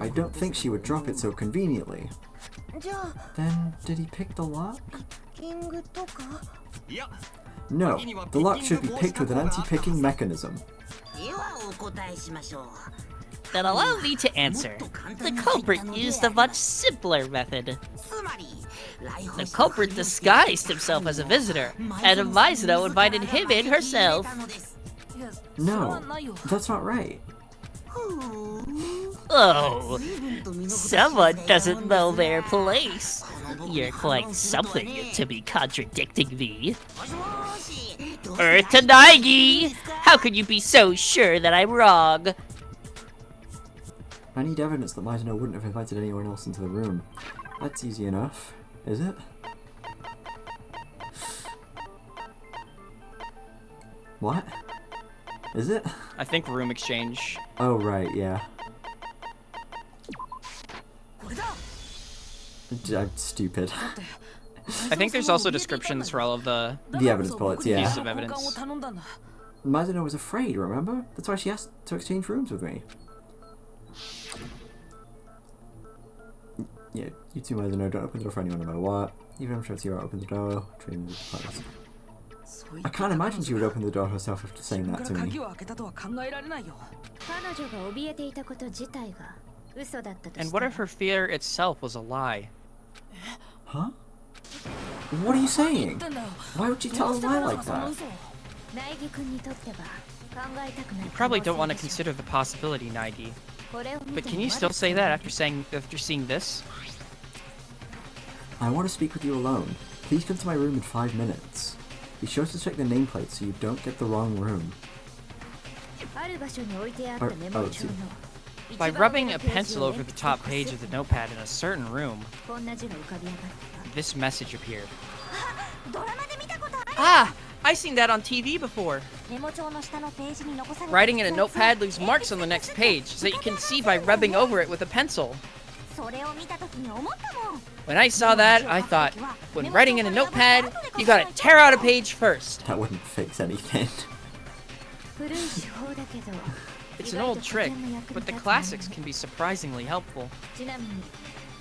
I don't think she would drop it so conveniently. Then, did he pick the lock? No, the lock should be picked with an anti-picking mechanism. Then allow me to answer. The culprit used a much simpler method. The culprit disguised himself as a visitor, and Mizuno invited him in herself. No, that's not right. Oh, someone doesn't know their place. You're quite something to be contradicting me. Earth to Naegi! How could you be so sure that I'm wrong? I need evidence that Mizuno wouldn't have invited anyone else into the room. That's easy enough, is it? What? Is it? I think room exchange. Oh, right, yeah. I'm stupid. I think there's also descriptions for all of the evidence bullets, yeah. pieces of evidence. Mizuno was afraid, remember? That's why she asked to exchange rooms with me. Yeah, you two Mizuno don't open the door for anyone no matter what. Even if Shotzi won't open the door, dream of the past. I can't imagine she would open the door herself after saying that to me. And what if her fear itself was a lie? Huh? What are you saying? Why would she tell a lie like that? You probably don't want to consider the possibility, Naegi. But can you still say that after seeing this? I want to speak with you alone. Please come to my room in 5 minutes. Be sure to check the nameplate so you don't get the wrong room. See. By rubbing a pencil over the top page of the notepad in a certain room, this message appeared. Ah! I've seen that on TV before. Writing in a notepad leaves marks on the next page, so you can see by rubbing over it with a pencil. When I saw that, I thought, when writing in a notepad, you gotta tear out a page first. That wouldn't fix anything. It's an old trick, but the classics can be surprisingly helpful.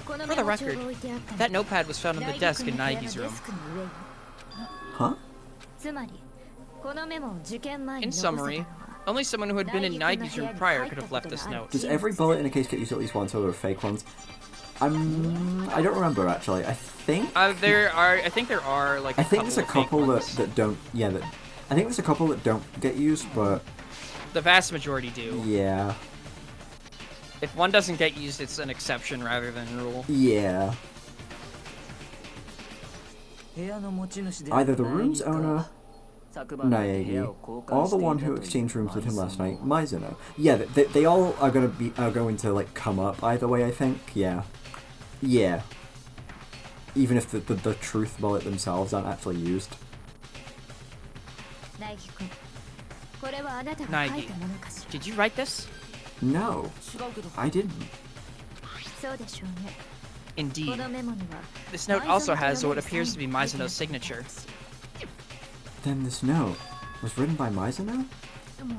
For the record, that notepad was found on the desk in Naigi's room. Huh? In summary, only someone who had been in Naigi's room prior could have left this note. Does every bullet in a case get used at least once, or are there fake ones? I don't remember actually. I think there are like. I think there's a couple that don't. Yeah, I think there's a couple that don't get used, but the vast majority do. Yeah. If one doesn't get used, it's an exception rather than a rule. Yeah. Either the room's owner, Naegi, or the one who exchanged rooms with him last night, Mizuno. Yeah, they all are going to like come up either way. I think. Yeah. Yeah. Even if the truth bullet themselves aren't actually used. Naegi, did you write this? No, I didn't. Indeed. This note also has what appears to be Mizuno's signature. Then this note was written by Mizuno?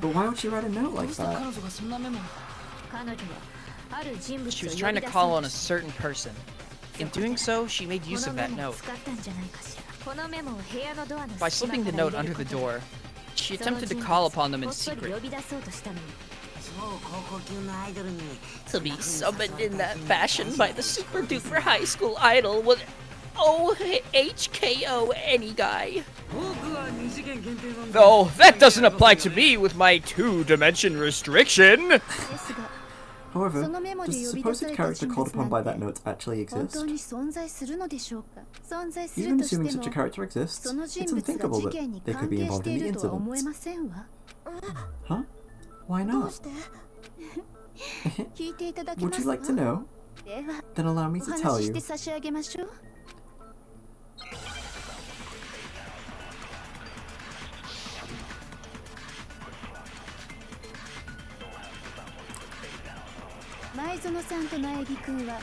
But why would she write a note like that? She was trying to call on a certain person. In doing so, she made use of that note. By slipping the note under the door, she attempted to call upon them in secret. To be summoned in that fashion by the super duper high school idol was HKO any guy. Though that doesn't apply to me with my 2-dimension restriction. However, does the supposed character called upon by that note actually exist? Even assuming such a character exists, it's unthinkable that they could be involved in the incident. Huh? Why not? Would you like to know? Then allow me to tell you.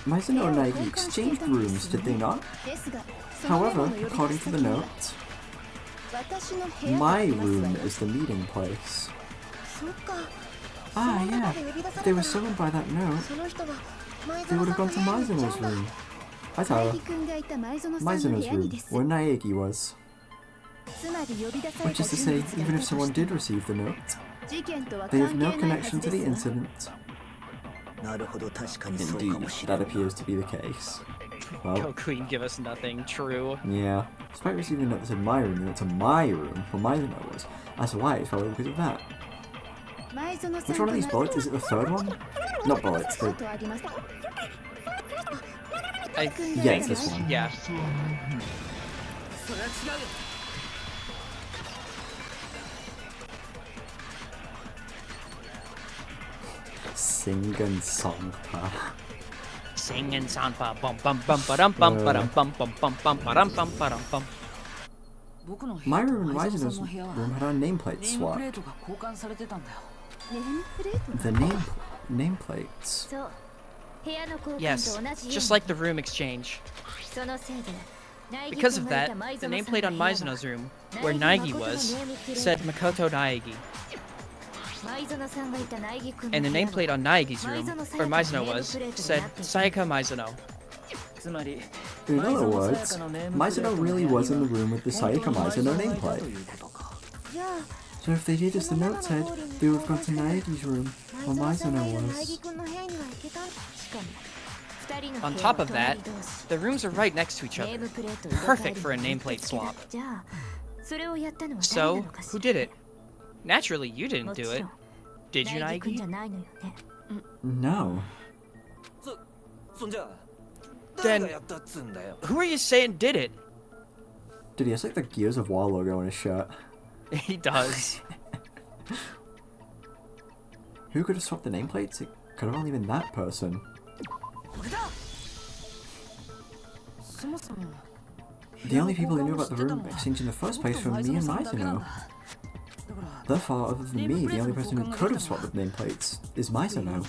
Mizuno and Naegi exchanged rooms, did they not? However, according to the note, my room is the meeting place. Ah, yeah. If they were summoned by that note, they would have gone to Mizuno's room. Hi, Tara. Mizuno's room, where Naegi was. Which is to say, even if someone did receive the note, they have no connection to the incident. Indeed, that appears to be the case. Well, Go Queen, give us nothing. True. Yeah. Despite receiving a note that said my room, and to my room, where Mizuno was. As to why, it's probably because of that. Which one of these bullets? Is it the third one? Not bullets, the... Yeah, it's this one. Yeah. Dangan Ronpa. Singing Sanpa bum bum bum ba-dum bum ba-dum bum bum bum bum ba-dum bum ba-dum bum. My room and Mizuno's room had our nameplates swapped. The nameplates? Yes, just like the room exchange. Because of that, the nameplate on Mizuno's room, where Naegi was, said Makoto Naegi. And the nameplate on Naegi's room, where Mizuno was, said Sayaka Mizuno. In other words, Mizuno really was in the room with the Sayaka Mizuno nameplate. So if they did as the note said, they would have gone to Naegi's room, where Mizuno was. On top of that, the rooms are right next to each other. Perfect for a nameplate swap. So, who did it? Naturally, you didn't do it. Did you, Naegi? No. Then, who are you saying did it? Dude, he has like the Gears of War logo on his shirt. He does. Who could have swapped the nameplates? It could have only been that person. The only people who knew about the room exchange in the first place were me and Mizuno. Therefore, other than me, the only person who could have swapped the nameplates is Mizuno.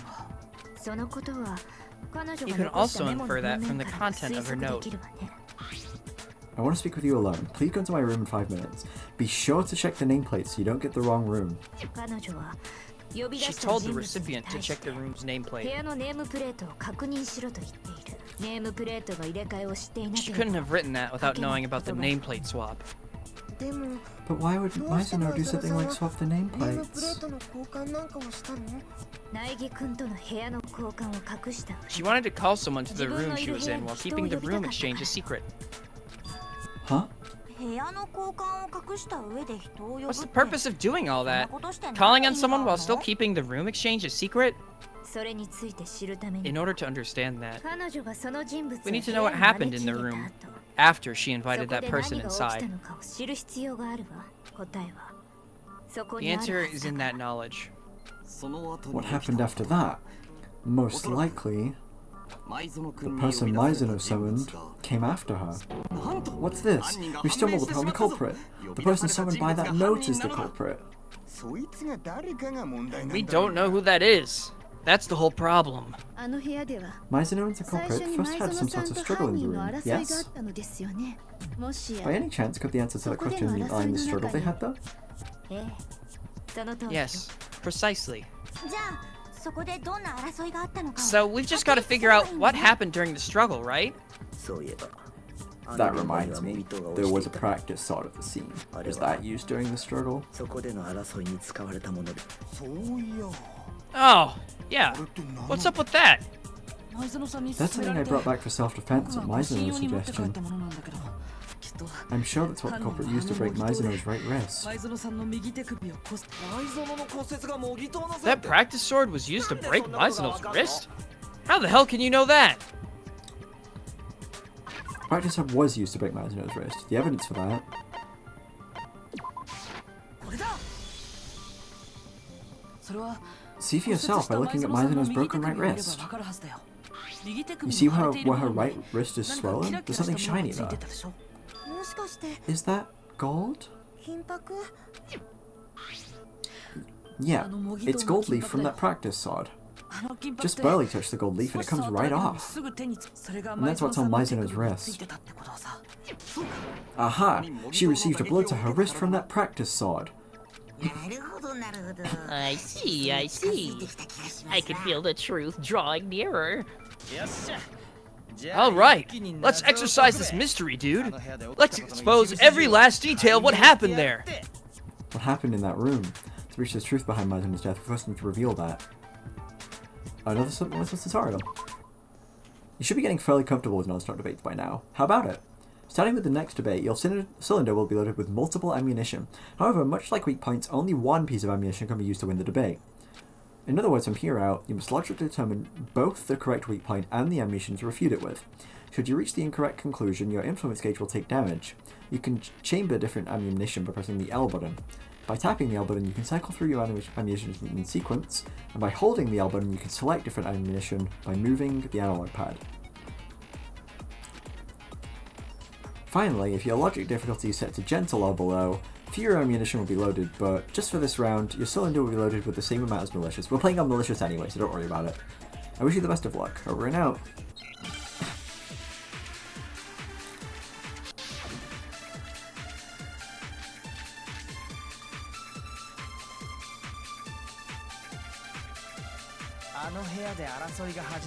You can also infer that from the content of her note. I want to speak with you alone. Please come to my room in 5 minutes. Be sure to check the nameplate so you don't get the wrong room. She told the recipient to check the room's nameplate. She couldn't have written that without knowing about the nameplate swap. But why would Mizuno do something like swap the nameplates? She wanted to call someone to the room she was in while keeping the room exchange a secret. Huh? What's the purpose of doing all that? Calling on someone while still keeping the room exchange a secret? In order to understand that, we need to know what happened in the room after she invited that person inside. The answer is in that knowledge. What happened after that? Most likely, the person Mizuno summoned came after her. What's this? We stumbled upon the culprit. The person summoned by that note is the culprit. We don't know who that is. That's the whole problem. Mizuno and the culprit first had some sort of struggle in the room, yes? By any chance, could the answer to that question lie in the struggle they had though? Yes, precisely. So we've just got to figure out what happened during the struggle, right? That reminds me, there was a practice sword of the scene. Was that used during the struggle? Oh, yeah. What's up with that? That's something I brought back for self-defense at Mizuno's suggestion. I'm sure that's what the culprit used to break Mizuno's right wrist. That practice sword was used to break Mizuno's wrist? How the hell can you know that? Practice sword was used to break Mizuno's wrist. The evidence for that. See for yourself by looking at Mizuno's broken right wrist. You see where her right wrist is swollen? There's something shiny there. Is that gold? Yeah, it's gold leaf from that practice sword. Just barely touch the gold leaf and it comes right off. And that's what's on Mizuno's wrist. Aha! She received a blow to her wrist from that practice sword. I see. I can feel the truth drawing nearer. Alright, let's exercise this mystery, dude. Let's expose every last detail of what happened there. What happened in that room? To reach the truth behind Mizuno's death, we first need to reveal that. Another simple tutorial. You should be getting fairly comfortable with non-stop debates by now. How about it? Starting with the next debate, your cylinder will be loaded with multiple ammunition. However, much like weak points, only one piece of ammunition can be used to win the debate. In other words, from here out, you must logically determine both the correct weak point and the ammunition to refute it with. Should you reach the incorrect conclusion, your influence gauge will take damage. You can chamber different ammunition by pressing the L button. By tapping the L button, you can cycle through your ammunition in sequence, and by holding the L button, you can select different ammunition by moving the analog pad. Finally, if your logic difficulty is set to gentle or below, fewer ammunition will be loaded, but just for this round, your cylinder will be loaded with the same amount as malicious. We're playing on malicious anyway, so don't worry about it. I wish you the best of luck. Over and out.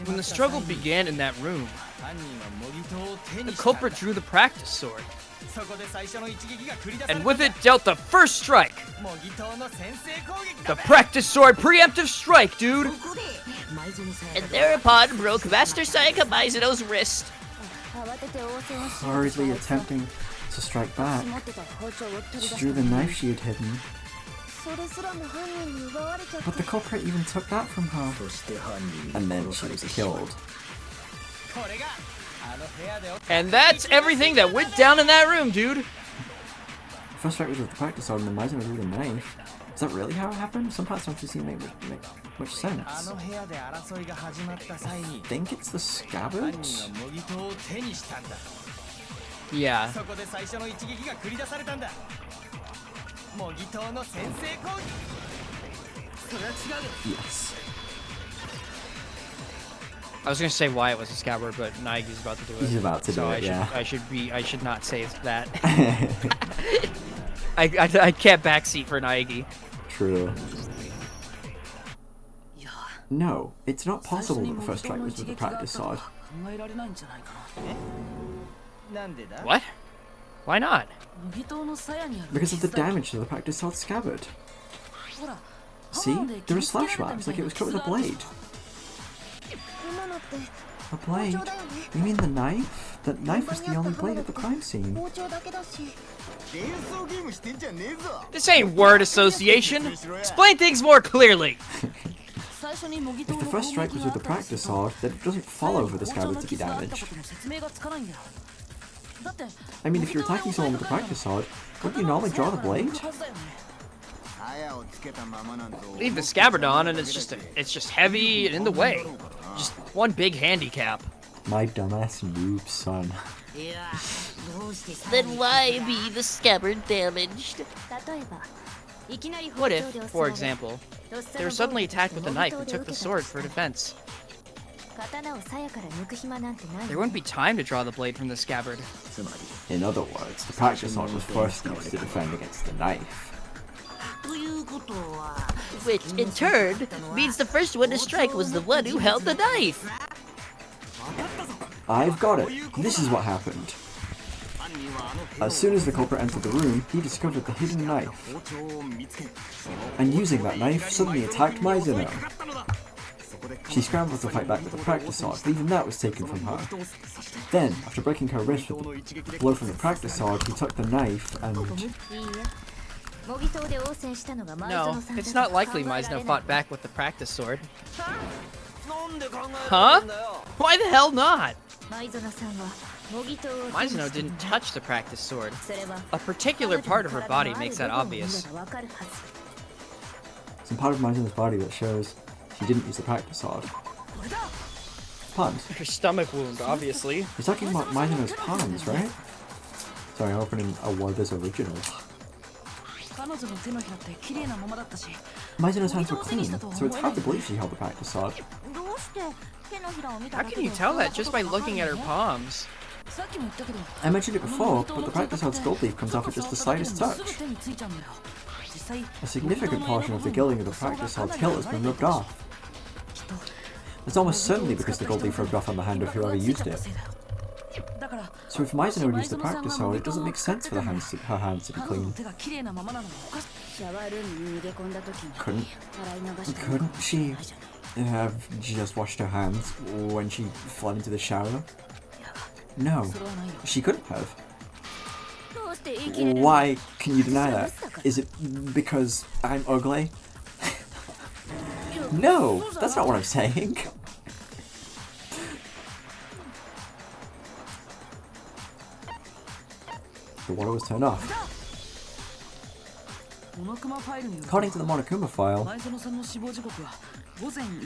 When the struggle began in that room, the culprit drew the practice sword, and with it dealt the first strike. The practice sword preemptive strike, dude! And thereupon broke Master Sayaka Mizuno's wrist. Hurriedly attempting to strike back, she drew the knife she had hidden. But the culprit even took that from her. And then she was killed. And that's everything that went down in that room, dude! First strike was with the practice sword and then Mizuno drew the knife. Is that really how it happened? Some parts don't seem to make much sense. I think it's the scabbard? Yeah. Yes. I was gonna say why it was a scabbard, but Naegi's about to do it. He's about to do it, yeah. I should not say that. I can't backseat for Naegi. True. No, it's not possible that the first strike was with the practice sword. What? Why not? Because of the damage to the practice sword scabbard. See? There are slash marks, like it was cut with a blade. A blade? You mean the knife? The knife was the only blade at the crime scene. This ain't word association. Explain things more clearly. If the first strike was with the practice sword, then it doesn't follow for the scabbard to be damaged. I mean, if you're attacking someone with the practice sword, wouldn't you normally draw the blade? Leave the scabbard on and it's just heavy and in the way. Just one big handicap. My dumbass noob, son. Then why be the scabbard damaged? What if, for example, they were suddenly attacked with a knife and took the sword for defense? There wouldn't be time to draw the blade from the scabbard. In other words, the practice sword was first used to defend against the knife. Which, in turn, means the first one to strike was the one who held the knife. I've got it. This is what happened. As soon as the culprit entered the room, he discovered the hidden knife. And using that knife, suddenly attacked Mizuno. She scrambled to fight back with the practice sword, but even that was taken from her. Then, after breaking her wrist with the blow from the practice sword, he took the knife and... No, it's not likely Mizuno fought back with the practice sword. Huh? Why the hell not? Mizuno didn't touch the practice sword. A particular part of her body makes that obvious. Some part of Mizuno's body that shows she didn't use the practice sword. Palms. Her stomach wound, obviously. You're talking about Mizuno's palms, right? Sorry, I'm opening a word as original. Mizuno's hands were clean, so it's hard to believe she held the practice sword. How can you tell that just by looking at her palms? I mentioned it before, but the practice sword's gold leaf comes off at just the slightest touch. A significant portion of the gilding of the practice sword's hilt has been rubbed off. It's almost certainly because the gold leaf rubbed off on the hand of whoever used it. So if Mizuno would use the practice sword, it doesn't make sense for her hands to be clean. Couldn't she have just washed her hands when she fled into the shower? No, she couldn't have. Why can you deny that? Is it because I'm ugly? No, that's not what I'm saying. The water was turned off. According to the Monokuma file,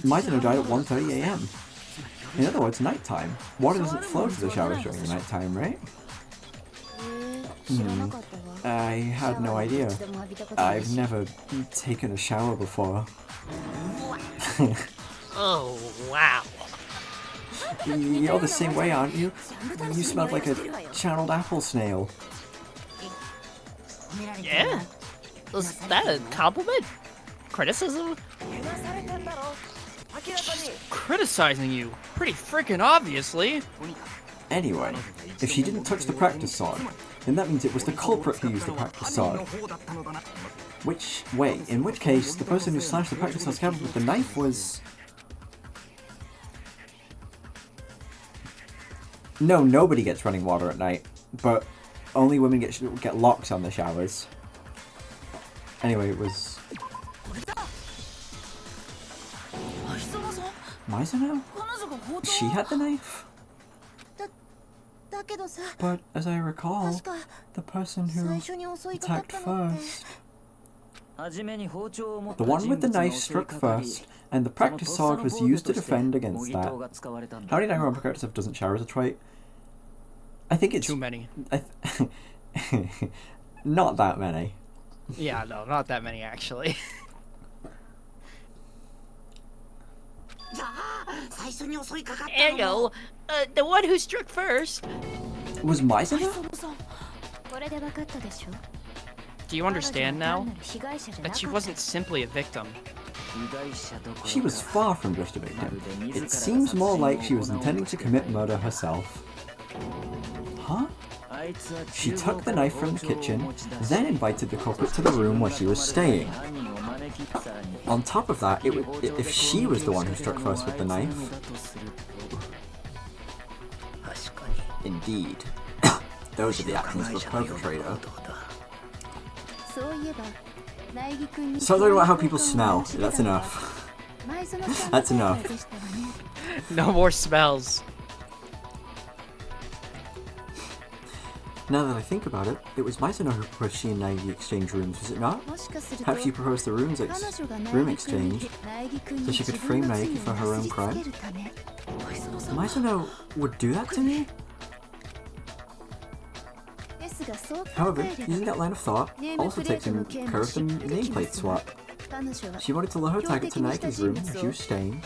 Mizuno died at 1:30 AM. In other words, nighttime. Water doesn't flow to the showers during the nighttime, right? I had no idea. I've never taken a shower before. Oh, wow. You're the same way, aren't you? You smelled like a channeled apple snail. Yeah? Was that a compliment? Criticism? She's criticizing you. Pretty freaking obviously. Anyway, if she didn't touch the practice sword, then that means it was the culprit who used the practice sword. In which case, the person who slashed the practice sword's scabbard with the knife was... No, nobody gets running water at night, but only women get locks on the showers. Anyway, it was... Mizuno? She had the knife? But, as I recall, the person who attacked first... The one with the knife struck first, and the practice sword was used to defend against that. How many Dangan Ronpa characters have doesn't shower as a trait? I think it's... Too many. Not that many. Yeah, no, not that many actually. Ergo, the one who struck first. Was Mizuno? Do you understand now? That she wasn't simply a victim. She was far from just a victim. It seems more like she was intending to commit murder herself. Huh? She took the knife from the kitchen, then invited the culprit to the room where she was staying. On top of that, if she was the one who struck first with the knife... Indeed. Those are the actions of a perpetrator. Stop talking about how people smell. That's enough. That's enough. No more smells. Now that I think about it, it was Mizuno who proposed she and Naegi exchange rooms, was it not? Perhaps she proposed the room exchange so she could frame Naegi for her own crime? Mizuno would do that to me? However, using that line of thought also takes in care of the nameplate swap. She wanted to lure her target to Naegi's room where she was staying,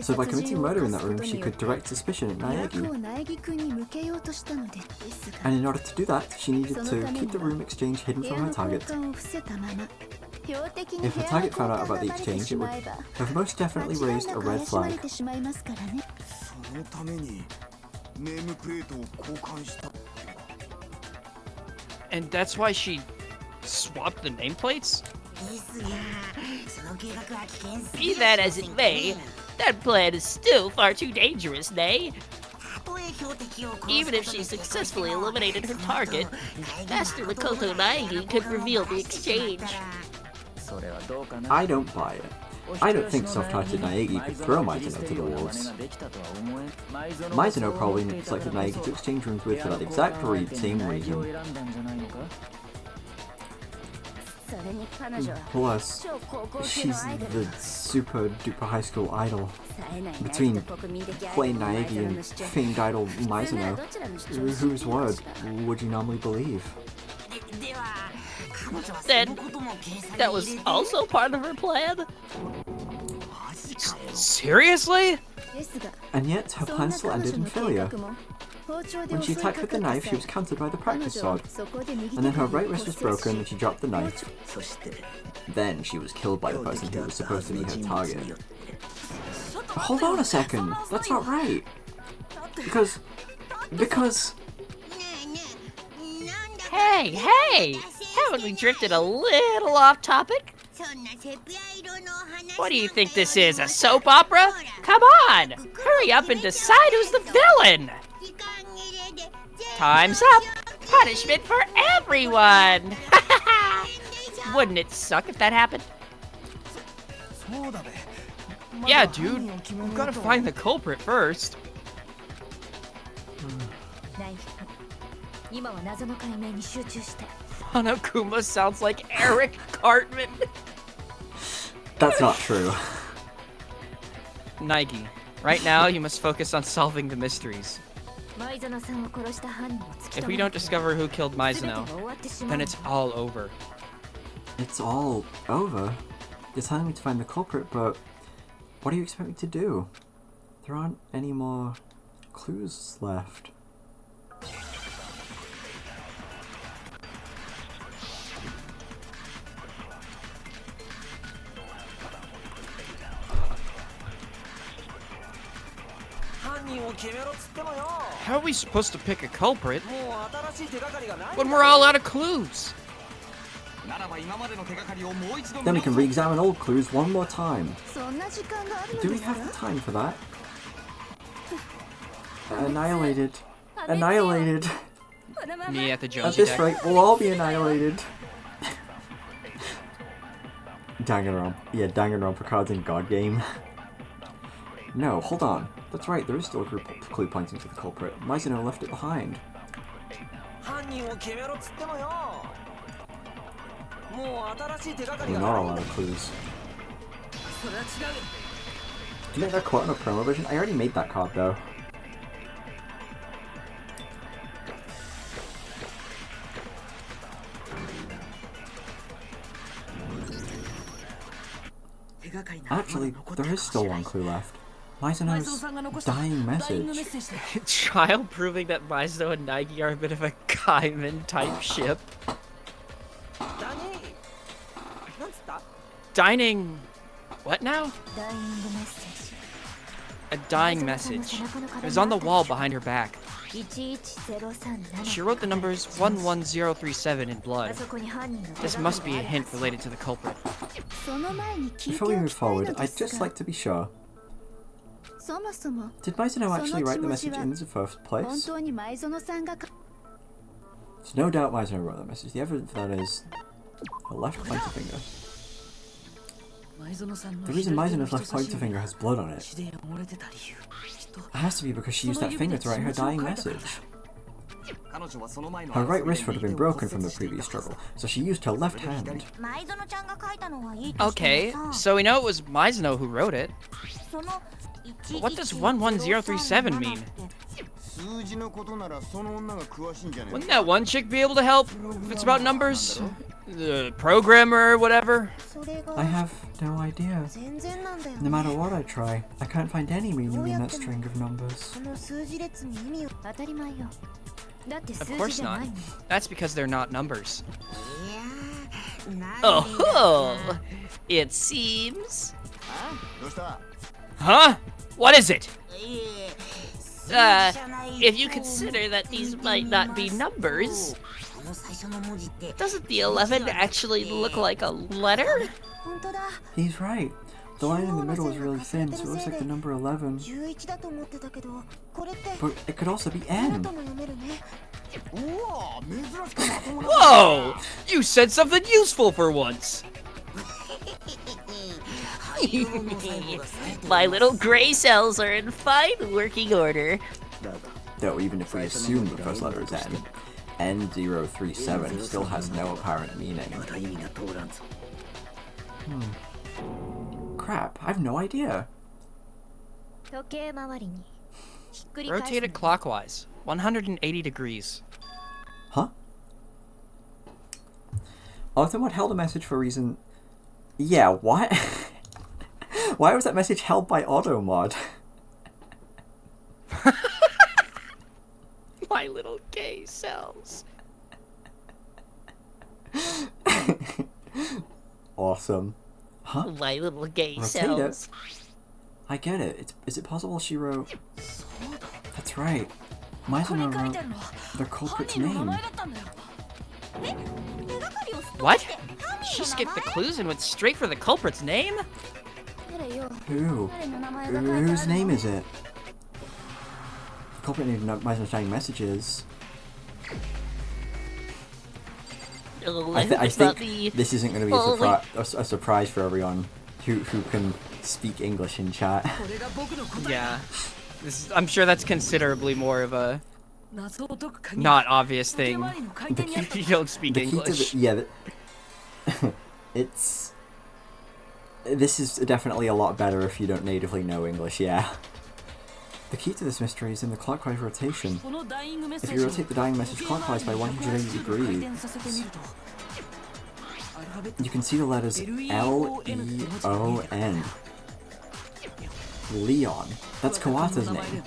so by committing murder in that room she could direct suspicion at Naegi. And in order to do that, she needed to keep the room exchange hidden from her target. If her target found out about the exchange, it would have most definitely raised a red flag. And that's why she swapped the nameplates? Be that as it may, that plan is still far too dangerous, nay? Even if she successfully eliminated her target, Master Makoto Naegi could reveal the exchange. I don't buy it. I don't think soft-hearted Naegi could throw Mizuno to the wolves. Mizuno probably selected Naegi to exchange rooms with for that exact same reason. Plus, she's the super-duper high school idol. Between plain Naegi and famed idol Mizuno, whose word would you normally believe? Then, that was also part of her plan? Seriously? And yet, her plan still ended in failure. When she attacked with the knife, she was countered by the practice sword, and then her right wrist was broken and she dropped the knife. Then she was killed by the person who was supposed to be her target. Hold on a second, that's not right. Because... Hey! Haven't we drifted a little off topic? What do you think this is, a soap opera? Come on! Hurry up and decide who's the villain! Time's up! Punishment for everyone! Wouldn't it suck if that happened? Yeah, dude. We've got to find the culprit first. Hanakuma sounds like Eric Cartman. That's not true. Naegi, right now you must focus on solving the mysteries. If we don't discover who killed Mizuno, then it's all over. It's all over? You're telling me to find the culprit, but what do you expect me to do? There aren't any more clues left. How are we supposed to pick a culprit when we're all out of clues? Then we can re-examine old clues one more time. Do we have the time for that? Annihilated. Annihilated. Me at the Josie At this deck. rate, we'll all be annihilated. Dangan Ronpa. Yeah, Dangan Ronpa cards in God Game. No, hold on. That's right, there is still a group clue pointing to the culprit. Mizuno left it behind. We're not all out of clues. Did you make that quote in a promo version? I already made that card though. Actually, there is still one clue left. Mizuno's dying message. Child proving that Mizuno and Naegi are a bit of a Kaiman type ship. Dining... what now? a dying message. It was on the wall behind her back. She wrote the numbers 11037 in blood. This must be a hint related to the culprit. Before we move forward, I'd just like to be sure. Did Maizono actually write the message in the first place? There's no doubt Maizono wrote the message. The evidence for that is her left pointer finger. The reason Maizono's left pointer finger has blood on it, it has to be because she used that finger to write her dying message. Her right wrist would have been broken from the previous struggle, so she used her left hand. Okay, so we know it was Maizono who wrote it. But what does 11037 mean? Wouldn't that one chick be able to help if it's about numbers? The programmer or whatever? I have no idea. No matter what I try, I can't find any meaning in that string of numbers. Of course not. That's because they're not numbers. Oh, it seems... Huh? What is it? If you consider that these might not be numbers, doesn't the 11 actually look like a letter? He's right. The line in the middle is really thin, so it looks like the number 11. But it could also be N. Whoa! You said something useful for once! My little gray cells are in fine working order. Though even if we assume the first letter is N, N037 still has no apparent meaning. Crap, I have no idea. Rotate it clockwise, 180 degrees. Huh? Automod held a message for a reason... Yeah, what? Why was that message held by Automod? My little gay cells. Awesome. Huh? My little gay Rotate cells. it. I get it. Is it possible she wrote... That's right. Maizono wrote the culprit's name. What? She skipped the clues and went straight for the culprit's name? Who? Whose name is it? The culprit needed Maizono's dying messages. I think this isn't going to be a surprise for everyone who can speak English in chat. Yeah. I'm sure that's considerably more of a not obvious thing. You don't speak English. This is definitely a lot better if you don't natively know English, yeah. The key to this mystery is in the clockwise rotation. If you rotate the dying message clockwise by 180 degrees, you can see the letters L-E-O-N. Leon. That's Kawata's name.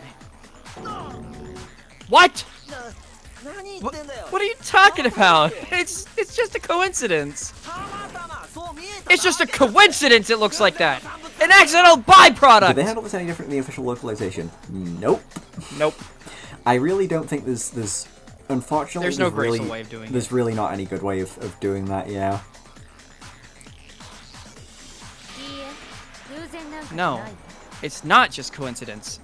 What? What are you talking about? It's just a coincidence. It's just a coincidence it looks like that. An accidental byproduct! Did they handle this any different in the official localization? Nope. Nope. I really don't think there's unfortunately there's no graceful way of doing it. There's really not any good way of doing that, yeah. No. It's not just coincidence.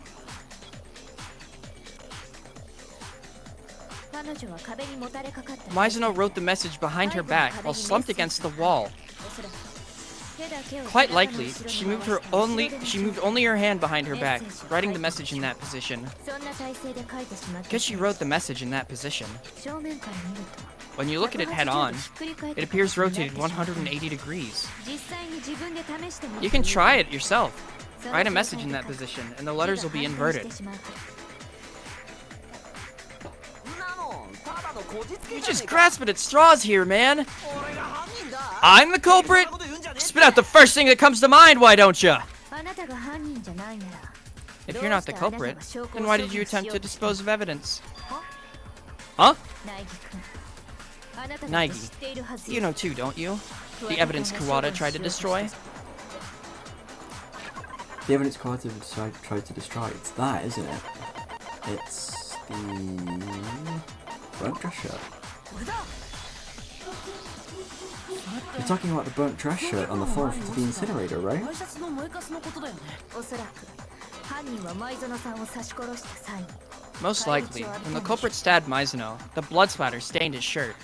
Maizono wrote the message behind her back while slumped against the wall. Quite likely, she moved only her hand behind her back, writing the message in that position. Because she wrote the message in that position. When you look at it head on, it appears rotated 180 degrees. You can try it yourself. Write a message in that position, and the letters will be inverted. You're just grasping at straws here, man. I'm the culprit? Spit out the first thing that comes to mind, why don't you? If you're not the culprit, then why did you attempt to dispose of evidence? Huh? Naegi, you know too, don't you? The evidence Kawata tried to destroy? The evidence Kawata tried to destroy. It's that, isn't it? It's the burnt dress shirt. You're talking about the burnt dress shirt on the floor to the incinerator, right? Most likely, when the culprit stabbed Mizuno, the blood splatter stained his shirt.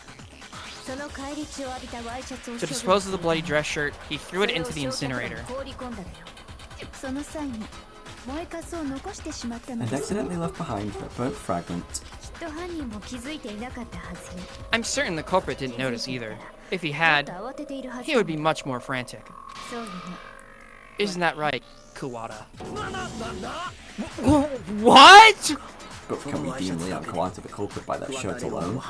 To dispose of the bloody dress shirt, he threw it into the incinerator. And accidentally left behind a burnt fragment. I'm certain the culprit didn't notice either. If he had, he would be much more frantic. Isn't that right, Kuwata? What? But can we deem Leon Kawata the culprit by that shirt alone?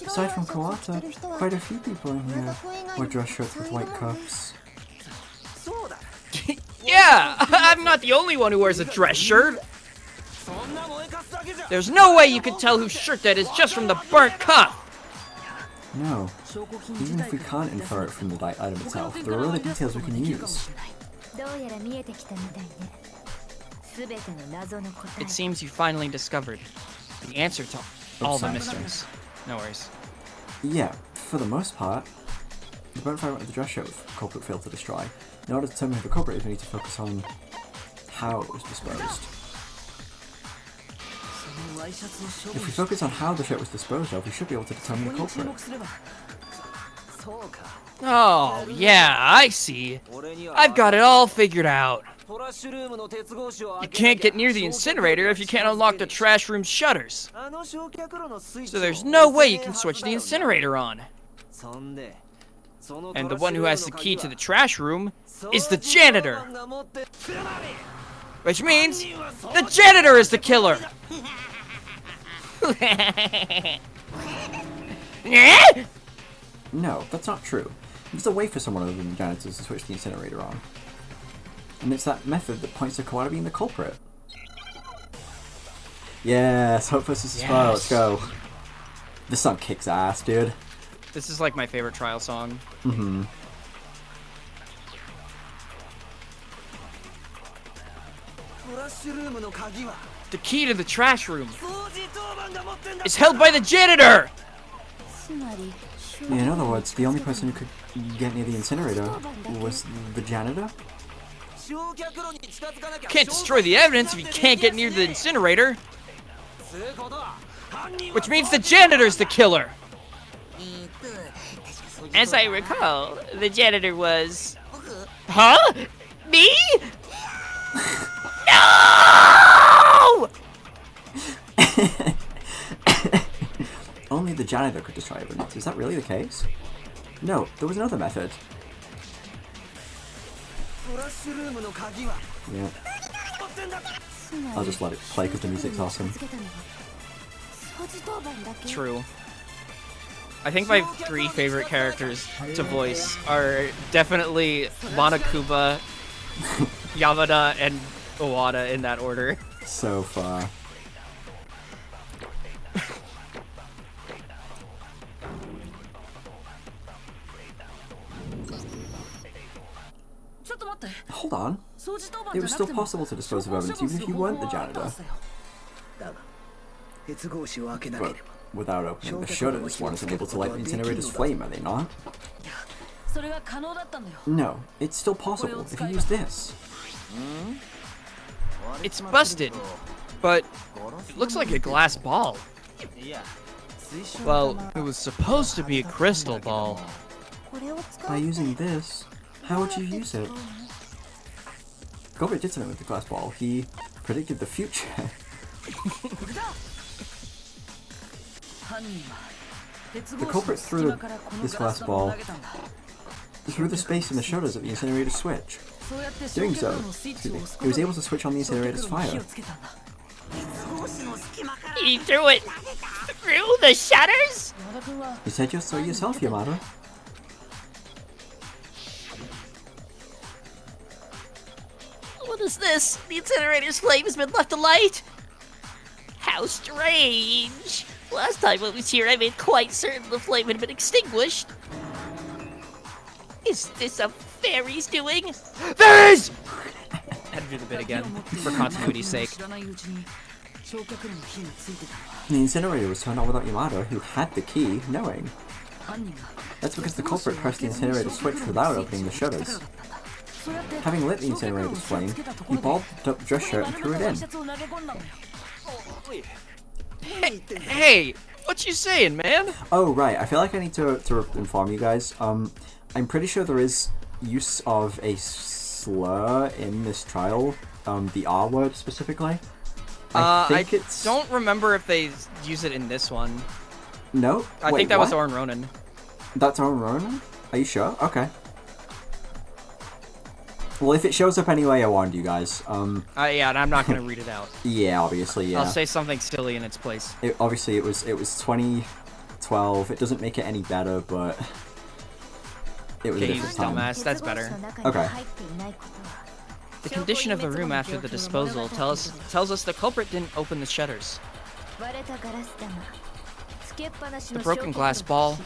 Aside from Kawata, quite a few people in here wear dress shirts with white cuffs. Yeah, I'm not the only one who wears a dress shirt. There's no way you can tell whose shirt that is just from the burnt cuff. No. Even if we can't infer it from the item itself, there are other details we can use. It seems you finally discovered the answer to all the mysteries. No worries. Yeah, for the most part, the burnt fragment of the dress shirt the culprit failed to destroy. In order to determine who the culprit is, we need to focus on how it was disposed. If we focus on how the shirt was disposed of, we should be able to determine the culprit. Oh, yeah, I see. I've got it all figured out. You can't get near the incinerator if you can't unlock the trash room's shutters. So there's no way you can switch the incinerator on. And the one who has the key to the trash room is the janitor. Which means the janitor is the killer. No, that's not true. There's a way for someone other than the janitors to switch the incinerator on. And it's that method that points to Kawata being the culprit. Yes, hope versus despair, let's go. This song kicks ass, dude. This is like my favorite trial song. Mm-hmm. The key to the trash room is held by the janitor! Yeah, in other words, the only person who could get near the incinerator was the janitor? You can't destroy the evidence if you can't get near the incinerator. Which means the janitor's the killer. As I recall, the janitor was... Huh? Me? No! Only the janitor could destroy evidence. Is that really the case? No, there was another method. Yeah. I'll just let it play because the music's awesome. True. I think my 3 favorite characters to voice are definitely Monokuma, Yamada, and Owada in that order. So far. Hold on. It was still possible to dispose of evidence even if you weren't the janitor. But without opening the shutters, one isn't able to light the incinerator's flame, are they not? No, it's still possible if you use this. It's busted, but it looks like a glass ball. Well, it was supposed to be a crystal ball. By using this, how would you use it? Gobert did something with the glass ball. He predicted the future. The culprit threw this glass ball through the space in the shutters of the incinerator switch. Doing so, he was able to switch on the incinerator's fire. He threw it through the shutters? You said just so yourself, Yamada. What is this? The incinerator's flame has been left alight? How strange. Last time I was here, I made quite certain the flame had been extinguished. Is this a fairy's doing? There is! Had to do the bit again, for continuity's sake. The incinerator was turned on without Yamada, who had the key, knowing. That's because the culprit pressed the incinerator switch without opening the shutters. Having lit the incinerator's flame, he balled up dress shirt and threw it in. Hey, what you saying, man? Oh, right, I feel like I need to inform you guys. I'm pretty sure there is use of a slur in this trial, the R word specifically. I don't remember if they use it in this one. No? I think that was Oren Ronan. That's Oren Ronan? Are you sure? Okay. Well, if it shows up anyway, I warned you guys. Yeah, and I'm not gonna read it out. Yeah, obviously, yeah. I'll say something silly in its place. Obviously, it was 2012. It doesn't make it any better, but it was a different time. Dumbass, that's better. Okay. The condition of the room after the disposal tells us the culprit didn't open the shutters. The broken glass ball,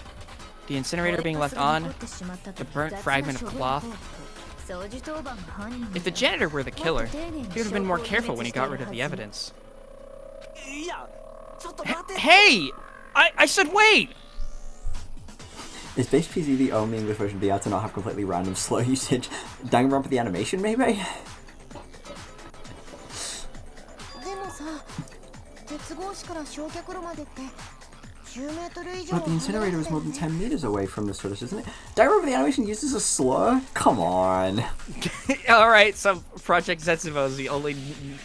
the incinerator being left on, the burnt fragment of cloth. If the janitor were the killer, he would have been more careful when he got rid of the evidence. Hey! I said wait! Is Base PZ the only English version of the ad to not have completely random slur usage? Dangan Ronpa the animation, maybe? But the incinerator is more than 10 meters away from the source, isn't it? Dangan Ronpa the animation uses a slur? Come on. Alright, so Project ZETSUBOU is the only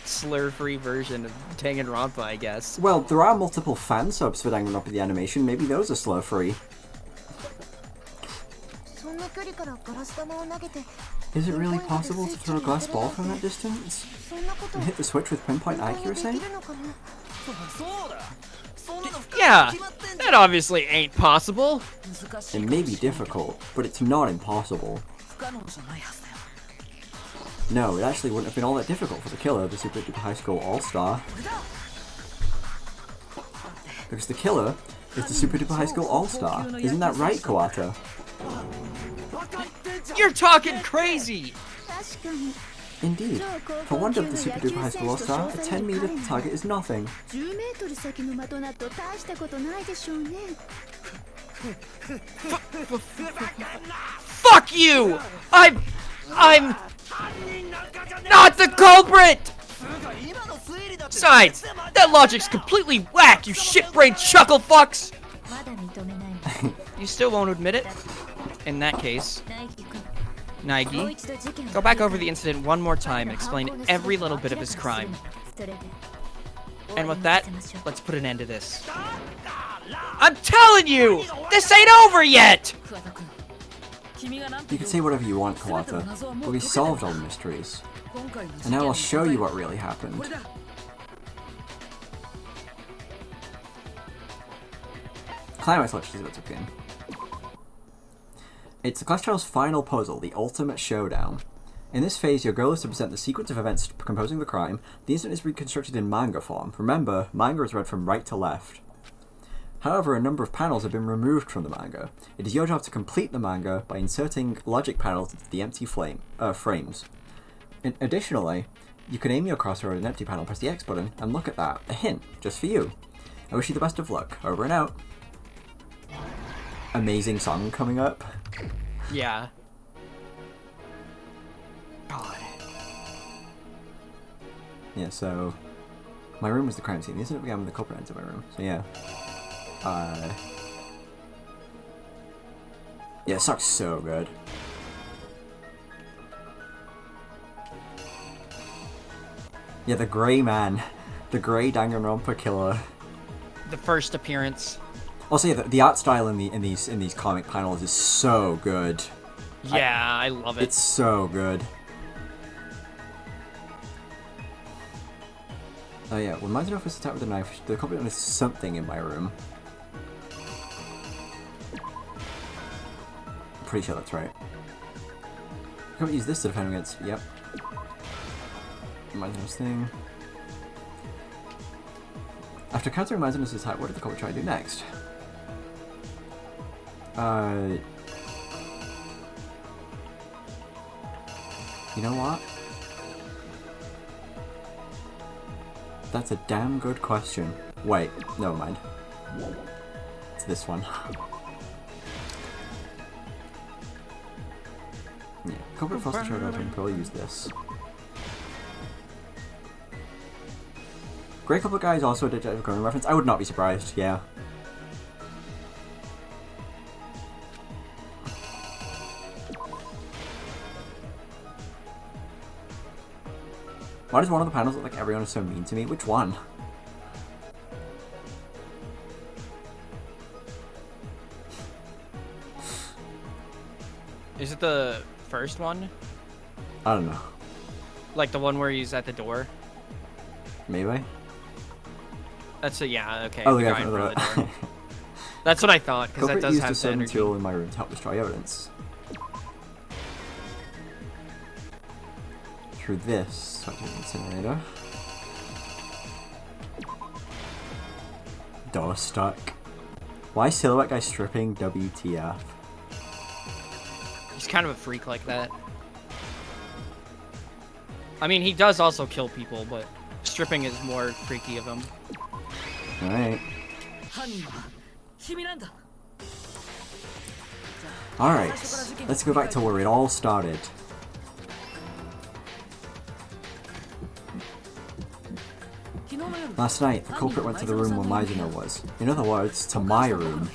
slur-free version of Dangan Ronpa, I guess. Well, there are multiple fan subs for Dangan Ronpa the animation. Maybe those are slur-free. Is it really possible to throw a glass ball from that distance? And hit the switch with pinpoint accuracy? Yeah, that obviously ain't possible. It may be difficult, but it's not impossible. No, it actually wouldn't have been all that difficult for the killer, the Super Duper High School All-Star. Because the killer is the Super Duper High School All-Star. Isn't that right, Kawata? You're talking crazy! Indeed. For one of the Super Duper High School All-Star, a 10-meter target is nothing. Fuck you! I'm not the culprit! Besides, that logic's completely whack, you shit-brained chuckle fucks! You still won't admit it? In that case, Naegi, go back over the incident one more time and explain every little bit of his crime. And with that, let's put an end to this. I'm telling you! This ain't over yet! You can say whatever you want, Kawata, but we solved all the mysteries. And now I'll show you what really happened. Climax lecture is about to begin. It's the class trial's final puzzle, the ultimate showdown. In this phase, your goal is to present the sequence of events composing the crime. The incident is reconstructed in manga form. Remember, manga is read from right to left. However, a number of panels have been removed from the manga. It is your job to complete the manga by inserting logic panels into the empty frames. Additionally, you can aim your cursor at an empty panel, press the X button, and look at that. A hint, just for you. I wish you the best of luck. Over and out. Amazing song coming up. Yeah. God. Yeah, so my room was the crime scene. The incident began when the culprit entered my room. So yeah. Yeah, it sucks so good. Yeah, the grey man. The grey Dangan Ronpa killer. The first appearance. Also, yeah, the art style in these comic panels is so good. Yeah, I love it. It's so good. Oh yeah, when Mazurov was attacked with a knife, the culprit noticed something in my room. I'm pretty sure that's right. I can't use this to defend against. Yep. Mazurov's thing. After countering Mazurov's attack, what did the culprit try to do next? You know what? That's a damn good question. Wait, never mind. It's this one. Yeah, Culprit Foster Child, I can probably use this. Great Couple of Guys also a Detective Conan reference. I would not be surprised, yeah. Why does one of the panels look like everyone is so mean to me? Which one? Is it the first one? I don't know. Like the one where he's at the door? Maybe? That's a, yeah, okay. Oh, the yeah, guy in front of the door. That's what I thought, because that Culprit does used a have the certain energy. tool in my room to help destroy evidence. Through this, so I can incinerator. Door stuck. Why is Silhouette Guy stripping? WTF? He's kind of a freak like that. I mean, he does also kill people, but stripping is more freaky of him. Alright. Alright, let's go back to where it all started. Last night, the culprit went to the room where Mizuno was. In other words, to my room.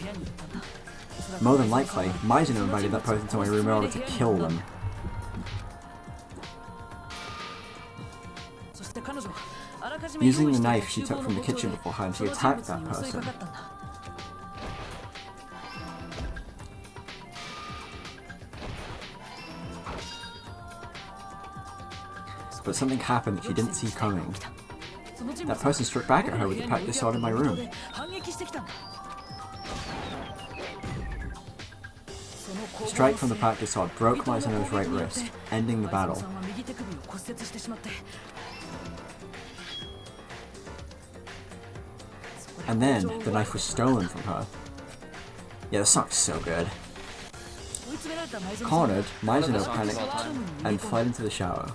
More than likely, Mizuno invited that person to my room in order to kill them. Using the knife she took from the kitchen beforehand, she attacked that person. But something happened that she didn't see coming. That person struck back at her with the practice sword in my room. The strike from the practice sword broke Mizuno's right wrist, ending the battle. And then, the knife was stolen from her. Yeah, this song's so good. Cornered, Mizuno panicked and fled into the shower.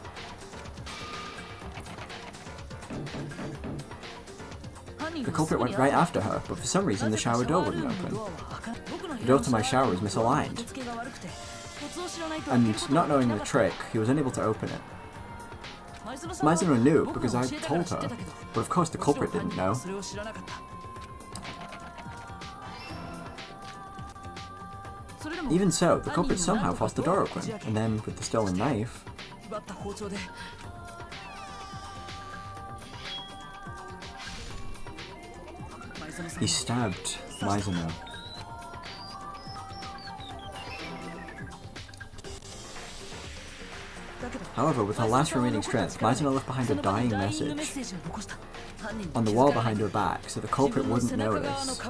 The culprit went right after her, but for some reason the shower door wouldn't open. The door to my shower was misaligned. And not knowing the trick, he was unable to open it. Mizuno knew because I told her, but of course the culprit didn't know. Even so, the culprit somehow forced the door open, and then, with the stolen knife... he stabbed Mizuno. However, with her last remaining strength, Mizuno left behind a dying message on the wall behind her back, so the culprit wouldn't notice.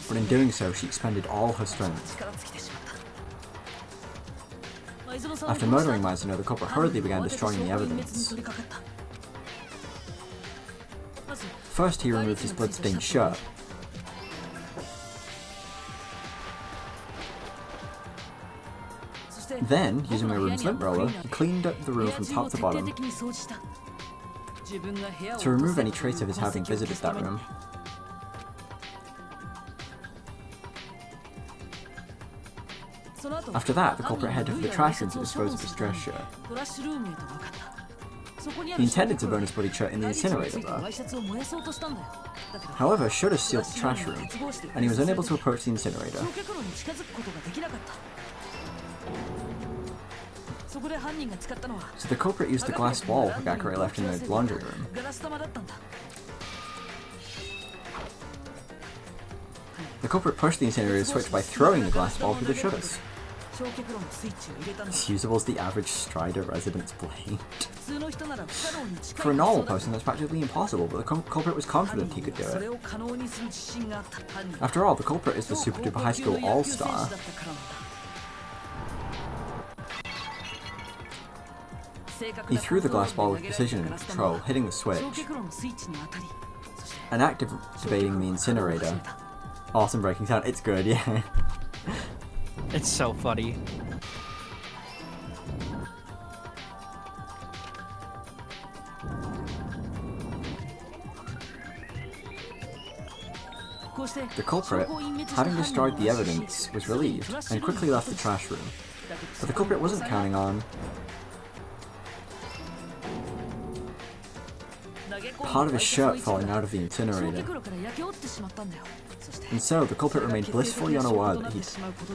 But in doing so, she expended all her strength. After murdering Mizuno, the culprit hurriedly began destroying the evidence. First, he removed his blood-stained shirt. Then, using my room's lint roller, he cleaned up the room from top to bottom to remove any trace of his having visited that room. After that, the culprit headed for the trash room to dispose of his dress shirt. He intended to burn his bloody shirt in the incinerator though. However, Shudder sealed the trash room, and he was unable to approach the incinerator. So the culprit used the glass wall Hagakure left in the laundry room. The culprit pushed the incinerator switch by throwing the glass ball through the shutters. It's usable as the average Strider resident's blade. For a normal person, that's practically impossible, but the culprit was confident he could do it. After all, the culprit is the Super Duper High School All-Star. He threw the glass ball with precision and control, hitting the switch, and activating the incinerator. awesome breaking sound. It's good, yeah. It's so funny. The culprit, having destroyed the evidence, was relieved and quickly left the trash room. But the culprit wasn't counting on part of his shirt falling out of the incinerator. And so, the culprit remained blissfully unaware that he'd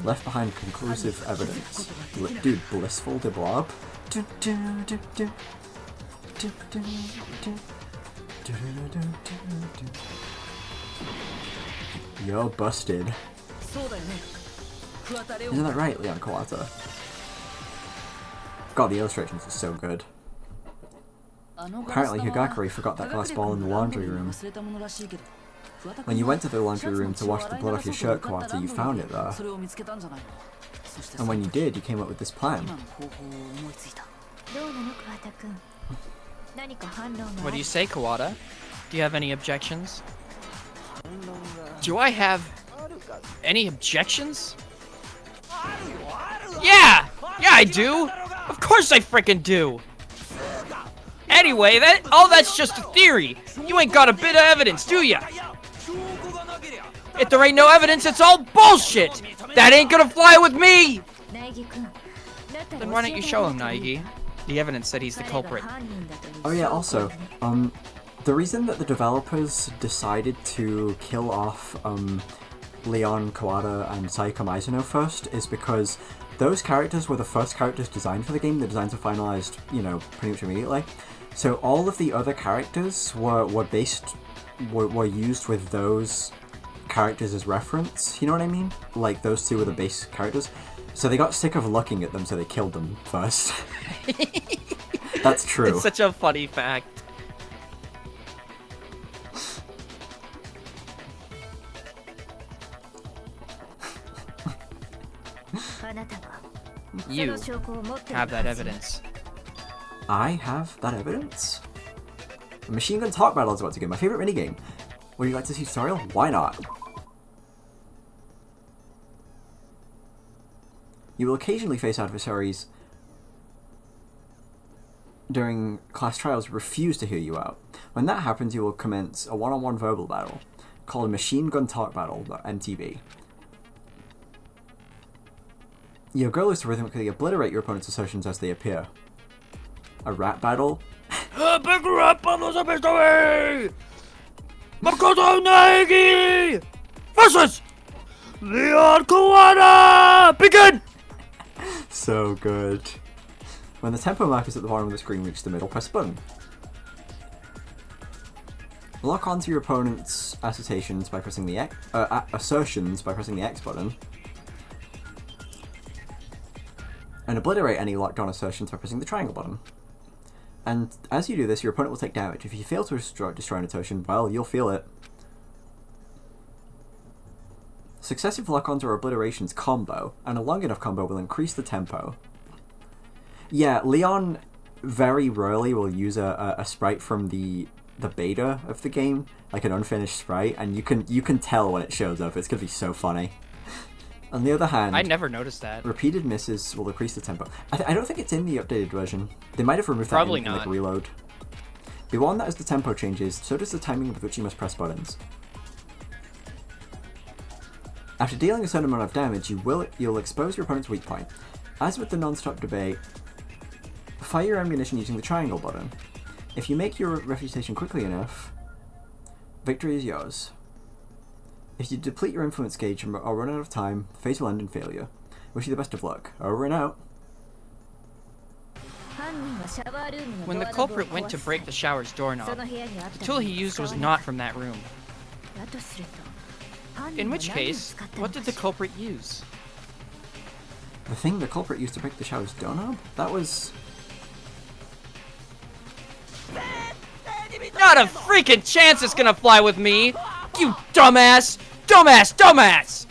left behind conclusive evidence. Dude, blissful de blob? You're busted. Isn't that right, Leon Kawata? God, the illustrations are so good. Apparently, Higakari forgot that glass ball in the laundry room. When you went to the laundry room to wash the blood off your shirt, Kawata, you found it there. And when you did, you came up with this plan. What do you say, Kawata? Do you have any objections? Do I have any objections? Yeah! Yeah, I do! Of course I frickin' do! Anyway, that's just a theory. You ain't got a bit of evidence, do ya? If there ain't no evidence, it's all bullshit! That ain't gonna fly with me! Then why don't you show him, Naegi? The evidence that he's the culprit. Oh yeah, also, the reason that the developers decided to kill off, Leon Kawata and Saika Mizuno first is because those characters were the first characters designed for the game. The designs were finalized, you know, pretty much immediately. So all of the other characters were used with those characters as reference, you know what I mean? Like, those two were the base characters. So they got sick of looking at them, so they killed them first. That's true. It's such a funny fact. You have that evidence. I have that evidence? A machine gun talk battle is about to begin. My favorite minigame. Would you like to see tutorial? Why not? You will occasionally face adversaries during class trials who refuse to hear you out. When that happens, you will commence a one-on-one verbal battle called a machine gun talk battle, MTB. Your goal is to rhythmically obliterate your opponent's assertions as they appear. A rap battle? Big rap battles are best away! Makoto Naegi versus Leon Kawata! Begin! So good. When the tempo markers at the bottom of the screen reach the middle, press the button. Lock onto your opponent's assertions by pressing the assertions by pressing the X button. And obliterate any locked on assertions by pressing the triangle button. And as you do this, your opponent will take damage. If you fail to destroy an assertion, well, you'll feel it. Successive lock-ons or obliterations combo, and a long enough combo will increase the tempo. Yeah, Leon very rarely will use a sprite from the beta of the game, like an unfinished sprite, and you can tell when it shows up. It's gonna be so funny. On the other hand, I never noticed that. Repeated misses will increase the tempo. I don't think it's in the updated version. They might have removed that in like reload. Be warned that as the tempo changes, so does the timing with which you must press buttons. After dealing a certain amount of damage, you'll expose your opponent's weak point. As with the non-stop debate, fire your ammunition using the triangle button. If you make your refutation quickly enough, victory is yours. If you deplete your influence gauge or run out of time, the phase will end in failure. Wish you the best of luck. Over and out. When the culprit went to break the shower's doorknob, the tool he used was not from that room. In which case, what did the culprit use? The thing the culprit used to break the shower's doorknob? That was... Not a freaking chance it's gonna fly with me! You dumbass! Dumbass! Dumbass!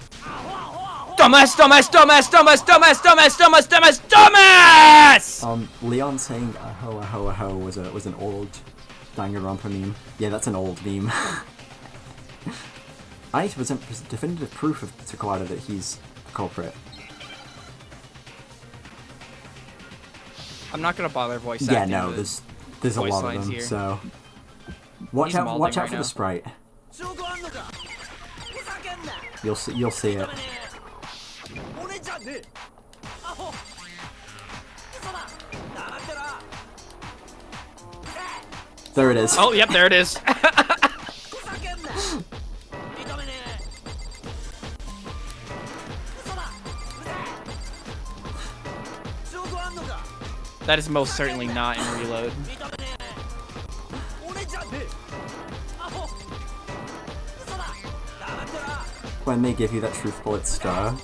Dumbass! Dumbass! Dumbass! Dumbass! Dumbass! Dumbass! Dumbass! Dumbass! Dumbass! Leon saying aho aho aho was an old Dangan Ronpa meme. Yeah, that's an old meme. I need to present definitive proof of to Kawada that he's the culprit. I'm not gonna bother voice Yeah, acting. no, there's a lot of them, here. so watch He's out malding for right the now. sprite. You'll see it. There it is. Oh, yep, there it is. That is most certainly not in reload. When they give you that truth bullet star.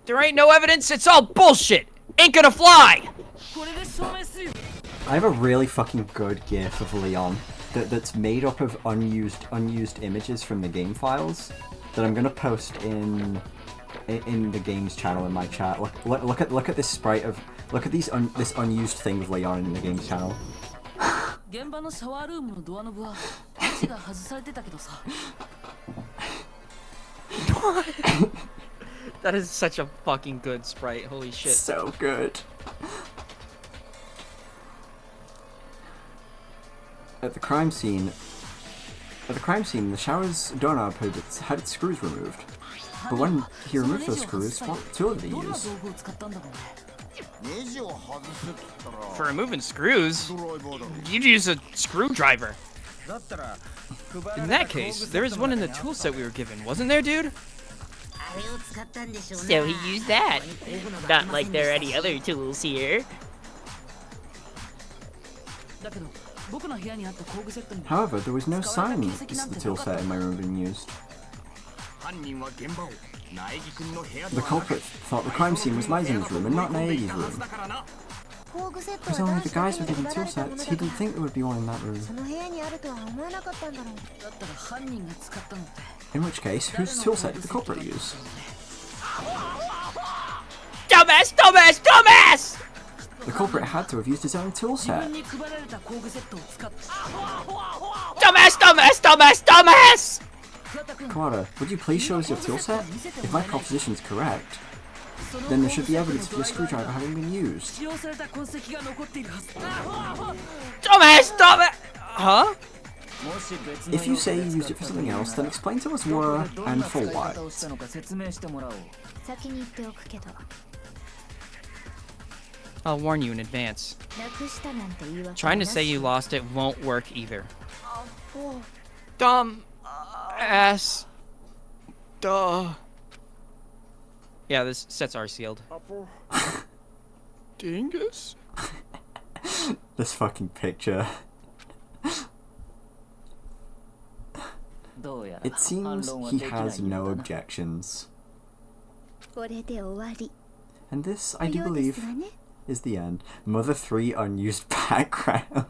There ain't no evidence, it's all bullshit! Ain't gonna fly! I have a really fucking good GIF of Leon that's made up of unused images from the game files that I'm gonna post in the games channel in my chat. Look at this sprite of this unused thing of Leon in the games channel. That is such a fucking good sprite, holy shit. So good. At the crime scene, the shower's doorknob had its screws removed. But when he removed those screws, what tool did he use? For removing screws, you'd use a screwdriver. In that case, there is one in the toolset we were given, wasn't there, dude? So he used that. Not like there are any other tools here. However, there was no sign that the toolset in my room had been used. The culprit thought the crime scene was Maizen's room and not Naegi's room. Because only the guys were given toolsets, he didn't think there would be one in that room. In which case, whose toolset did the culprit use? Dumbass! Dumbass! Dumbass! The culprit had to have used his own toolset. Dumbass! Dumbass! Dumbass! Dumbass! Kawada, would you please show us your toolset? If my proposition is correct, then there should be evidence of your screwdriver having been used. Dumbass! Dumbass! Huh? If you say you used it for something else, then explain to us where and for what. I'll warn you in advance. Trying to say you lost it won't work either. Dumb ass. Duh. Yeah, this sets are sealed. Dingus? This fucking picture. It seems he has no objections. And this, I do believe, is the end. Mother 3 unused background.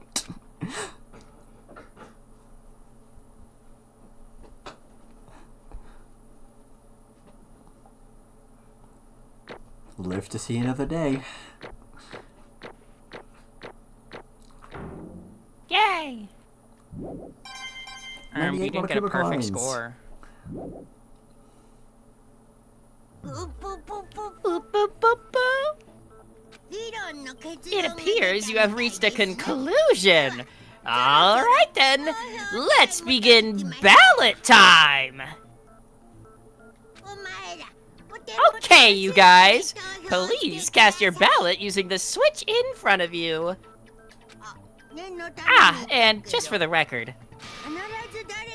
Live to see another day. Yay! We 98 didn't get a Monokuma perfect coins. score. It appears you have reached a conclusion. All right then, let's begin ballot time. Okay, you guys, please cast your ballot using the switch in front of you. Ah, and just for the record,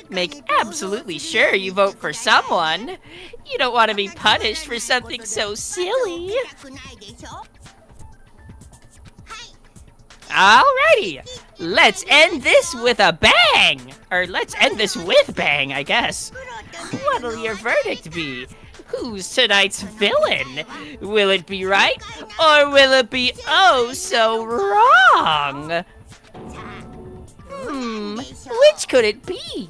make absolutely sure you vote for someone. You don't want to be punished for something so silly. Alrighty, let's end this with a bang! Or let's end this with bang, I guess. What'll your verdict be? Who's tonight's villain? Will it be right, or will it be oh so wrong? Which could it be?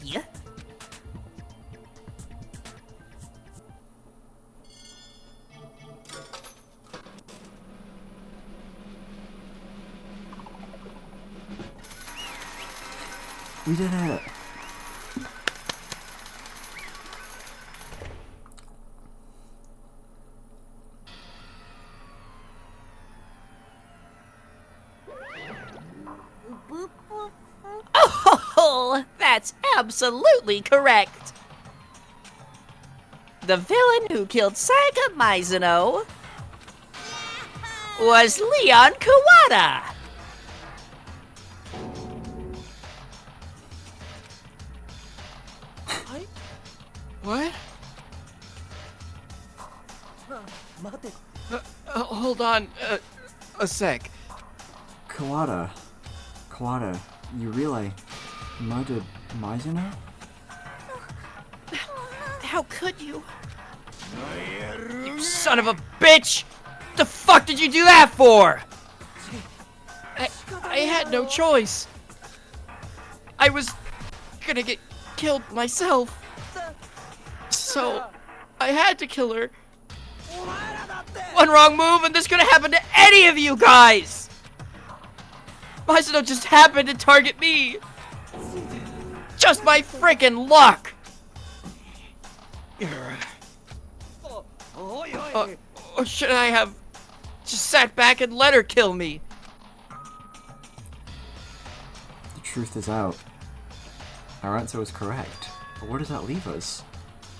We did it! Oh, that's absolutely correct. The villain who killed Saga Mizuno was Leon Kawada. What? Hold on, a sec. Kawada, you really murdered Mizuno? How could you? You son of a bitch! The fuck did you do that for? I had no choice. I was gonna get killed myself. So, I had to kill her. One wrong move and this could have happened to any of you guys! Mizuno just happened to target me. Just my freaking luck! Or should I have just sat back and let her kill me? The truth is out. Our answer was correct. But where does that leave us?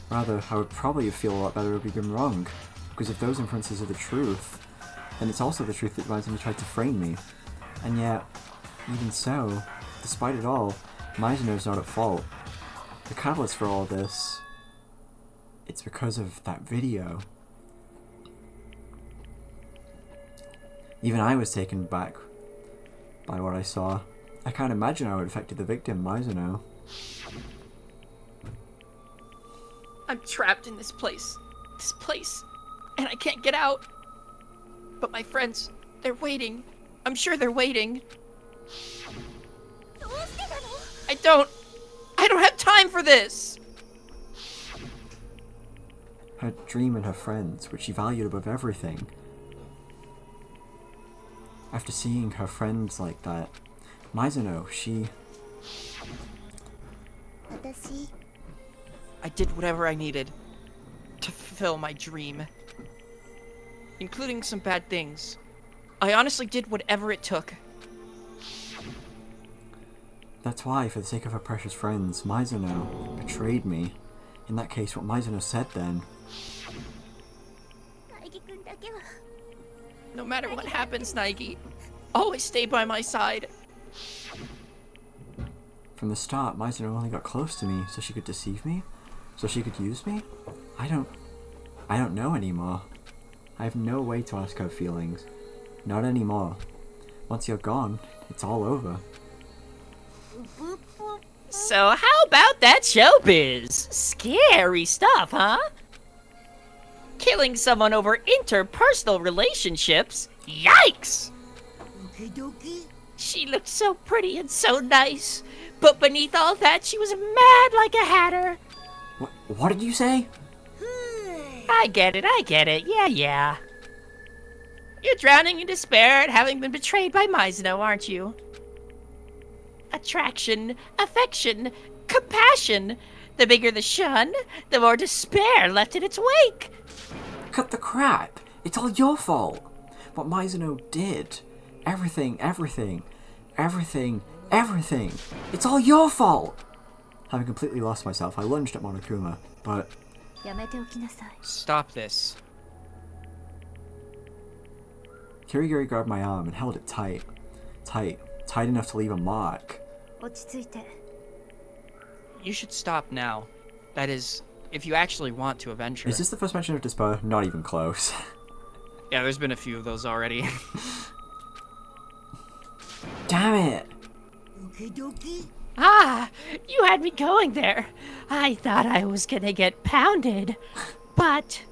Rather, I would probably feel a lot better if we'd been wrong. Because if those inferences are the truth, then it's also the truth that Mizuno tried to frame me. And yet, even so, despite it all, Mizuno's not at fault. The catalyst for all this, it's because of that video. Even I was taken back by what I saw. I can't imagine how it affected the victim, Mizuno. I'm trapped in this place, and I can't get out. But my friends, they're waiting. I'm sure they're waiting. I don't have time for this. Her dream and her friends, which she valued above everything. After seeing her friends like that, Mizuno, I did whatever I needed to fulfill my dream, including some bad things. I honestly did whatever it took. That's why, for the sake of her precious friends, Mizuno betrayed me. In that case, what Mizuno said then. No matter what happens, Naigi, always stay by my side. From the start, Mizuno only got close to me so she could deceive me? So she could use me? I don't know anymore. I have no way to ask her feelings. Not anymore. Once you're gone, it's all over. So how about that showbiz? Scary stuff, huh? Killing someone over interpersonal relationships? Yikes! She looked so pretty and so nice, but beneath all that she was mad like a hatter. What did you say? I get it, yeah. You're drowning in despair at having been betrayed by Mizuno, aren't you? Attraction, affection, compassion. The bigger the shun, the more despair left in its wake. Cut the crap! It's all your fault! What Mizuno did. Everything. It's all your fault! Having completely lost myself, I lunged at Monokuma, but... Stop this. Kirigiri grabbed my arm and held it tight. Tight enough to leave a mark. You should stop now. That is, if you actually want to avenge her. Is this the first mention of despair? Not even close. Yeah, there's been a few of those already. Damn it! Ah, you had me going there. I thought I was gonna get pounded, but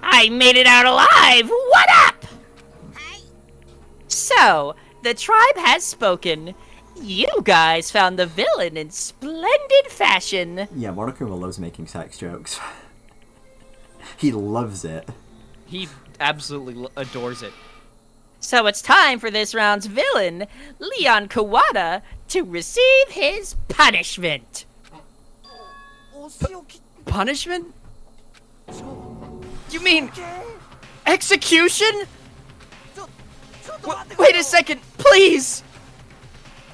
I made it out alive! What up? So, the tribe has spoken. You guys found the villain in splendid fashion. Yeah, Monokuma loves making sex jokes. He loves it. He absolutely adores it. So it's time for this round's villain, Leon Kawada, to receive his punishment. Punishment? You mean execution? Wait a second, please!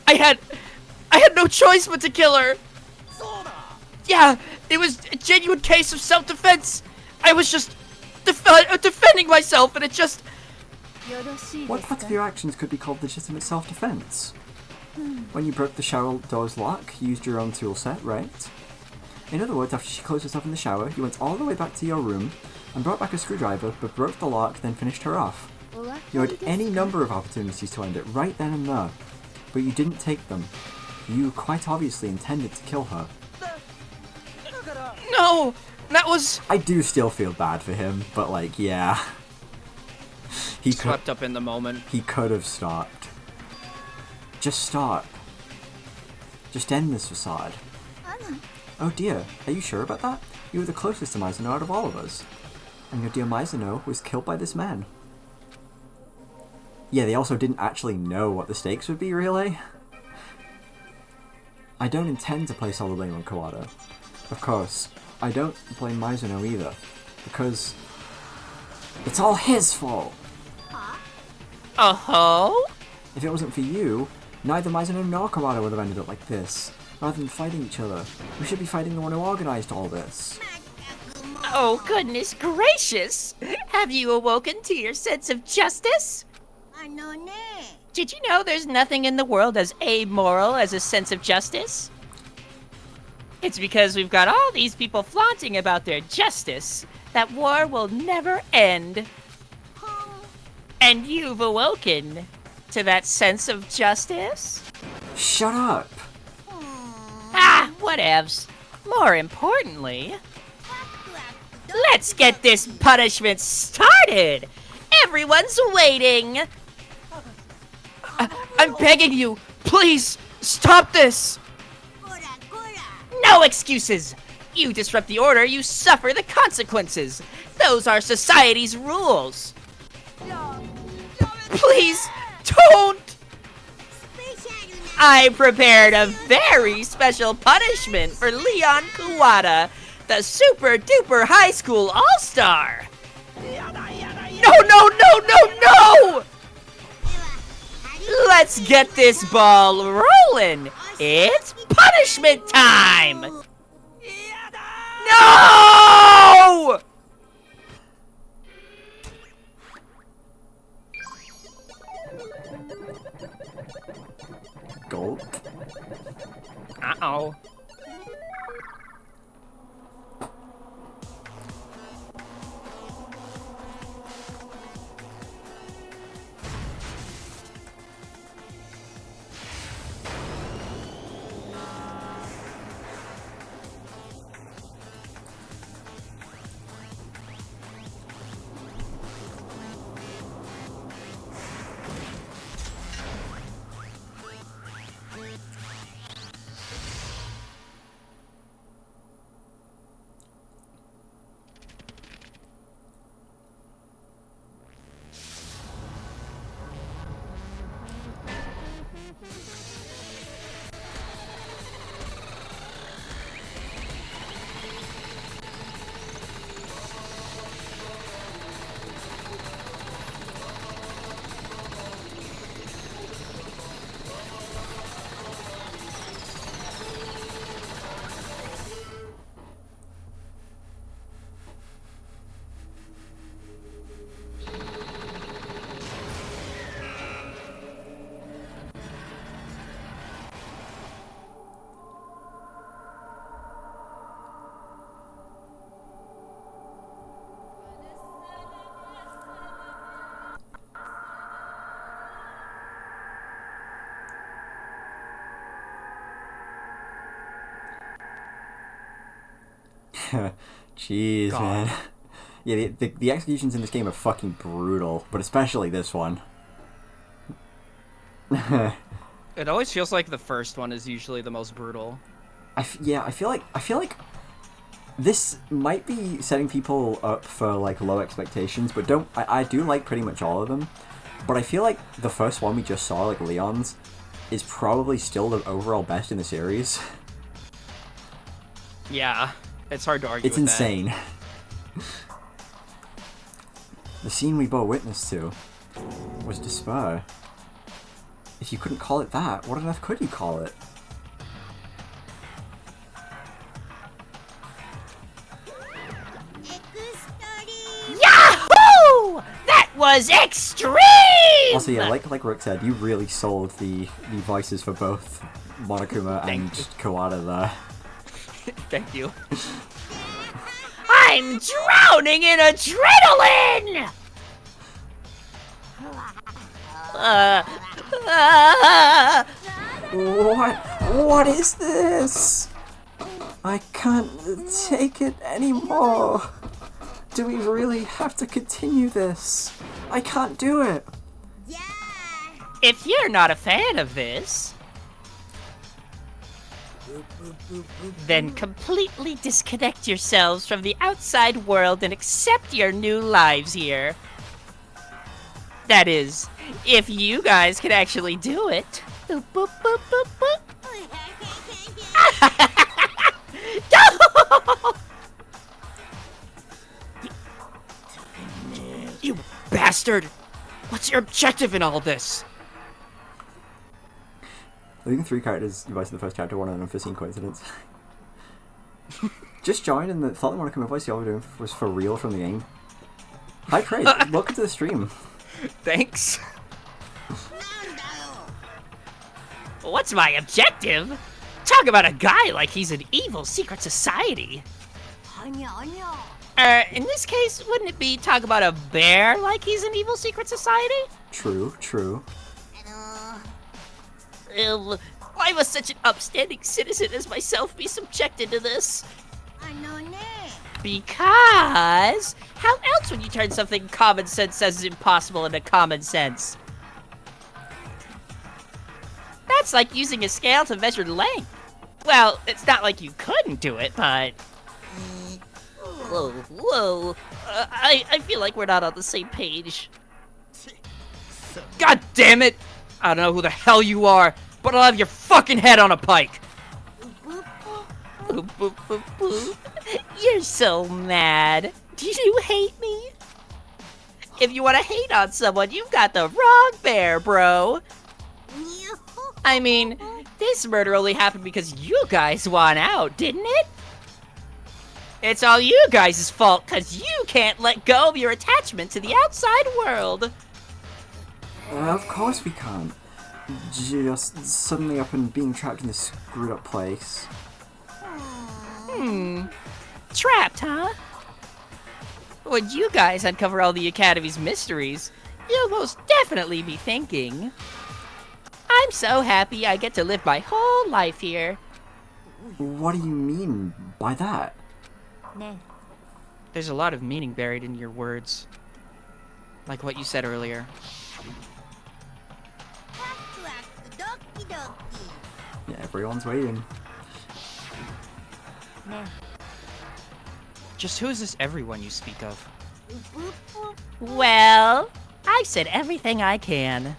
I had no choice but to kill her. Yeah, it was a genuine case of self-defense. I was just defending myself, and it just... What part of your actions could be called legitimate self-defense? When you broke the shower door's lock, you used your own tool set, right? In other words, after she closed herself in the shower, you went all the way back to your room and brought back a screwdriver, but broke the lock, then finished her off. You had any number of opportunities to end it right then and there, but you didn't take them. You quite obviously intended to kill her. No! That was... I do still feel bad for him, but like, yeah. He Swept up in the moment. He could have stopped. Just stop. Just end this facade. Oh dear, are you sure about that? You were the closest to Mizuno out of all of us. And your dear Mizuno was killed by this man. Yeah, they also didn't actually know what the stakes would be, really. I don't intend to place all the blame on Kawada. Of course, I don't blame Mizuno either, because it's all his fault! Oh-ho? If it wasn't for you, neither Mizuno nor Kawada would have ended up like this. Rather than fighting each other, we should be fighting the one who organized all this. Oh, goodness gracious! Have you awoken to your sense of justice? Did you know there's nothing in the world as amoral as a sense of justice? It's because we've got all these people flaunting about their justice that war will never end. And you've awoken to that sense of justice? Shut up! Ah, whatevs. More importantly, let's get this punishment started! Everyone's waiting! I'm begging you, please, stop this! No excuses! You disrupt the order, you suffer the consequences! Those are society's rules! Please, don't! I prepared a very special punishment for Leon Kawada, the super duper high school all-star! No, no, no, no, no! Let's get this ball rolling! It's punishment time! No! Gulp. Uh-oh. Jeez, God. man. Yeah, the executions in this game are fucking brutal, but especially this one. It always feels like the first one is usually the most brutal. I feel like this might be setting people up for like low expectations, but I do like pretty much all of them. But I feel like the first one we just saw, like Leon's, is probably still the overall best in the series. Yeah, it's hard to argue It's with insane. The scene we bore witness to was despair. If you couldn't call it that, what on earth could you call it? Yahoo! That was extreme! Also, yeah, like Rick said, you really sold the voices for both Monokuma and Kawada there. Thank you. I'm drowning in adrenaline! What is this? I can't take it anymore. Do we really have to continue this? I can't do it. If you're not a fan of this, then completely disconnect yourselves from the outside world and accept your new lives here. That is, if you guys can actually do it. Boop, boop, boop, boop, boop. You bastard! What's your objective in all this? Leaving 3 characters you voiced in the first chapter, one of an unforeseen coincidence. Just joined and thought the Monokuma voice y'all were doing was for real from the game. High praise. Welcome to the stream. Thanks. What's my objective? Talk about a guy like he's an evil secret society. In this case, wouldn't it be talk about a bear like he's an evil secret society? True, true. Why must such an upstanding citizen as myself be subjected to this? Because how else would you turn something common sense says is impossible into common sense? That's like using a scale to measure length. Well, it's not like you couldn't do it, but... Whoa. I feel like we're not on the same page. God damn it! I don't know who the hell you are, but I'll have your fucking head on a pike! Boop, boop, boop, boop. You're so mad. Do you hate me? If you want to hate on someone, you've got the wrong bear, bro. I mean, this murder only happened because you guys won out, didn't it? It's all you guys' fault, because you can't let go of your attachment to the outside world. Of course we can't. Just suddenly up and being trapped in this screwed up place. Trapped, huh? When you guys uncover all the Academy's mysteries, you'll most definitely be thinking, I'm so happy I get to live my whole life here. What do you mean by that? There's a lot of meaning buried in your words. Like what you said earlier. Yeah, everyone's waiting. Just who is this everyone you speak of? Well, I've said everything I can.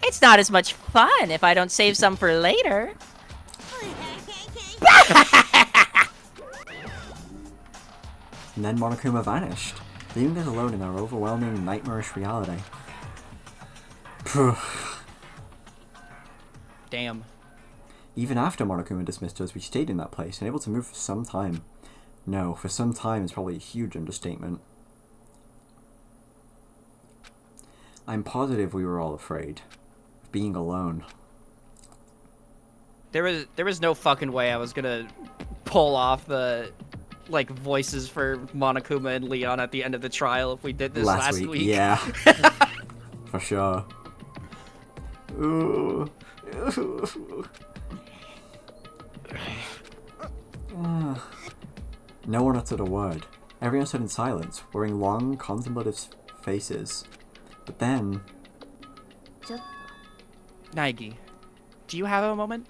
It's not as much fun if I don't save some for later. And then Monokuma vanished, leaving us alone in our overwhelming, nightmarish reality. Damn. Even after Monokuma dismissed us, we stayed in that place, unable to move for some time. No, for some time is probably a huge understatement. I'm positive we were all afraid of being alone. There was no fucking way I was gonna pull off the like voices for Monokuma and Leon at the end of the trial if we did this last week. Yeah. For sure. Ooh. No one uttered a word. Everyone stood in silence, wearing long, contemplative faces. But then... Naegi, do you have a moment?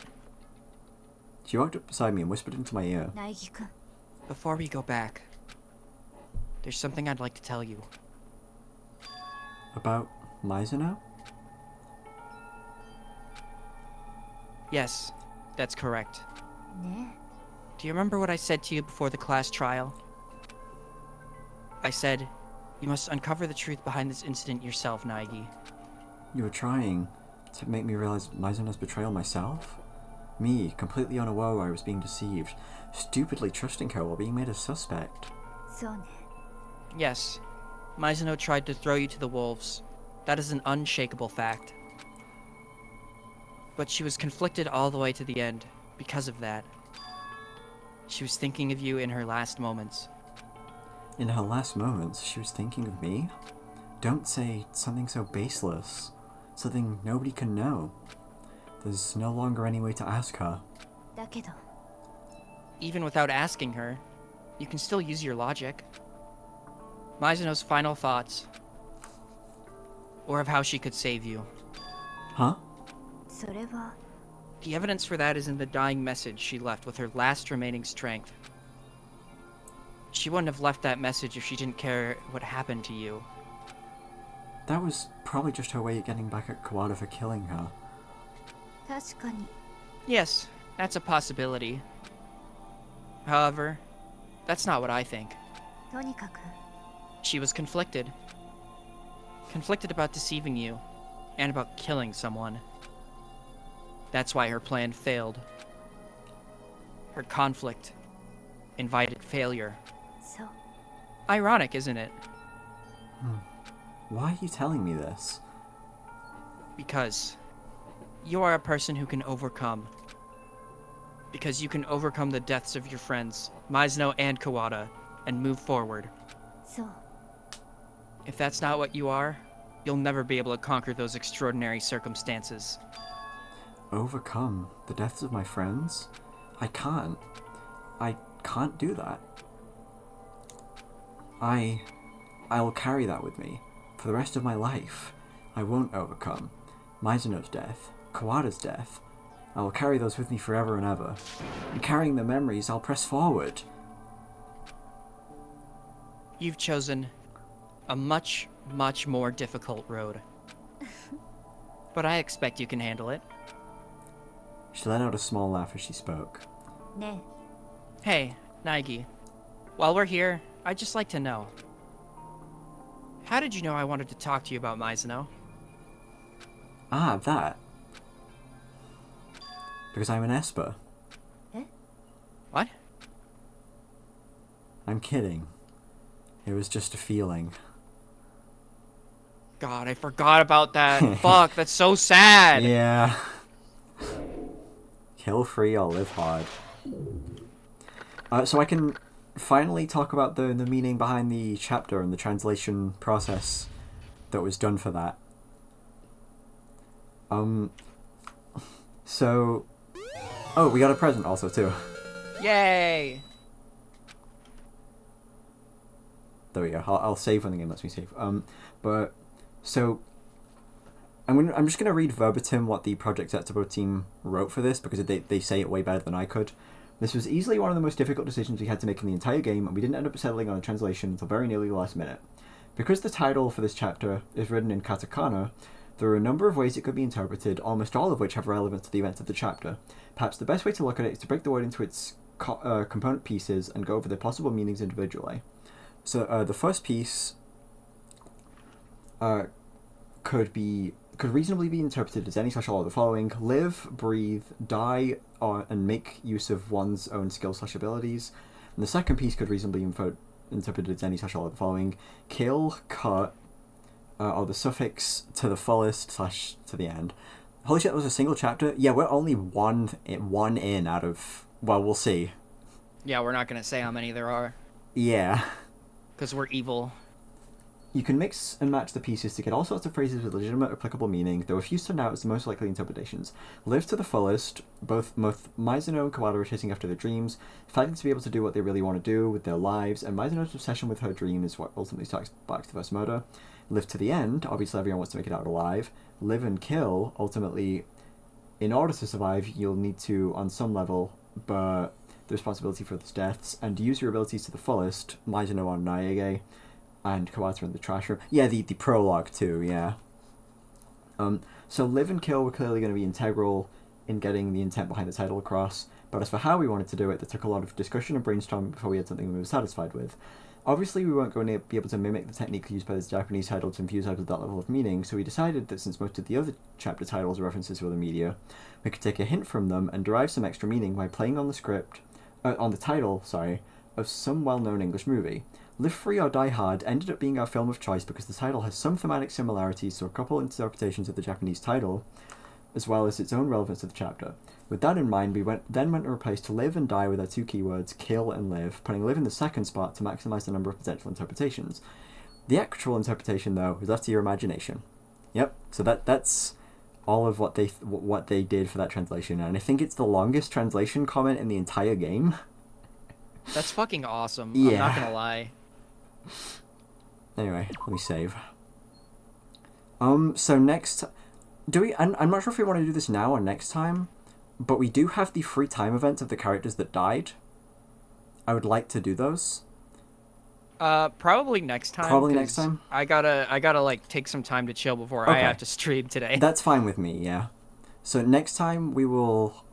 She walked up beside me and whispered into my ear. Before we go back, there's something I'd like to tell you. About... Mizuno? Yes, that's correct. ね Do you remember what I said to you before the class trial? I said, you must uncover the truth behind this incident yourself, Naegi. You were trying to make me realize Mizuno's betrayal myself? Me, completely unaware I was being deceived, stupidly trusting her while being made a suspect. そうね Yes, Mizuno tried to throw you to the wolves. That is an unshakable fact. But she was conflicted all the way to the end because of that. She was thinking of you in her last moments. In her last moments, she was thinking of me? Don't say something so baseless. Something nobody can know. There's no longer any way to ask her. だけど Even without asking her, you can still use your logic. Mizuno's final thoughts. Or of how she could save you. Huh? それは The evidence for that is in the dying message she left with her last remaining strength. She wouldn't have left that message if she didn't care what happened to you. That was probably just her way of getting back at Kawada for killing her. 確かに Yes, that's a possibility. However, that's not what I think. とにかく She was conflicted. Conflicted about deceiving you, and about killing someone. That's why her plan failed. Her conflict invited failure. そう Ironic, isn't it? Why are you telling me this? Because you are a person who can overcome. Because you can overcome the deaths of your friends, Mizuno and Kawada, and move forward. そう If that's not what you are, you'll never be able to conquer those extraordinary circumstances. Overcome the deaths of my friends? I can't. I can't do that. I'll carry that with me for the rest of my life. I won't overcome Mizuno's death, Kawada's death. I will carry those with me forever and ever. And carrying the memories, I'll press forward. You've chosen a much, much more difficult road. But I expect you can handle it. She let out a small laugh as she spoke. ね Hey, Naegi. While we're here, I'd just like to know. How did you know I wanted to talk to you about Mizuno? Ah, that. Because I'm an Esper. え What? I'm kidding. It was just a feeling. God, I forgot about that. Fuck, that's so sad. Yeah. Kill free or live hard. So I can finally talk about the meaning behind the chapter and the translation process that was done for that. So... Oh, we got a present also, too. Yay! There we go. I'll save when the game lets me save. But... So... I'm just going to read verbatim what the Project ZETSUBOU team wrote for this, because they say it way better than I could. This was easily one of the most difficult decisions we had to make in the entire game, and we didn't end up settling on a translation until very nearly the last minute. Because the title for this chapter is written in katakana, there are a number of ways it could be interpreted, almost all of which have relevance to the events of the chapter. Perhaps the best way to look at it is to break the word into its component pieces and go over the possible meanings individually. So the first piece could reasonably be interpreted as any such all of the following: live, breathe, die, and make use of one's own skills/abilities. And the second piece could reasonably be interpreted as any such all of the following: kill, cut, or the suffix to the fullest / to the end. Holy shit, that was a single chapter? Yeah, we're only one in out of... Well, we'll see. Yeah, we're not gonna say how many there are, Yeah. because we're evil. You can mix and match the pieces to get all sorts of phrases with legitimate applicable meaning, though a few stand out as the most likely interpretations. Live to the fullest, both Mizuno and Kawada are chasing after their dreams, fighting to be able to do what they really want to do with their lives, and Mizuno's obsession with her dream is what ultimately sparks the first murder. Live to the end, obviously everyone wants to make it out alive. Live and kill, ultimately, in order to survive, you'll need to, on some level, but the responsibility for those deaths, and use your abilities to the fullest, Mizuno on Naege, and Kawata in the trash room. Yeah, the prologue too, yeah. So live and kill were clearly going to be integral in getting the intent behind the title across, but as for how we wanted to do it, that took a lot of discussion and brainstorming before we had something we were satisfied with. Obviously, we weren't going to be able to mimic the technique used by the Japanese title to infuse out of that level of meaning, so we decided that since most of the other chapter titles are references to other media, we could take a hint from them and derive some extra meaning by playing on the title, of some well-known English movie. Live Free or Die Hard ended up being our film of choice because the title has some thematic similarities to a couple interpretations of the Japanese title, as well as its own relevance to the chapter. With that in mind, we went to replace to live and die with our two keywords, kill and live, putting live in the second spot to maximize the number of potential interpretations. The actual interpretation, though, is left to your imagination. Yep, so that's all of what they did for that translation, and I think it's the longest translation comment in the entire game. That's fucking awesome. Yeah. I'm not gonna lie. Anyway, let me save. So next, I'm not sure if we want to do this now or next time, but we do have the free time events of the characters that died. I would like to do those. Probably next time. Probably next time? I gotta like take some time to chill before I Okay. have to stream today. That's fine with me, yeah. So next time we will,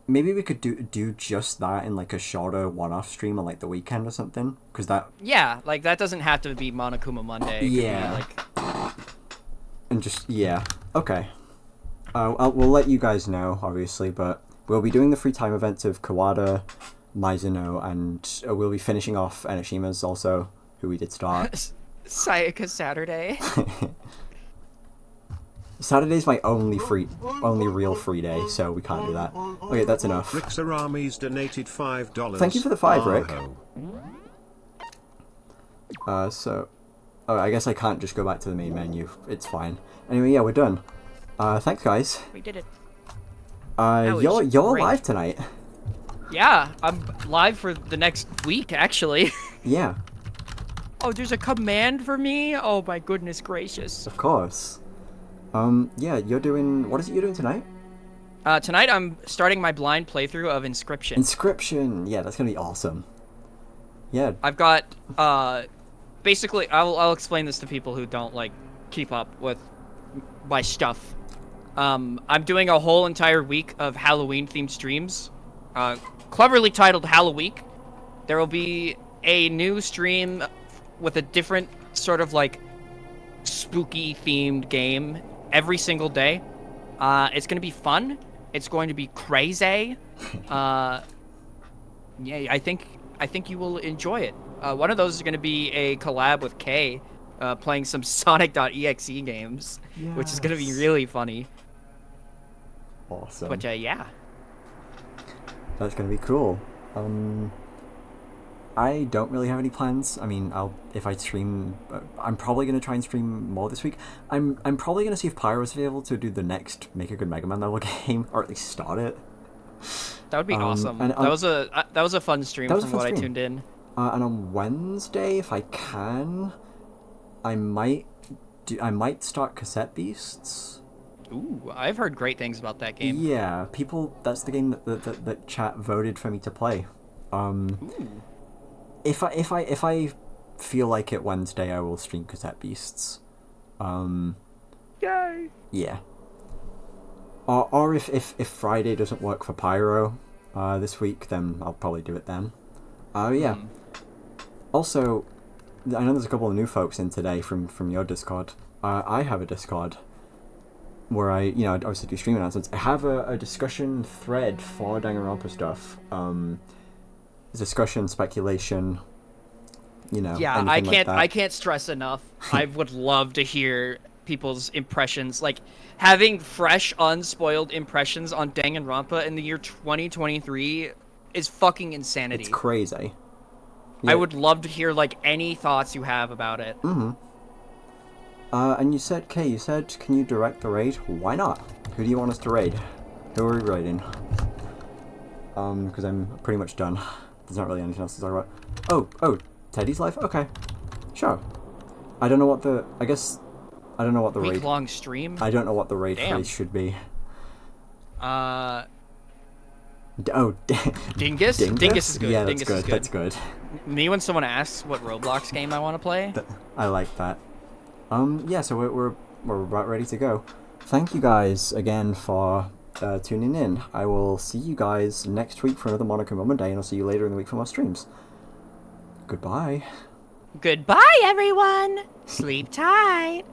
maybe we could do just that in like a shorter one-off stream on like the weekend or something, because that... Yeah, like that doesn't have to be Monokuma Monday. It could be, Yeah. like... And just, yeah. Okay. We'll let you guys know, obviously, but we'll be doing the free time events of Kawada, Mizuno, and we'll be finishing off Enoshima's also, who we did start. Sayaka Saturday. Saturday's my only real free day, so we can't do that. Okay, that's enough. Rick donated $5. Thank you for the 5, Rick. Aho. So... Oh, I guess I can't just go back to the main menu. It's fine. Anyway, yeah, we're done. Thanks, guys. We did it. You're great. live tonight. Yeah, I'm live for the next week, actually. Yeah, Oh, there's a command for me? Oh my goodness gracious. of course. Yeah, you're doing... What is it you're doing tonight? Tonight I'm starting my blind playthrough of Inscription. Inscription! Yeah, that's gonna be awesome. Yeah, I've got, basically, I'll explain this to people who don't, like, keep up with my stuff. I'm doing a whole entire week of Halloween-themed streams, cleverly titled Halloweek. There will be a new stream with a different sort of, like, spooky-themed game every single day. It's gonna be fun. It's going to be crazy. Yeah, I think you will enjoy it. One of those is going to be a collab with Kay, playing some Sonic.exe games, which is going to be really funny. awesome. But yeah. That's gonna be cool. I don't really have any plans. I mean, if I stream, I'm probably gonna try and stream more this week. I'm probably gonna see if Pyro's able to do the next Make a Good Mega Man level game, or at least start it. That would be awesome. and, that was a fun stream that was a from fun what I stream. tuned in. And on Wednesday, if I can, I might start Cassette Beasts. Ooh, I've heard great things about that game. Yeah, people. That's the game that chat voted for me to play. Ooh. If I feel like it Wednesday, I will stream Cassette Beasts. Yay! Yeah. Or if Friday doesn't work for Pyro this week, then I'll probably do it then. Yeah. Also, I know there's a couple of new folks in today from your Discord. I have a Discord where I obviously do stream announcements. I have a discussion thread for Dangan Ronpa stuff. Discussion, speculation, Yeah, anything like that. I can't stress enough. I would love to hear people's impressions, like having fresh, unspoiled impressions on Dangan Ronpa in the year 2023 is fucking insanity. It's crazy. I would love to hear like any thoughts you have about it. Mm-hmm. And you said, can you direct the raid? Why not? Who do you want us to raid? Who are we raiding? Because I'm pretty much done. There's not really anything else to talk about. Oh, Teddy's life? Okay. Sure. I don't know what the raid... Week-long stream? I don't know what the raid Damn. phrase should be. Dingus? Dingus is good. Yeah, Dingus that's good. is good. That's good. Me when someone asks what Roblox game I want to play. I like that. Yeah, so we're we're about ready to go. Thank you guys again for tuning in. I will see you guys next week for another Monaco Moment Day, and I'll see you later in the week for more streams. Goodbye. Goodbye, everyone. Sleep tight.